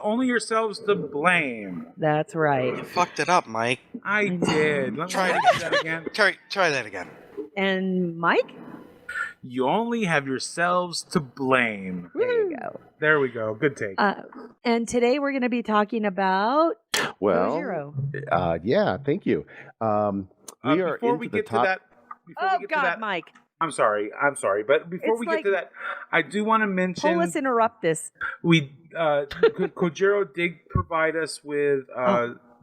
only yourselves to blame. That's right. You fucked it up, Mike. I did. Let me Try that again. Try that again. And Mike? You only have yourselves to blame. There you go. There we go. Good take. And today we're going to be talking about Kojiro. Yeah, thank you. We are before into we the get top... to that. Oh, God, Mike. I'm sorry. But before It's we get to that, I do want to mention. Oh, let's interrupt this. We Kojiro did provide us with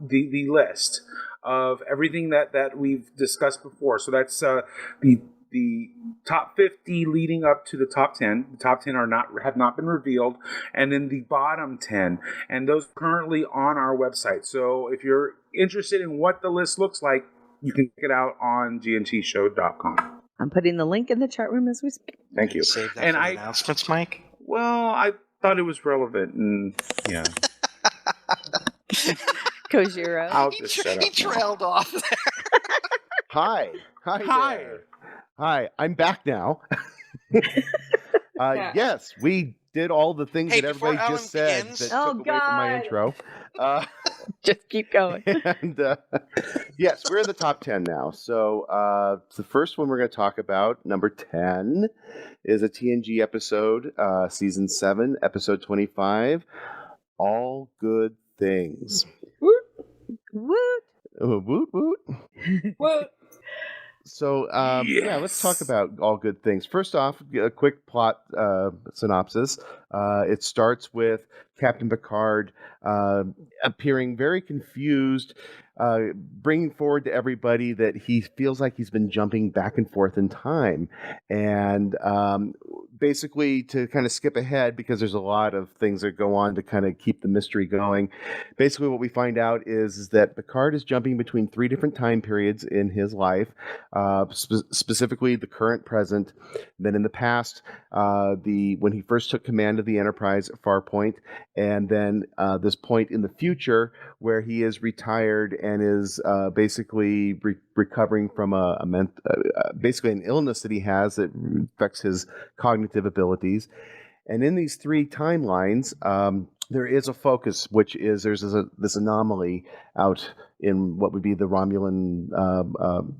the list of everything that we've discussed before. So that's the the top 50 leading up to the top 10. The top 10 have not been revealed, and then the bottom 10, and those currently on our website. So if you're interested in what the list looks like, you can check it out on gntshow.com. I'm putting the link in the chat room as we speak. Thank you. Save that And for the announcements, Mike. Well, I thought it was relevant, and yeah. Kojiro. I'll just shut up. He trailed off there. Hi. Hi. There. Hi. I'm back now. Yes, we did all the things Hey, that before everybody Alan just said begins- that Oh, took away from my God. intro. Just keep going. And yes, we're in the top 10 now. So the first one we're going to talk about, number 10, is a TNG episode, season 7, episode 25, All Good Things. Woot. Woot woot. Well, So, yeah, let's talk Yes. about All Good Things. First off, a quick plot synopsis. It starts with Captain Picard appearing very confused, bringing forward to everybody that he feels like he's been jumping back and forth in time. And basically, to kind of skip ahead, because there's a lot of things that go on to kind of keep the mystery going, basically what we find out is that Picard is jumping between 3 different time periods in his life, specifically the current present, then in the past, when he first took command of the Enterprise at Farpoint, and then this point in the future where he is retired and is basically recovering from basically an illness that he has that affects his cognitive abilities. And in these 3 timelines, there is a focus, which is there's this anomaly out in what would be the Romulan.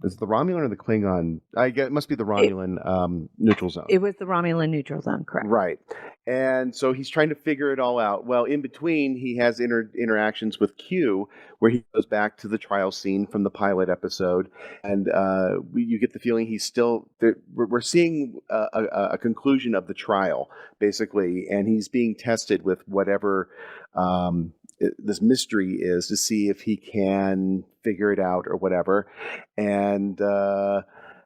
Is it the Romulan or the Klingon? I guess it must be the Romulan neutral zone. It was the Romulan neutral zone, correct? Right. And so he's trying to figure it all out. Well, in between, he has interactions with Q, where he goes back to the trial scene from the pilot episode, and you get the feeling he's still. We're seeing a conclusion of the trial, basically, and he's being tested with whatever this mystery is to see if he can figure it out or whatever, and.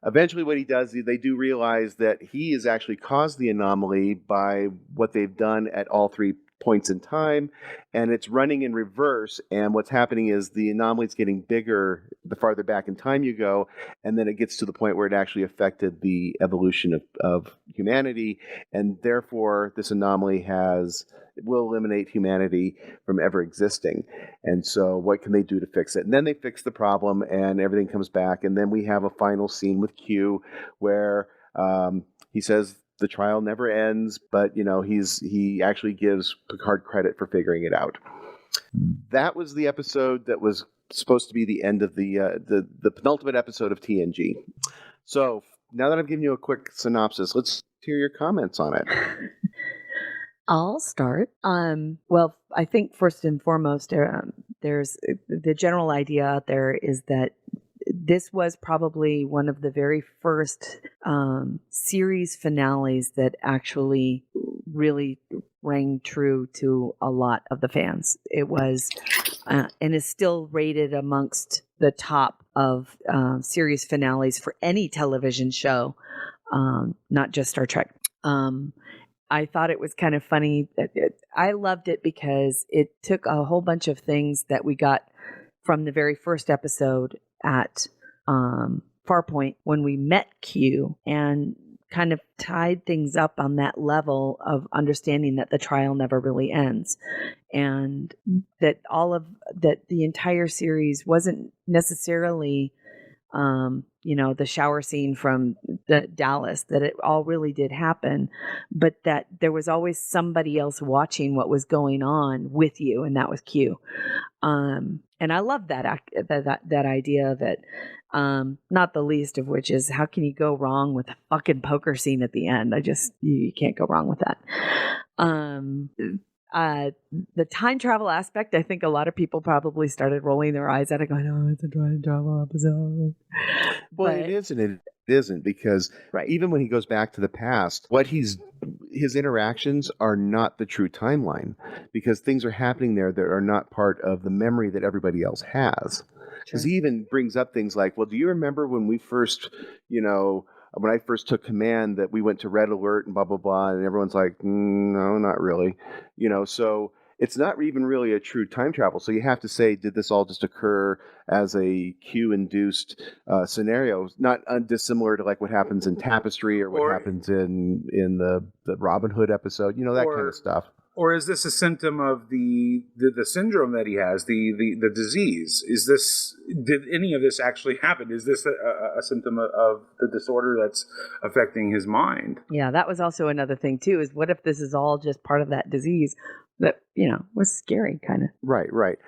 Eventually, what he does, they do realize that he has actually caused the anomaly by what they've done at all 3 points in time, and it's running in reverse. And what's happening is the anomaly is getting bigger the farther back in time you go, and then it gets to the point where it actually affected the evolution of humanity, and therefore this anomaly will eliminate humanity from ever existing. And so what can they do to fix it? And then they fix the problem and everything comes back. And then we have a final scene with Q where he says the trial never ends, but he actually gives Picard credit for figuring it out. That was the episode that was supposed to be the end of the penultimate episode of TNG. So now that I've given you a quick synopsis, let's hear your comments on it. I'll start. Well, I think first and foremost, there's the general idea out there is that this was probably one of the very first series finales that actually really rang true to a lot of the fans. It was and is still rated amongst the top of series finales for any television show, not just Star Trek. I thought it was kind of funny. I loved it because it took a whole bunch of things that we got from the very first episode at Farpoint when we met Q and kind of tied things up on that level of understanding that the trial never really ends, and that the entire series wasn't necessarily the shower scene from the Dallas, that it all really did happen, but that there was always somebody else watching what was going on with you, and that was Q. And I love that idea of it. Not the least of which is, how can you go wrong with a fucking poker scene at the end? You can't go wrong with that. The time travel aspect, I think a lot of people probably started rolling their eyes at it, going, "Oh, it's a time travel episode." Well, it is and it isn't, because even when he goes back to the past, his interactions are not the true timeline, because things are happening there that are not part of the memory that everybody else has. Because he even brings up things like, well, do you remember when we first, when I first took command that we went to red alert and blah blah blah, and everyone's like, no, not really, so it's not even really a true time travel. So you have to say, did this all just occur as a Q-induced scenario, not dissimilar to like what happens in Tapestry or what happens in the Robin Hood episode, that kind of stuff. Or is this a symptom of the syndrome that he has, the disease? Did any of this actually happen? Is this a symptom of the disorder that's affecting his mind? Yeah, that was also another thing too, is what if this is all just part of that disease that, was scary kind of. Right.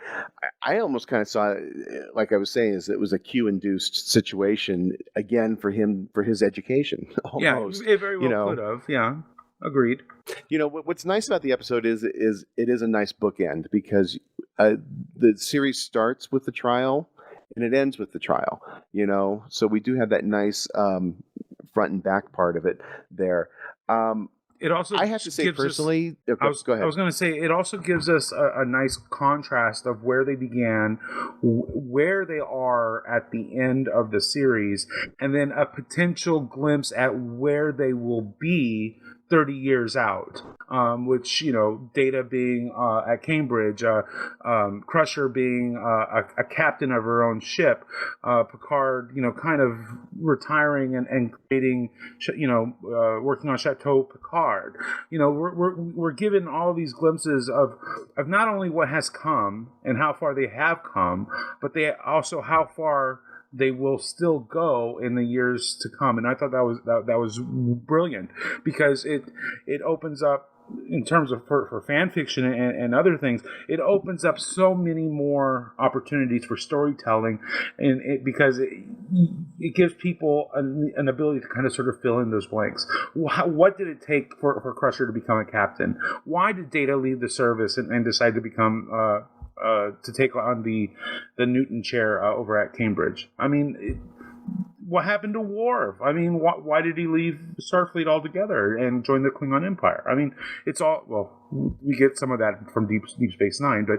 I almost kind of saw it, like I was saying, is it was a Q-induced situation again for him, for his education. Almost. Yeah, it very well could have. Yeah. Agreed. What's nice about the episode is it is a nice bookend, because the series starts with the trial and it ends with the trial. So we do have that nice front and back part of it there. It also, I have to say personally, go ahead. I was going to say, it also gives us a nice contrast of where they began, where they are at the end of the series, and then a potential glimpse at where they will be 30 years out, which, Data being at Cambridge, Crusher being a captain of her own ship, Picard, kind of retiring and creating, working on Chateau Picard. We're given all these glimpses of not only what has come and how far they have come, but they also how far they will still go in the years to come. And I thought that was brilliant, because it opens up, in terms of for fan fiction and other things, it opens up so many more opportunities for storytelling, and because it gives people an ability to kind of sort of fill in those blanks. What did it take for Crusher to become a captain? Why did Data leave the service and decide to become to take on the Newton chair over at Cambridge? I mean, what happened to Worf? I mean, why did he leave Starfleet altogether and join the Klingon Empire? I mean, it's all, well, we get some of that from Deep Space Nine, but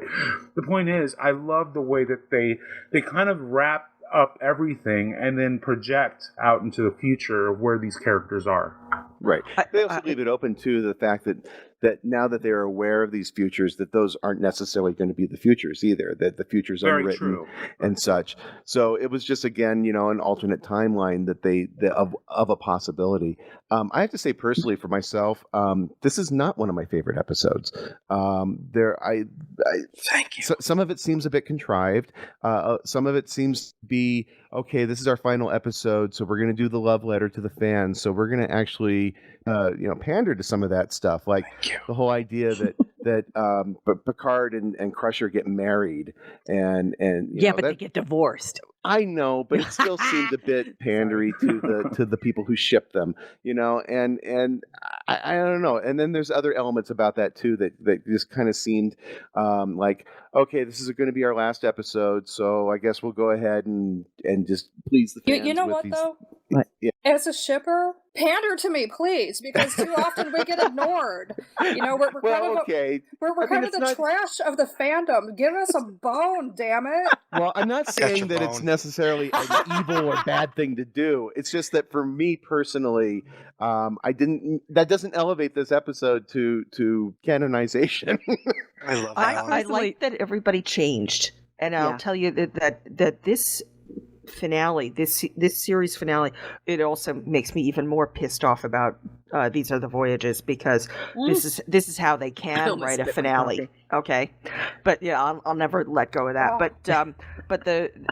the point is, I love the way that they kind of wrap up everything and then project out into the future of where these characters are. Right. They also leave it open to the fact that now that they're aware of these futures, that those aren't necessarily going to be the futures either, that the future's unwritten and such. So it was just, again, an alternate timeline of a possibility. I have to say personally for myself, this is not one of my favorite episodes. Thank you. Some of it seems a bit contrived. Some of it seems to be, okay, this is our final episode, so we're going to do the love letter to the fans. So we're going to actually, pander to some of that stuff, like the whole idea that Picard and Crusher get married, and but they get divorced. I know, but it still seemed a bit pandery to the people who ship them, and I don't know. And then there's other elements about that too that just kind of seemed like, okay, this is going to be our last episode, so I guess we'll go ahead and just please the fans. You know what, though? Yeah. As a shipper, pander to me, please, because too often we get ignored. We're kind of the trash of the fandom. Give us a bone, damn it. Well, I'm not saying that it's necessarily an evil or bad thing to do. It's just that for me personally, that doesn't elevate this episode to canonization. I love that. I like that everybody changed, and I'll tell you that this finale, this series finale, it also makes me even more pissed off about These Are the Voyages, because this is how they can write a finale. Okay, but yeah, I'll never let go of that. But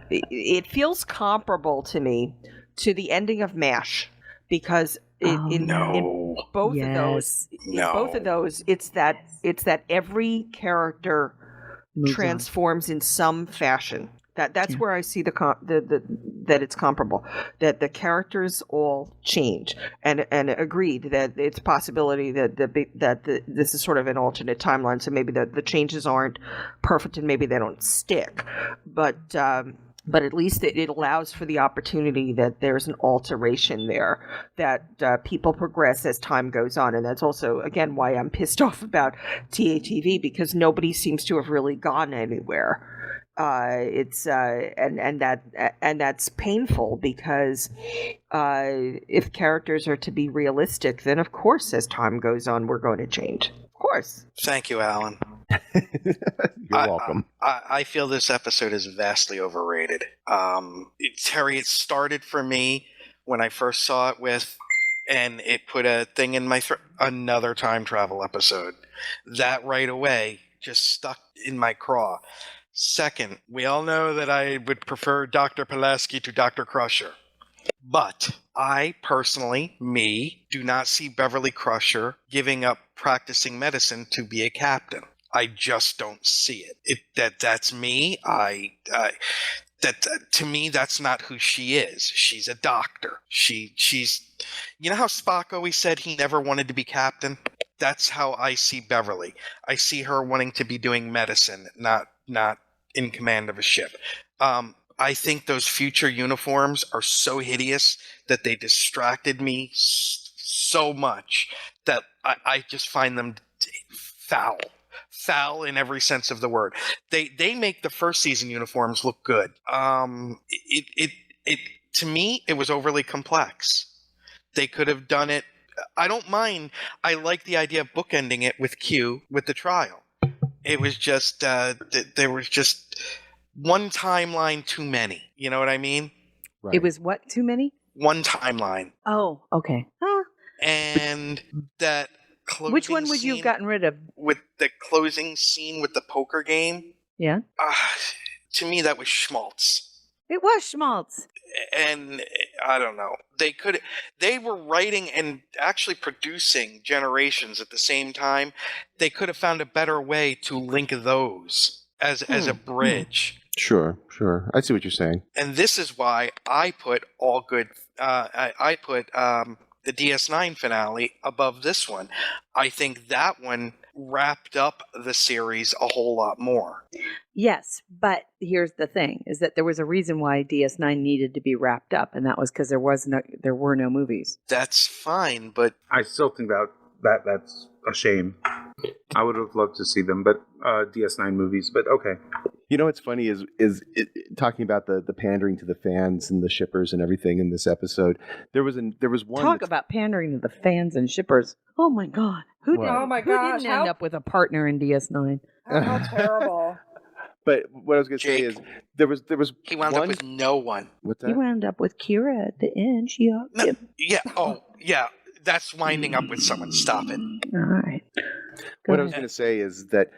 it feels comparable to me to the ending of MASH, because in both of those, it's that every character transforms in some fashion. That's where I see that it's comparable, that the characters all change, and agreed that it's a possibility that this is sort of an alternate timeline, so maybe the changes aren't perfect and maybe they don't stick, but at least it allows for the opportunity that there's an alteration there, that people progress as time goes on. And that's also, again, why I'm pissed off about TATV, because nobody seems to have really gone anywhere. It's and that's painful because if characters are to be realistic, then of course, as time goes on, we're going to change. Of course. Thank you, Alan. You're welcome. I feel this episode is vastly overrated. Terry, it started for me when I first saw it with, and it put a thing in my throat. Another time travel episode. That right away just stuck in my craw. Second, we all know that I would prefer Dr. Pulaski to Dr. Crusher. But I personally, do not see Beverly Crusher giving up practicing medicine to be a captain. I just don't see it. That's me. To me, that's not who she is. She's a doctor. She's. You know how Spock always said he never wanted to be captain? That's how I see Beverly. I see her wanting to be doing medicine, not in command of a ship. I think those future uniforms are so hideous that they distracted me so much that I just find them foul in every sense of the word. They make the first season uniforms look good. It to me, it was overly complex. They could have done it. I don't mind. I like the idea of bookending it with Q with the trial. It was just there was just one timeline too many. You know what I mean? Right. It was what too many? One timeline. Oh, okay. Huh. And that closing Which one would you have gotten rid of? With the closing scene with the poker game. Yeah. To me, that was schmaltz. It was schmaltz. And I don't know. They were writing and actually producing Generations at the same time. They could have found a better way to link those as a bridge. Sure. I see what you're saying. And this is why I put all good. I put the DS9 finale above this one. I think that one wrapped up the series a whole lot more. Yes, but here's the thing: is that there was a reason why DS9 needed to be wrapped up, and that was because there were no movies. That's fine, but I still think that's a shame. I would have loved to see them, but DS9 movies. But okay. You know what's funny is talking about the pandering to the fans and the shippers and everything in this episode. There was one talk about pandering to the fans and shippers. Oh my God, who didn't end up with a partner in DS9? How terrible. But what I was going to say is there was he wound up with no one. What's that? He wound up with Kira at the end. Yeah. Oh, yeah. That's winding up with someone. Stop it. All right. What I was going to say is that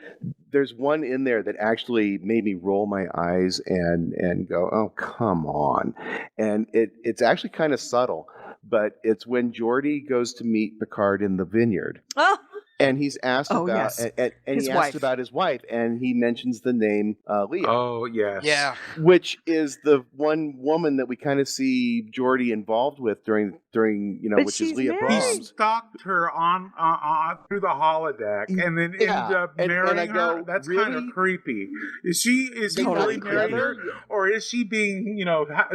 there's one in there that actually made me roll my eyes and go, oh, come on. And it's actually kind of subtle, but it's when Geordi goes to meet Picard in the vineyard. Oh. And he's asked about yes. and his he wife. asked about his wife, and he mentions the name Leah. Oh, yes. Yeah. Which is the one woman that we kind of see Geordi involved with during But which is she's Leah married. He Brahms. stalked her on through the holodeck, and then ended up and marrying I go, her. That's really? kind of creepy. Is he Totally really married her, creepy. or is she being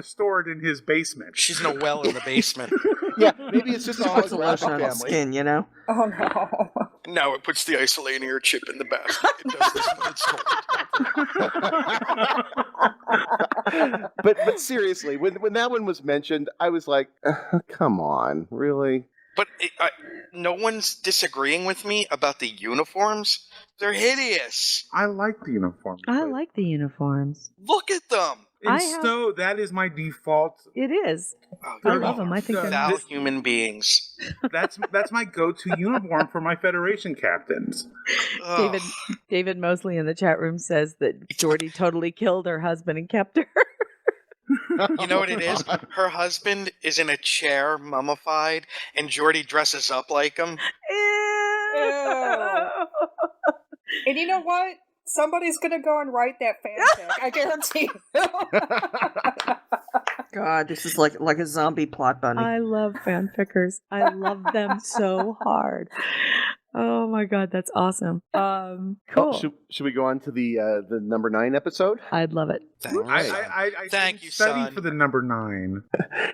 stored in his basement? She's in a well in the basement. Yeah, maybe it's just a Puts a lotion holographic on the family. skin, you know? Oh no. No, it puts the Isolinear chip in the basket. It does this when it's told. But seriously, when that one was mentioned, I was like, come on, really? But no one's disagreeing with me about the uniforms. They're hideous. I like the uniform. I like the uniforms. Look at them. And so that is my default. It is. Oh, I they're love them. I think they're foul nice. human beings. That's my go-to uniform for my Federation captains. Ugh. David Mosley in the chat room says that Geordi totally killed her husband and kept her. You know what it is? Her husband is in a chair, mummified, and Geordi dresses up like him. And you know what? Somebody's gonna go and write that fanfic. I guarantee you. God, this is like a zombie plot bunny. I love fanfickers. I love them so hard. Oh my God, that's awesome. Cool. Oh, should we go on to the number 9 episode? I'd love it. I Thank you, study son. for the number 9.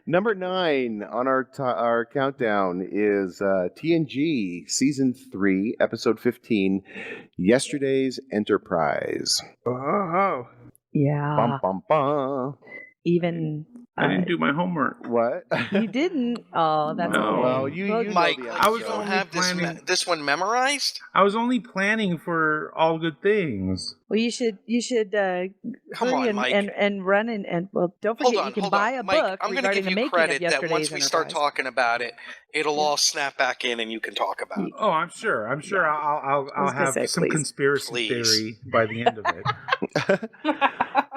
Number 9 on our countdown is TNG Season 3, Episode 15, Yesterday's Enterprise. Oh. Yeah. Bum, bum, bum. Even I didn't do my homework. What? you didn't. Oh, that's No. okay. Well, you know Mike, the like, I you was don't only have planning- this one memorized? I was only planning for all good things. Well, you should Come hurry on, and, Mike. and run and well, don't Hold forget on, you can hold buy on. a Mike, book I'm going to regarding give the you making credit of that once yesterday's we start Enterprise. talking about it, it'll all snap back in and you can talk about it. Oh, I'm sure. Yeah. I'll was gonna have say, some please. conspiracy Please. theory by the end of it.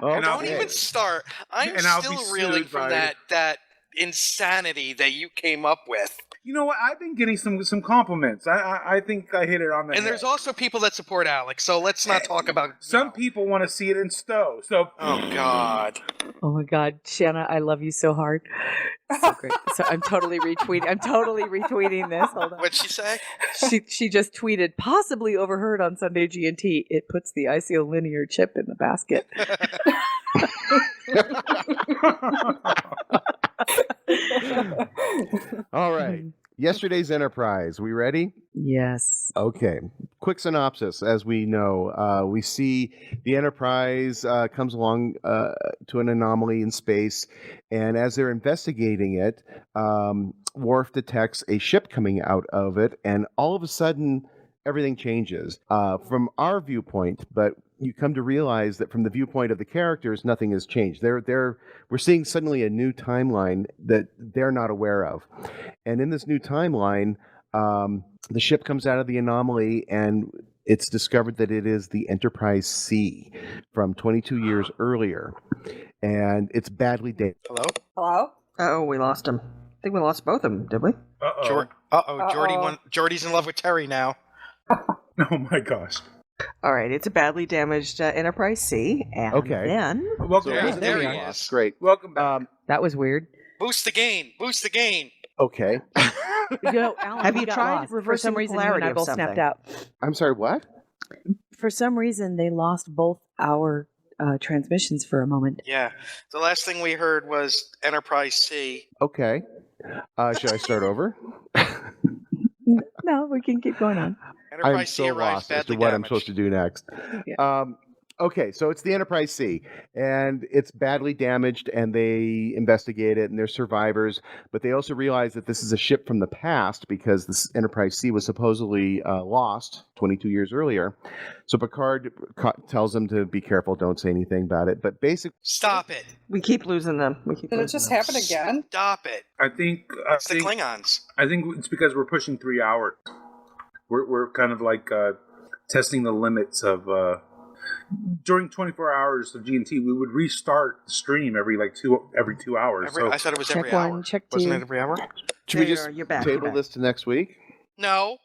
And I'll Don't be- even start. I'm and I'll be still reeling sued from by- that insanity that you came up with. You know what? I've been getting some compliments. I think I hit it on the And head. there's also people that support Alex, so let's not talk about Some people want to see it in Stowe. So Oh God. Oh my God, Shanna, I love you so hard. So great. So I'm totally retweeting. I'm totally retweeting this. Hold on. What'd she say? She just tweeted, possibly overheard on Sunday G&T. It puts the Isolinear chip in the basket. All right. Yesterday's Enterprise. We ready? Yes. Okay. Quick synopsis. As we know, we see the Enterprise comes along to an anomaly in space, and as they're investigating it, Worf detects a ship coming out of it, and all of a sudden, everything changes from our viewpoint. But you come to realize that from the viewpoint of the characters, nothing has changed. We're seeing suddenly a new timeline that they're not aware of, and in this new timeline, the ship comes out of the anomaly, and it's discovered that it is the Enterprise C from 22 years earlier, and it's badly damaged. Hello? Hello? Oh, we lost him. I think we lost both of them, did we? uh-oh. Jordy's in love with Terry now. Oh my gosh. All right, it's a badly damaged Enterprise C, and Okay. then Welcome There- back. there we he lost. is. Great. Welcome back. That was weird. Boost the gain. Boost the gain. Okay. You know, Alan, Have we you got tried lost. For reversing some reason, you polarity and I of both snapped something? out. I'm sorry, what? For some reason, they lost both our transmissions for a moment. Yeah. The last thing we heard was Enterprise C. Okay. Should I start over? No, we can keep going on. Enterprise I'm C so arrives lost as to badly what I'm damaged. supposed to do next. Yeah. Okay, so it's the Enterprise C, and it's badly damaged, and they investigate it, and they're survivors, but they also realize that this is a ship from the past because this Enterprise C was supposedly lost 22 years earlier. So Picard tells them to be careful, don't say anything about it, but basically... Stop it. we keep losing them. Did it just happen again? Stop it. I think It's the Klingons. I think it's because we're pushing 3 hours. We're kind of like testing the limits of during 24 hours of G&T, we would restart the stream every 2 hours. I said it was Check every one, hour. check Wasn't two. it every hour? Should we There you just are, you're back, you're table back. this to next week? No.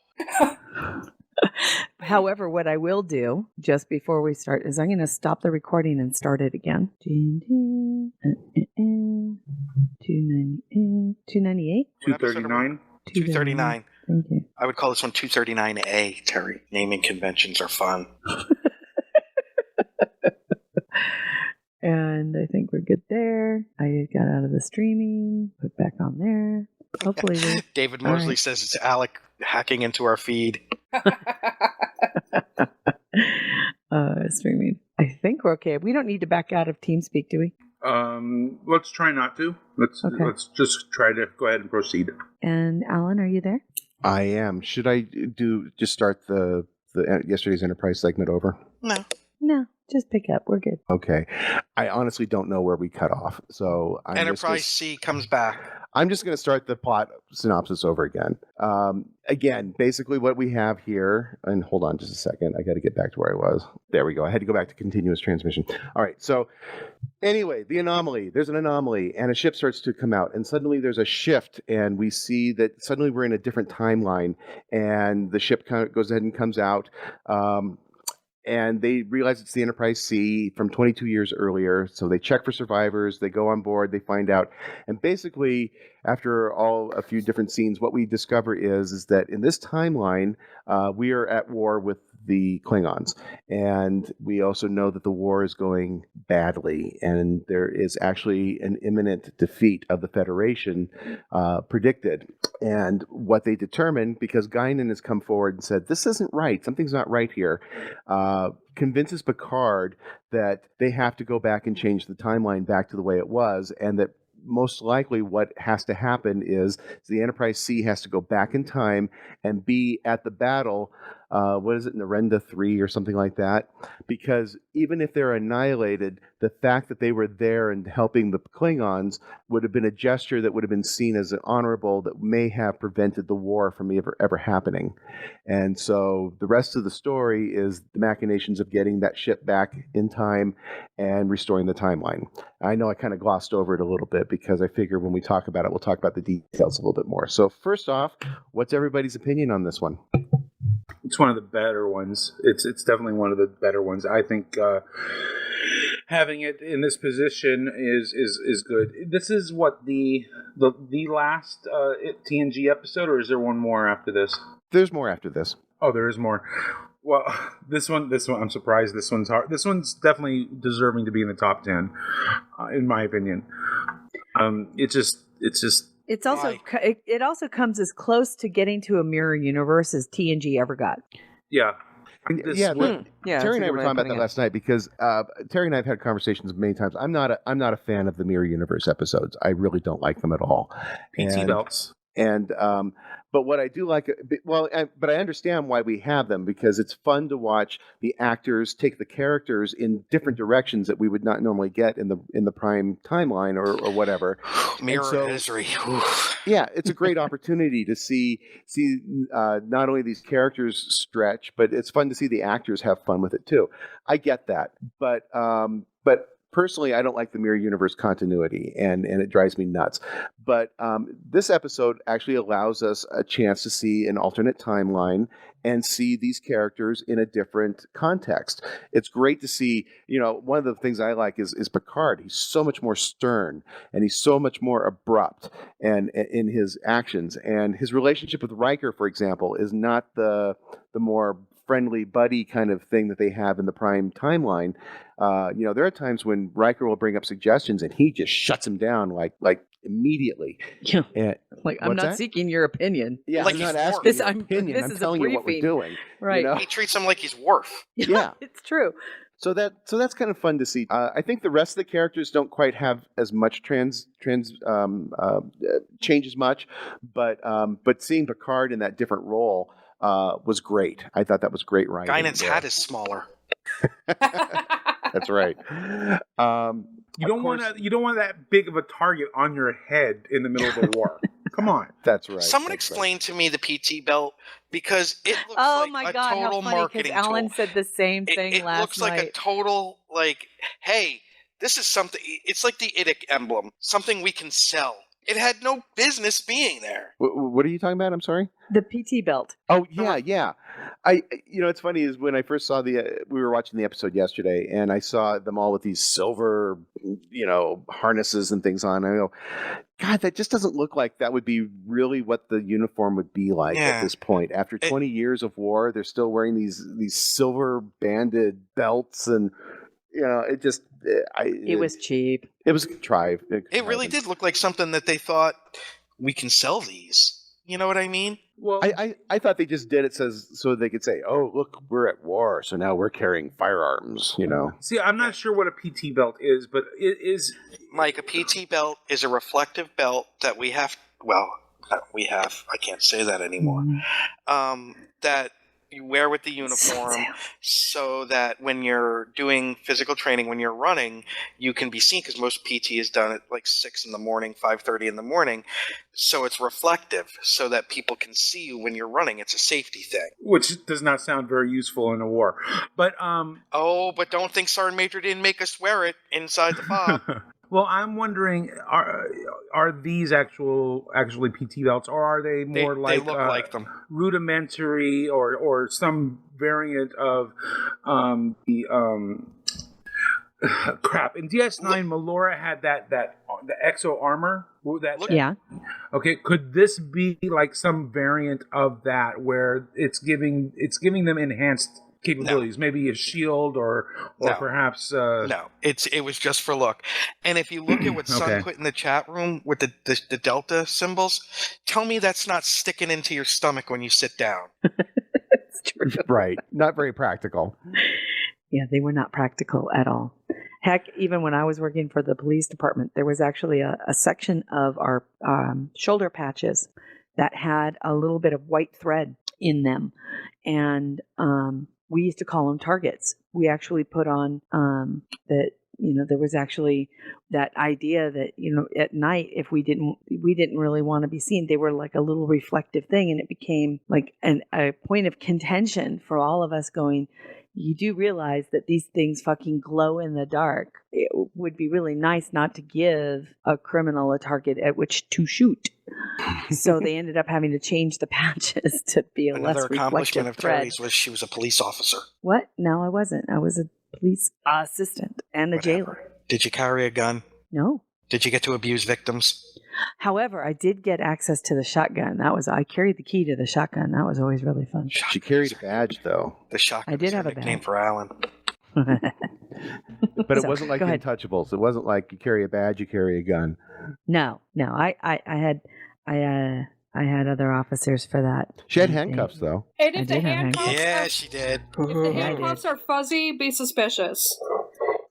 However, what I will do just before we start is I'm going to stop the recording and start it again. 298? 239. 239. Thank you. I would call this one 239A, Terry. Naming conventions are fun. And I think we're good there. I got out of the streaming, put back on there. Hopefully we David All Mosley right. says it's Alec hacking into our feed. streaming. I think we're okay. We don't need to back out of TeamSpeak, do we? Let's try not to. Okay. Let's just try to go ahead and proceed. And Alan, are you there? I am. Should I just start the yesterday's Enterprise segment over? No. No, just pick up. We're good. Okay. I honestly don't know where we cut off, so Enterprise C comes back. I'm just going to start the plot synopsis over again. Again, basically what we have here, and hold on just a second. I got to get back to where I was. There we go. I had to go back to continuous transmission. All right. So anyway, the anomaly. There's an anomaly, and a ship starts to come out, and suddenly there's a shift, and we see that suddenly we're in a different timeline, and the ship kind of goes ahead and comes out. And they realize it's the Enterprise C from 22 years earlier. So they check for survivors. They go on board. They find out. And basically, after a few different scenes, what we discover is that in this timeline, we are at war with the Klingons. And we also know that the war is going badly, and there is actually an imminent defeat of the Federation predicted. And what they determined, because Guinan has come forward and said, this isn't right, something's not right here, convinces Picard that they have to go back and change the timeline back to the way it was, and that most likely what has to happen is the Enterprise C has to go back in time and be at the battle, what is it, Narenda 3 or something like that? Because even if they're annihilated, the fact that they were there and helping the Klingons would have been a gesture that would have been seen as honorable, that may have prevented the war from ever happening. And so the rest of the story is the machinations of getting that ship back in time and restoring the timeline. I know I kind of glossed over it a little bit because I figure when we talk about it, we'll talk about the details a little bit more. So first off, what's everybody's opinion on this one? It's one of the better ones. It's definitely one of the better ones. I think having it in this position is good. This is what the last TNG episode, or is there one more after this? There's more after this. Oh, there is more. Well, this one, I'm surprised. This one's hard. This one's definitely deserving to be in the top 10, in my opinion. It's just. It's also it also comes as close to getting to a mirror universe as TNG ever got. Yeah. Terry and I were talking about that last night because Terry and I have had conversations many times. I'm not a fan of the mirror universe episodes. I really don't like them at all. PT belts. And but what I do like, but I understand why we have them, because it's fun to watch the actors take the characters in different directions that we would not normally get in the prime timeline or whatever. Mirror misery. Yeah, it's a great opportunity to see not only these characters stretch, but it's fun to see the actors have fun with it too. I get that, but personally, I don't like the mirror universe continuity, and it drives me nuts. But this episode actually allows us a chance to see an alternate timeline and see these characters in a different context. It's great to see, one of the things I like is Picard. He's so much more stern, and he's so much more abrupt and in his actions. And his relationship with Riker, for example, is not the more friendly buddy kind of thing that they have in the prime timeline. There are times when Riker will bring up suggestions and he just shuts him down like immediately. Yeah. And, I'm not seeking your opinion. Yeah, like I'm not he's asking Worf. your opinion. I'm telling you what we're doing. Right. He treats him like he's Worf. Yeah. It's true. So that's kind of fun to see. I think the rest of the characters don't quite have as much change as much, but seeing Picard in that different role was great. I thought that was great writing. Guinan's hat is smaller. That's right. You don't want that big of a target on your head in the middle of a war. Come on. That's right. Someone explain to me the PT belt, because it looks like a total how funny, marketing tool. Alan said the same thing last night. It looks like a total, hey, this is something. It's like the IDIC emblem, something we can sell. It had no business being there. What are you talking about? I'm sorry? The PT belt. Oh, yeah. It's funny is when I first saw we were watching the episode yesterday, and I saw them all with these silver, harnesses and things on. I go, God, that just doesn't look like that would be really what the uniform would be like at this point. After 20 years of war, they're still wearing these silver banded belts, and it just it was cheap. It was contrived. It really did look like something that they thought, we can sell these. You know what I mean? Well, I thought they just did it so they could say, oh, look, we're at war, so now we're carrying firearms, See, I'm not sure what a PT belt is, but it is... Mike, a PT belt is a reflective belt that we have... Well, I can't say that anymore. That you wear with the uniform so that when you're doing physical training, when you're running, you can be seen, because most PT is done at 6 in the morning, 5:30 in the morning. So it's reflective so that people can see you when you're running. It's a safety thing. Which does not sound very useful in a war. But but don't think Sergeant Major didn't make us wear it inside the fob. Well, I'm wondering, are these actually PT belts, or are they more they look like them, rudimentary, or some variant of crap? In DS9, Melora had the exo armor. Yeah. Okay, could this be like some variant of that, where it's giving them enhanced capabilities? Maybe a shield or No. perhaps No, it was just for look. And if you look at what Sun Okay. put in the chat room with the Delta symbols, tell me that's not sticking into your stomach when you sit down. It's true. Right. Not very practical. Yeah, they were not practical at all. Heck, even when I was working for the police department, there was actually a section of our shoulder patches that had a little bit of white thread in them. And we used to call them targets. We actually put on that, there was actually that idea that, at night, if we didn't really want to be seen, they were like a little reflective thing. And it became like a point of contention for all of us going, you do realize that these things fucking glow in the dark. It would be really nice not to give a criminal a target at which to shoot. So they ended up having to change the patches to be a Another less accomplishment reflective of thread. Terry's was she was a police officer. What? No, I wasn't. I was a police assistant and a Whatever. jailer. Did you carry a gun? No. Did you get to abuse victims? However, I did get access to the shotgun. I carried the key to the shotgun. That was always really fun. She carried a badge, though. The shotgun I did is her have a nickname badge. for Alan. But it So, wasn't like go the ahead. Untouchables. It wasn't like you carry a badge, you carry a gun. No. I had other officers for that. She had kind of thing. handcuffs, though. And I if the did have handcuffs Yeah, are, she did. if the I handcuffs are fuzzy, be suspicious.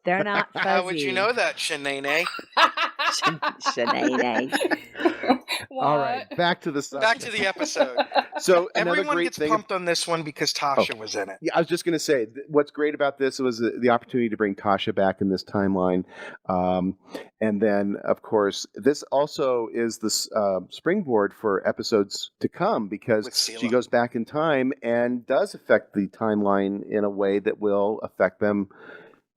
They're not fuzzy. How would you know that, Shanae? Sinead. All right, back to the subject. Back to the episode. So another Everyone great gets thing. pumped on this one because Tasha was in it. Yeah, I was just going to say, what's great about this was the opportunity to bring Tasha back in this timeline. And then, of course, this also is the springboard for episodes to come because With Sela. she goes back in time and does affect the timeline in a way that will affect them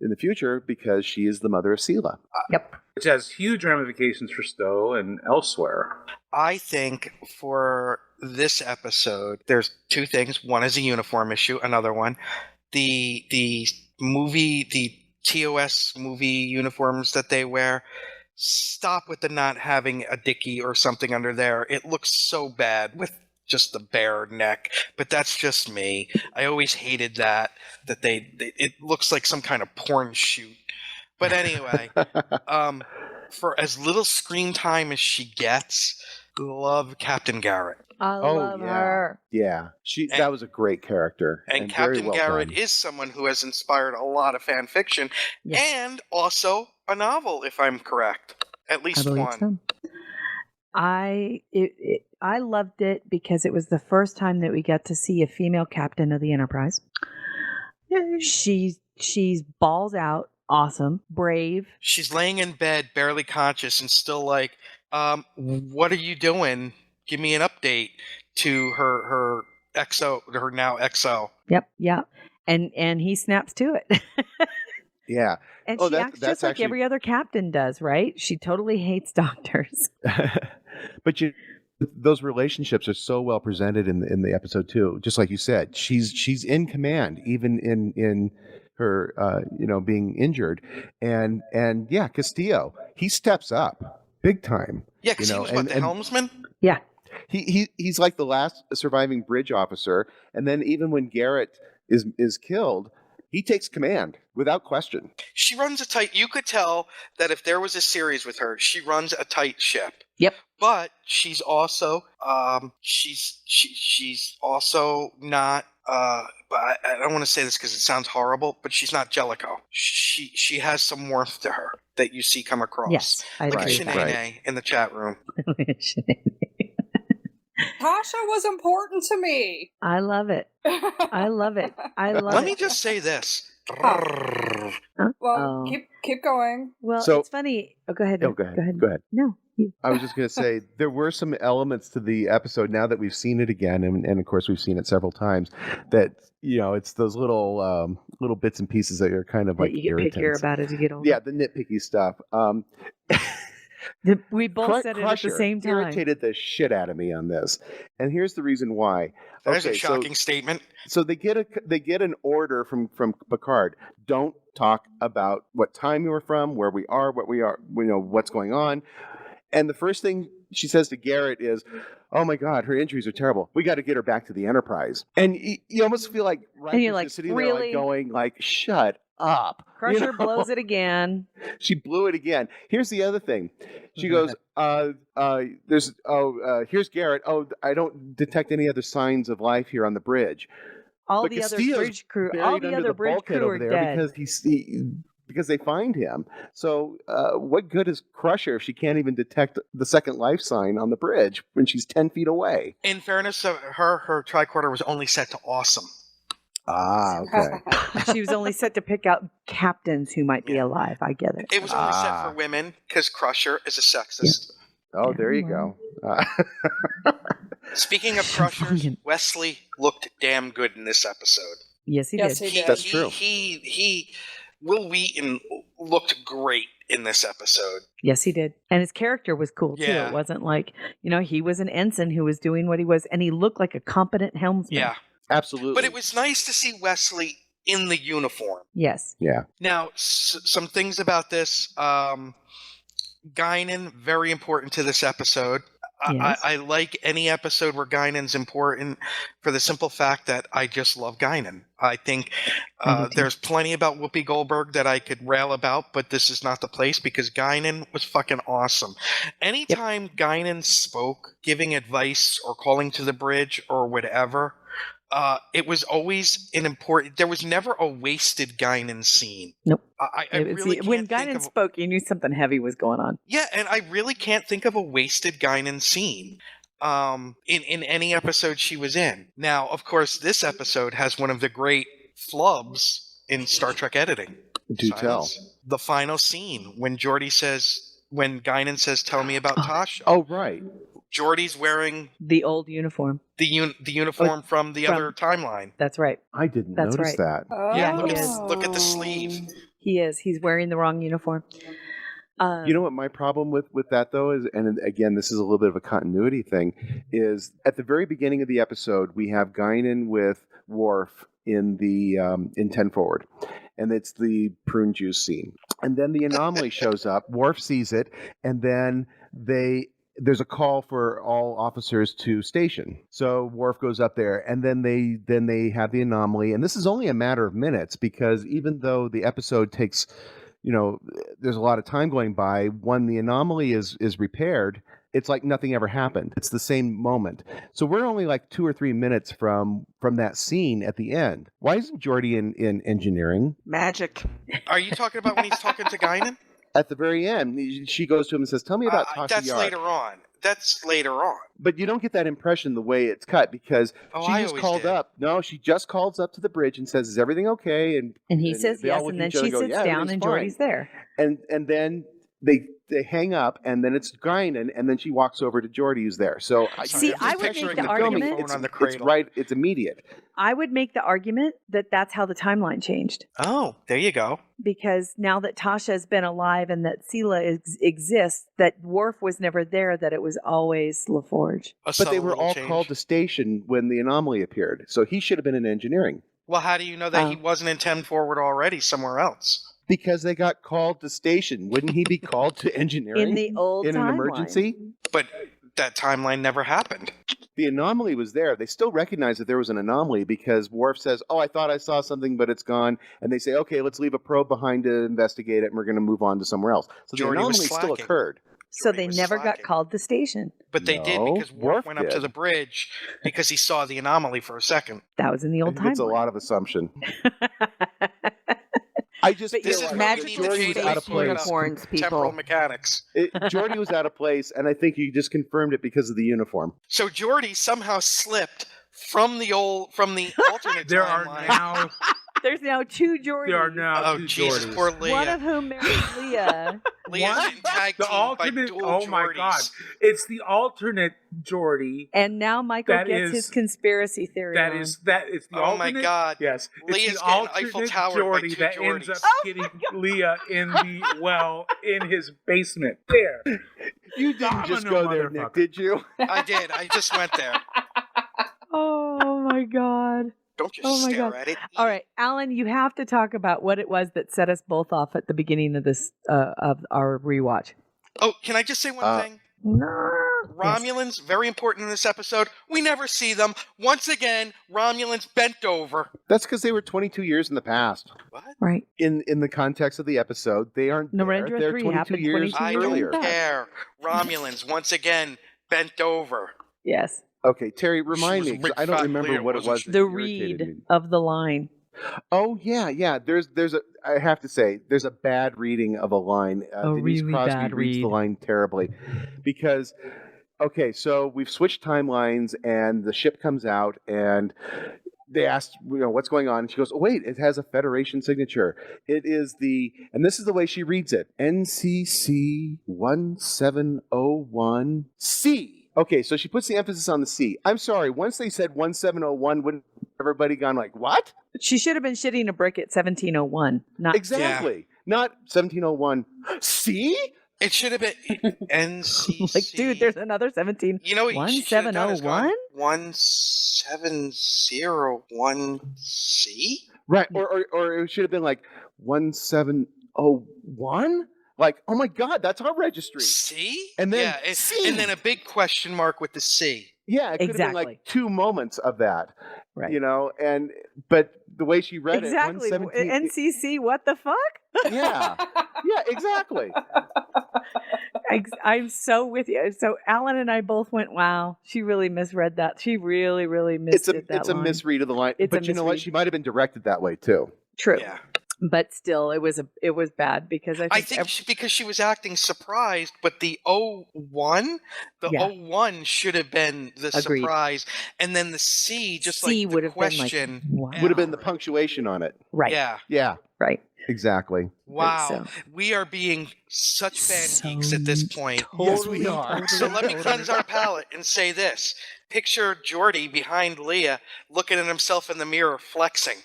in the future because she is the mother of Sela. Yep. which has huge ramifications for Stowe and elsewhere. I think for this episode, there's two things. One is a uniform issue. Another one, the movie, the TOS movie uniforms that they wear. Stop with the not having a dicky or something under there. It looks so bad with just the bare neck. But that's just me. I always hated that it looks like some kind of porn shoot. But anyway, for as little screen time as she gets, love Captain Garrett. I love her. Yeah, that was a great character. And very Captain well Garrett done. is someone who has inspired a lot of fan fiction and also a novel, if I'm correct. At least I believe one. so. I loved it because it was the first time that we got to see a female captain of the Enterprise. She's balls out, awesome, brave. She's laying in bed, barely conscious, and still like, what are you doing? Give me an update to her XO, her now XO. Yep. And he snaps to it. Yeah. And she acts just like every other captain does, right? She totally hates doctors. But those relationships are so well presented in the episode too. Just like you said, she's in command, even in her being injured, and yeah, Castillo, he steps up big time. Yeah, because he was the helmsman. Yeah, he's like the last surviving bridge officer, and then even when Garrett is killed, he takes command without question. She runs a tight. You could tell that if there was a series with her, she runs a tight ship. Yep. But she's also she's also not. But I don't want to say this because it sounds horrible. But she's not Jellicoe. She has some warmth to her that you see come across. Yes, I Look at agree. Shanae in the chat room. Tasha was important to me. I love it. I love it. Let me just say this. Well, keep going. Well, So- it's funny. Oh, go ahead. Oh, go ahead. No, you. I was just going to say there were some elements to the episode now that we've seen it again, and of course we've seen it several times. That it's those little bits and pieces that are kind of That like you get irritants. pickier about as you get older. Yeah, the nitpicky stuff. We both said it at the same time. Irritated the shit out of me on this, and here's the reason why. There's a shocking statement. So they get an order from Picard. Don't talk about what time you were from, where we are, what's going on. And the first thing she says to Garrett is, "Oh my God, her injuries are terrible. We got to get her back to the Enterprise." And you almost feel like Riker's like, just sitting there, really? like going, like, "Shut up." Crusher blows it again. She blew it again. Here's the other thing. She goes, here's Garrett. Oh, I don't detect any other signs of life here on the bridge. All But the other Castillo's bridge crew, buried all the under other bridge bulkhead crew over are there dead. because they find him. So what good is Crusher if she can't even detect the second life sign on the bridge when she's 10 feet away? In fairness to her tricorder was only set to awesome. Ah, okay. She was only set to pick out captains who might be alive. I get it. It was only set for women because Crusher is a sexist. Oh, there you go. Speaking of Crushers, Wesley looked damn good in this episode. Yes, he Yes, did. he did. That's true. Will Wheaton looked great in this episode. Yes, he did. And his character was cool, too. Yeah. It wasn't like, he was an ensign who was doing what he was, and he looked like a competent helmsman. Yeah. Absolutely. But it was nice to see Wesley in the uniform. Yes. Yeah. Now, some things about this. Guinan, very important to this episode. Yes. I like any episode where Guinan's important for the simple fact that I just love Guinan. I think there's plenty about Whoopi Goldberg that I could rail about, but this is not the place because Guinan was fucking awesome. Anytime Guinan spoke, giving advice or calling to the bridge or whatever, it was always an important. There was never a wasted Guinan scene. Nope. I It was- really can't when think Guinan of, spoke, you knew something heavy was going on. yeah, and I really can't think of a wasted Guinan scene in any episode she was in. Now, of course, this episode has one of the great flubs in Star Trek editing. Do tell. The final scene when Guinan says, "Tell me about Tasha." Oh, right. Geordi's wearing The old uniform. the uniform from the other timeline. That's right. I didn't That's notice that. Yeah, he is. look at the sleeve. He is. He's wearing the wrong uniform. You know what my problem with that though is, and again, this is a little bit of a continuity thing, is at the very beginning of the episode we have Guinan with Worf in the in 10 Forward, and it's the prune juice scene, and then the anomaly shows up. Worf sees it, and then there's a call for all officers to station. So Worf goes up there, and then they have the anomaly, and this is only a matter of minutes because even though the episode takes, there's a lot of time going by, when the anomaly is repaired, it's like nothing ever happened. It's the same moment. So we're only like 2 or 3 minutes from that scene at the end. Why isn't Geordi in engineering? Magic. Are you talking about when he's talking to Guinan? At the very end, she goes to him and says, "Tell me about Tasha That's Yar." later on. That's later on. But you don't get that impression the way it's cut because Oh, she I just always called did. up. No, she just calls up to the bridge and says, "Is everything okay?" And And he says they all yes, look and at then each other she and go, sits "Yeah, down, everything's and fine." Geordi's there. And then they hang up, and then it's Guinan, and then she walks over to Geordi, who's there. So See, I would make the argument- it's, on the it's cradle. right. It's immediate. I would make the argument that that's how the timeline changed. Oh, there you go. Because now that Tasha has been alive and that Sela exists, that Worf was never there, that it was always LaForge. But they were all called to station when the anomaly appeared, so he should have been in engineering. Well, how do you know that he wasn't in 10 Forward already somewhere else? Because they got called to station. Wouldn't he be called to engineering In the old in an timeline. emergency? But that timeline never happened. The anomaly was there. They still recognize that there was an anomaly because Worf says, "Oh, I thought I saw something, but it's gone." And they say, "Okay, let's leave a probe behind to investigate it, and we're going to move on to somewhere else." So the Geordi was anomaly still slacking. occurred. So Geordi they was never slacking. got called to station. But they did No, because Worf Worf went up to did. the bridge because he saw the anomaly for a second. That was in the I old think it's a timeline. lot of assumption. I just But feel This is like where magic we Geordi need was to out of change the place. uniforms, people. temporal mechanics. Geordi was out of place, and I think you just confirmed it because of the uniform. So Geordi somehow slipped from the alternate There are timeline. now There's now two Geordies. there are now Oh two Jesus, Geordis. poor Leah. One of whom married Leah. Leah's What? been tag The teamed by alternate. dual Oh my Geordis. God! It's the alternate Geordie. And now Michael That gets is- his conspiracy theory That on. is that. It's the Oh my alternate. God. Yes, it's Leah's the getting alternate Eiffel Towered by Geordie two that ends Geordies. up getting Leah in the well in his basement. There. You didn't I'm just a go there, Nick, motherfucker. did you? I did. I just went there. Oh my God. Don't just Oh my stare God. at it. All right, Alan, you have to talk about what it was that set us both off at the beginning of this of our rewatch. Oh, can I just say one thing? Romulans, very important in this episode. We never see them. Once again, Romulans bent over. That's because they were 22 years in the past. What? Right. In the context of the episode, they aren't Narendra there. They're 3 22 happened years 22 I years earlier. don't care. Romulans, once again, bent over. Yes. Okay, Terry, remind was me, 'cause Rick I don't remember Flair, what it wasn't was. she? that The irritated read me. of the line. Oh yeah. There's a. I have to say, there's a bad reading of a line. A Denise really Crosby bad reads the read. line terribly, because okay, so we've switched timelines, and the ship comes out, and they asked, what's going on, and she goes, "Oh wait, it has a Federation signature. It is and this is the way she reads it: NCC 1701C." Okay, so she puts the emphasis on the C. I'm sorry. Once they said 1701, wouldn't everybody gone like, what? She should have been shitting a brick at 1701. Not Exactly. Not 1701. C? It should have been NCC. like, dude, there's another 17. You know what? she should have done is gone 1701? 1701C? Right. Or it should have been like 1701? Like, oh my God, that's our registry. C? And then yeah, C. and then a big question mark with the C. Yeah, it could have been Exactly. like 2 moments of that. Right. But the way she read Exactly. it, 117 NCC, what the fuck? Yeah. Yeah, exactly. I'm so with you. So Alan and I both went, wow, she really misread that. She really, really It's misread that it's a line. misread of the line. It's But a you know what? misread. She might have been directed that way too. True. Yeah. But still, it was bad because I think, Because she was acting surprised, but the 01 should have been the Agreed. surprise, and then the C, just C like would the have been like, question. wow. Would have been the punctuation on it. Right. Yeah. Yeah, Right. exactly. Wow. so. We are being such fan So geeks at this point. Yes, we are. So let me cleanse our palate and say this. Picture Jordy behind Leah looking at himself in the mirror flexing.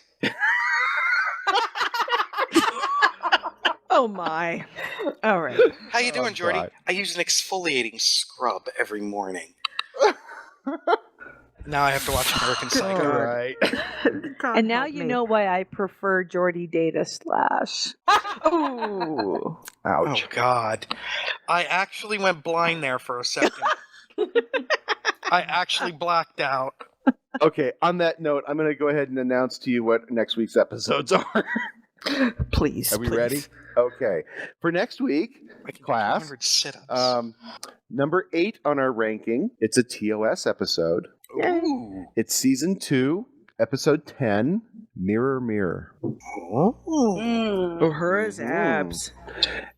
Oh my. All right. How you doing, Jordy? God. I use an exfoliating scrub every morning. Now I have to watch American Psycho. All right. God And now help you me. know why I prefer Jordy Data Slash. Ooh. Ouch. Oh God! I actually went blind there for a second. I actually blacked out. Okay, on that note, I'm going to go ahead and announce to you what next week's episodes are. Please. Are we please. ready? Okay. For next week, I can do class, 200 sit-ups. number 8 on our ranking, it's a TOS episode. Ooh. It's season 2, episode 10, Mirror Mirror. Oh. Uhura's Ooh. abs.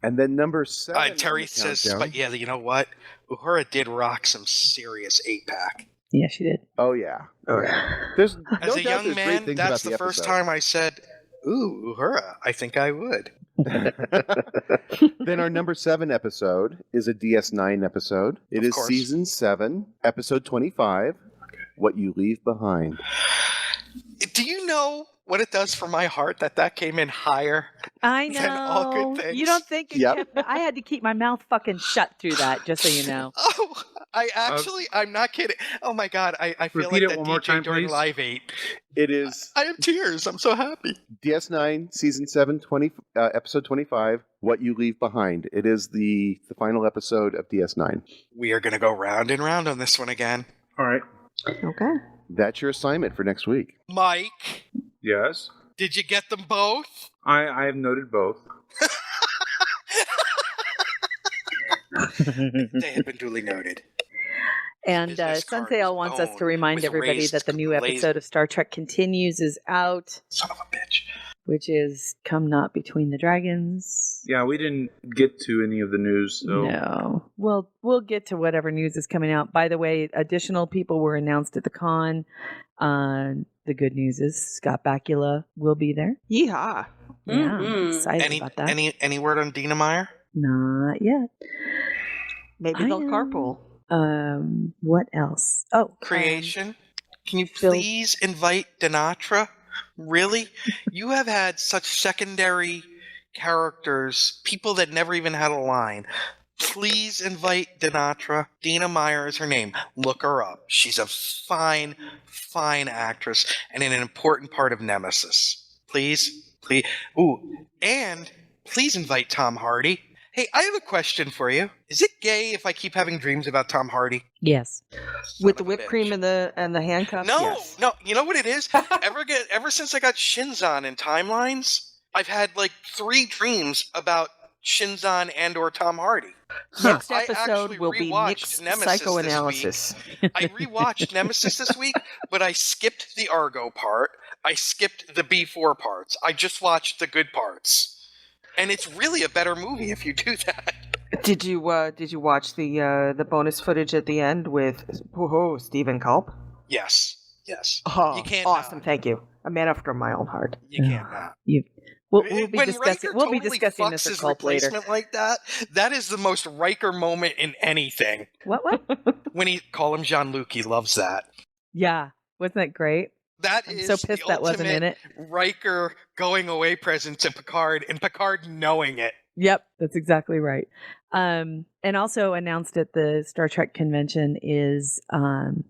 And then number 7. on Terry the says, countdown- but yeah, you know what? Uhura did rock some serious 8-pack. Yeah, she did. Oh, yeah. Oh, yeah. There's As no a doubt young there's great man, things that's about the first episode. time I said, ooh, Uhura, I think I would. Then our number 7 episode is a DS9 episode. It Of is course. season 7, episode 25, What You Leave Behind. Do you know what it does for my heart that came in higher? I Then all good know. things. You don't think it Yep. kept, I had to keep my mouth fucking shut through that, just so you know. Oh, I'm not kidding. Oh my God, I feel Repeat like it that one more DJ time, during please. Live 8. It is I have tears. I'm so happy. DS9, season 7, episode 25, What You Leave Behind. It is the final episode of DS9. We are going to go round and round on this one again. All right. Okay. That's your assignment for next week. Mike, Yes. did you get them both? I have noted both. They have been duly noted. And Business card Sunsail was wants us to owned remind with everybody raised that the new glaze- episode of Star Trek Continues is out, Son of a bitch. which is Come Not Between the Dragons. Yeah, we didn't get to any of the news, so No. Well, we'll get to whatever news is coming out. By the way, additional people were announced at the con. The good news is Scott Bakula will be there. Yeehaw. Yeah, Mhm. excited about that. Any word on Dina Meyer? Not yet. Maybe I they'll know. carpool. What else? Oh, Creation? Can you Phil- please invite Dinatra? Really? You have had such secondary characters, people that never even had a line. Please invite Dinatra. Dina Meyer is her name. Look her up. She's a fine, fine actress and an important part of Nemesis. Please, please. Ooh, and please invite Tom Hardy. Hey, I have a question for you. Is it gay if I keep having dreams about Tom Hardy? Yes. With the Son of a whipped bitch. cream and the handcuffs. No, yes. no. You know what it is? Ever since I got Shinzon in timelines, I've had like 3 dreams about Shinzon and or Tom Hardy. Next I episode actually will be rewatched Nick's Nemesis psychoanalysis. I rewatched Nemesis this week, but I skipped the Argo part. I skipped the B4 parts. I just watched the good parts. And it's really a better movie if you do that. Did you watch the bonus footage at the end with Stephen Culp? Yes. Oh, You can't awesome! not. Thank you. A man after my own heart. You can't not. We'll be When discussing. Riker We'll be totally discussing fucks Mr. his Culp later. replacement like that, that is the most Riker moment in anything. What? When he call him Jean-Luc, he loves that. Yeah, wasn't that great? That I'm is so pissed the that wasn't in ultimate it. Riker going away present to Picard, and Picard knowing it. Yep, that's exactly right. And also announced at the Star Trek convention is John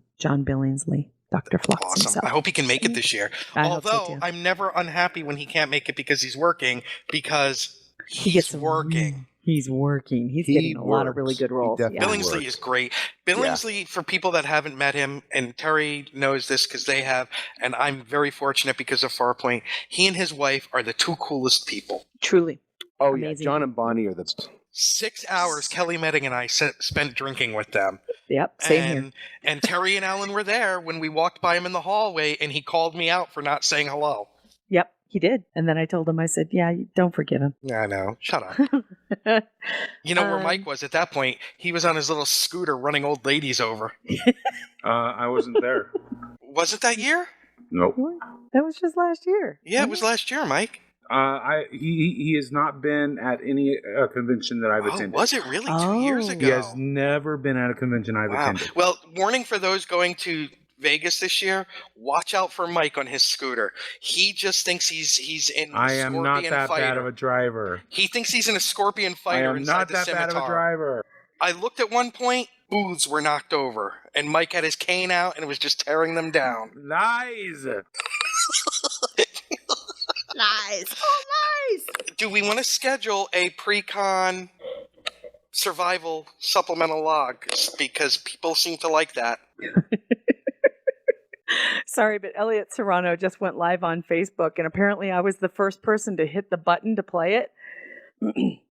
Billingsley, Dr. Phlox Awesome. himself. I hope he can make it this year. I hope so, Although too. I'm never unhappy when he can't make it because he's working, because He he's gets working. He's working. He's He getting a lot of works. really good He roles. definitely Yeah. Billingsley works. is great. Billingsley, for people that haven't met him, and Terry knows this because they have, and I'm very fortunate because of Farpoint, he and his wife are the 2 coolest people. Truly. Oh yeah, Amazing. John and Bonnie are the 6 hours Kelly Medding and I spent drinking with them. Yep, same here. And Terry and Alan were there when we walked by him in the hallway, and he called me out for not saying hello. Yep, he did. And then I told him, I said, yeah, don't forgive him. Yeah, I know. Shut up. You know where Mike was at that point? He was on his little scooter running old ladies over. I wasn't there. Was it that year? Nope. That was just last year. Yeah, it was last year, Mike. He has not been at any convention that I've Oh, attended. was it really 2 years Oh. ago? He has never been at a convention I've Wow. attended. Well, warning for those going to Vegas this year: watch out for Mike on his scooter. He just thinks he's in. I am not Scorpion that Fighter. bad of a driver. He thinks he's in a Scorpion I Fighter am inside not the that scimitar. bad of a driver. I looked at one point, booths were knocked over, and Mike had his cane out and was just tearing them down. Lies. Nice. Oh, nice. Do we want to schedule a pre-con survival supplemental log? Because people seem to like that. Sorry, but Elliot Serrano just went live on Facebook, and apparently I was the first person to hit the button to play it.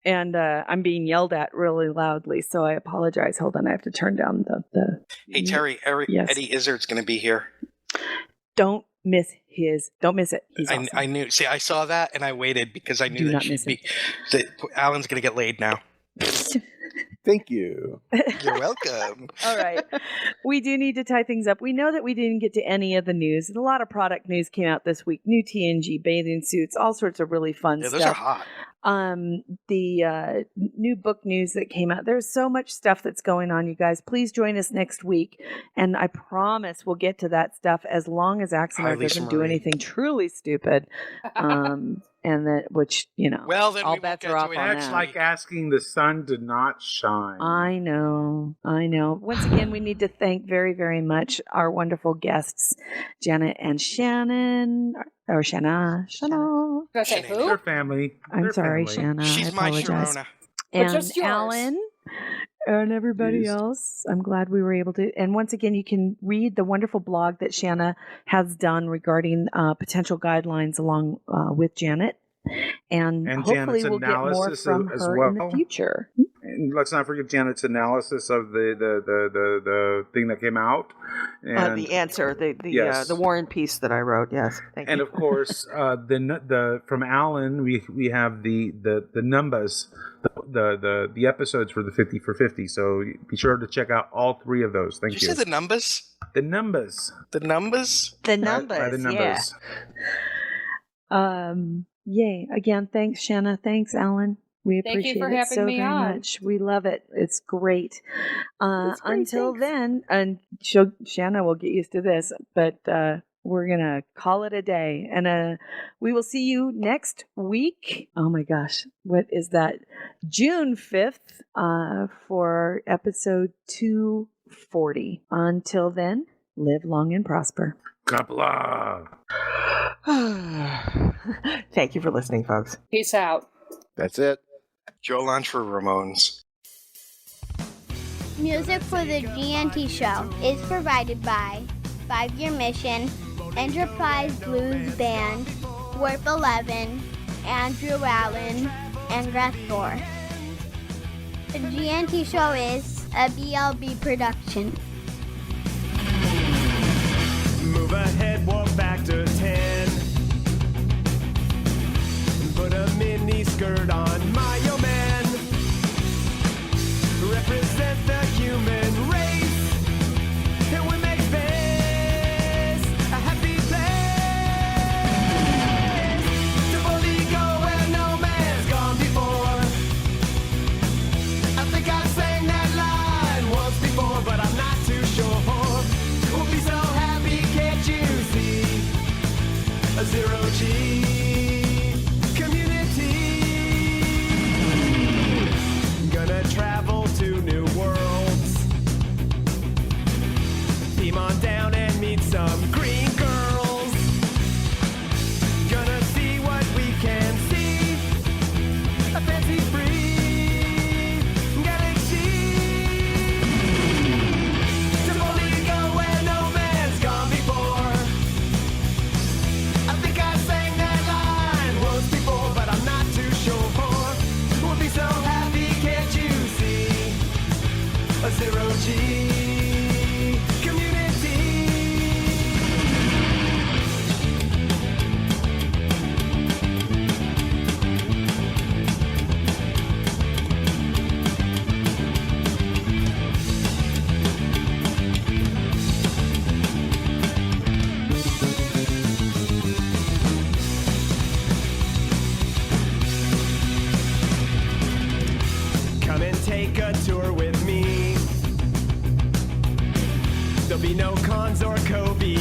And I'm being yelled at really loudly, so I apologize. Hold on, I have to turn down the Hey, Terry, Yes. Eddie Izzard's going to be here. Don't miss it. He's awesome. I knew. See, I saw that and I waited because I Do knew that not she'd miss be. That Alan's going to get laid now. Thank you. You're welcome. All right. We do need to tie things up. We know that we didn't get to any of the news. A lot of product news came out this week. New TNG bathing suits, all sorts of really fun Yeah, stuff. those are hot. The new book news that came out. There's so much stuff that's going on, you guys. Please join us next week. And I promise we'll get to that stuff as long as Axonar Hi, Lisa doesn't do Marie. anything truly stupid. And that, which, Well, then all we won't bets get are to off it on next that. That's like asking the sun to not shine. I know. Once again, we need to thank very, very much our wonderful guests, Janet and Shannon, or Shanna. Gonna say Shannon. who? Their family. I'm Their sorry, family. Shanna. She's I my apologize. Sharona. But And just yours. Alan and everybody Yes. else. I'm glad we were able to. And once again, you can read the wonderful blog that Shanna has done regarding potential guidelines along with Janet. And hopefully Janet's we'll get more analysis from as her in the well. future. And let's not forget Janet's analysis of the thing that came out. And, The answer, Yes. the War and Peace that I wrote. Yes, thank and you. of course, the from Alan, we have the numbers, the episodes for the 50 for 50. So be sure to check out all 3 of those. Thank Did you. you say the numbers? The numbers. The numbers? The By numbers, the numbers. Yay. Again, thanks, Shanna. Thanks, Alan. We Thank you appreciate for it having so me very on. much. We love it. It's great. It's great, Until thanks. then, and Shanna will get used to this, but we're going to call it a day. And we will see you next week. Oh my gosh. What is that? June 5th for episode 240. Until then, live long and prosper. Kapla. Thank you for listening, folks. Peace out. That's it. Joe Lunch for Ramones. Music for the GNT show is provided by 5 Year Mission, Enterprise Blues Band, Warp 11, Andrew Allen, and Greth Thor. The GNT show is a BLB production. Move ahead, walk back to 10. Put a mini skirt on my old man. Represent the human race. And we make this a happy place. To boldly go where no man's gone before. I think I've sang that line once before, but I'm not too sure. We'll be so happy, can't you see? A zero-G community. Gonna travel to new worlds. Beam on down and meet some green girls. Gonna see what we can see. A fancy-free galaxy. To boldly go where no man's gone before. I think I sang that line once before, but I'm not too sure. We'll be so happy, can't you see? A zero-G community. Come and take a tour with me. There'll be no cons or Kobe.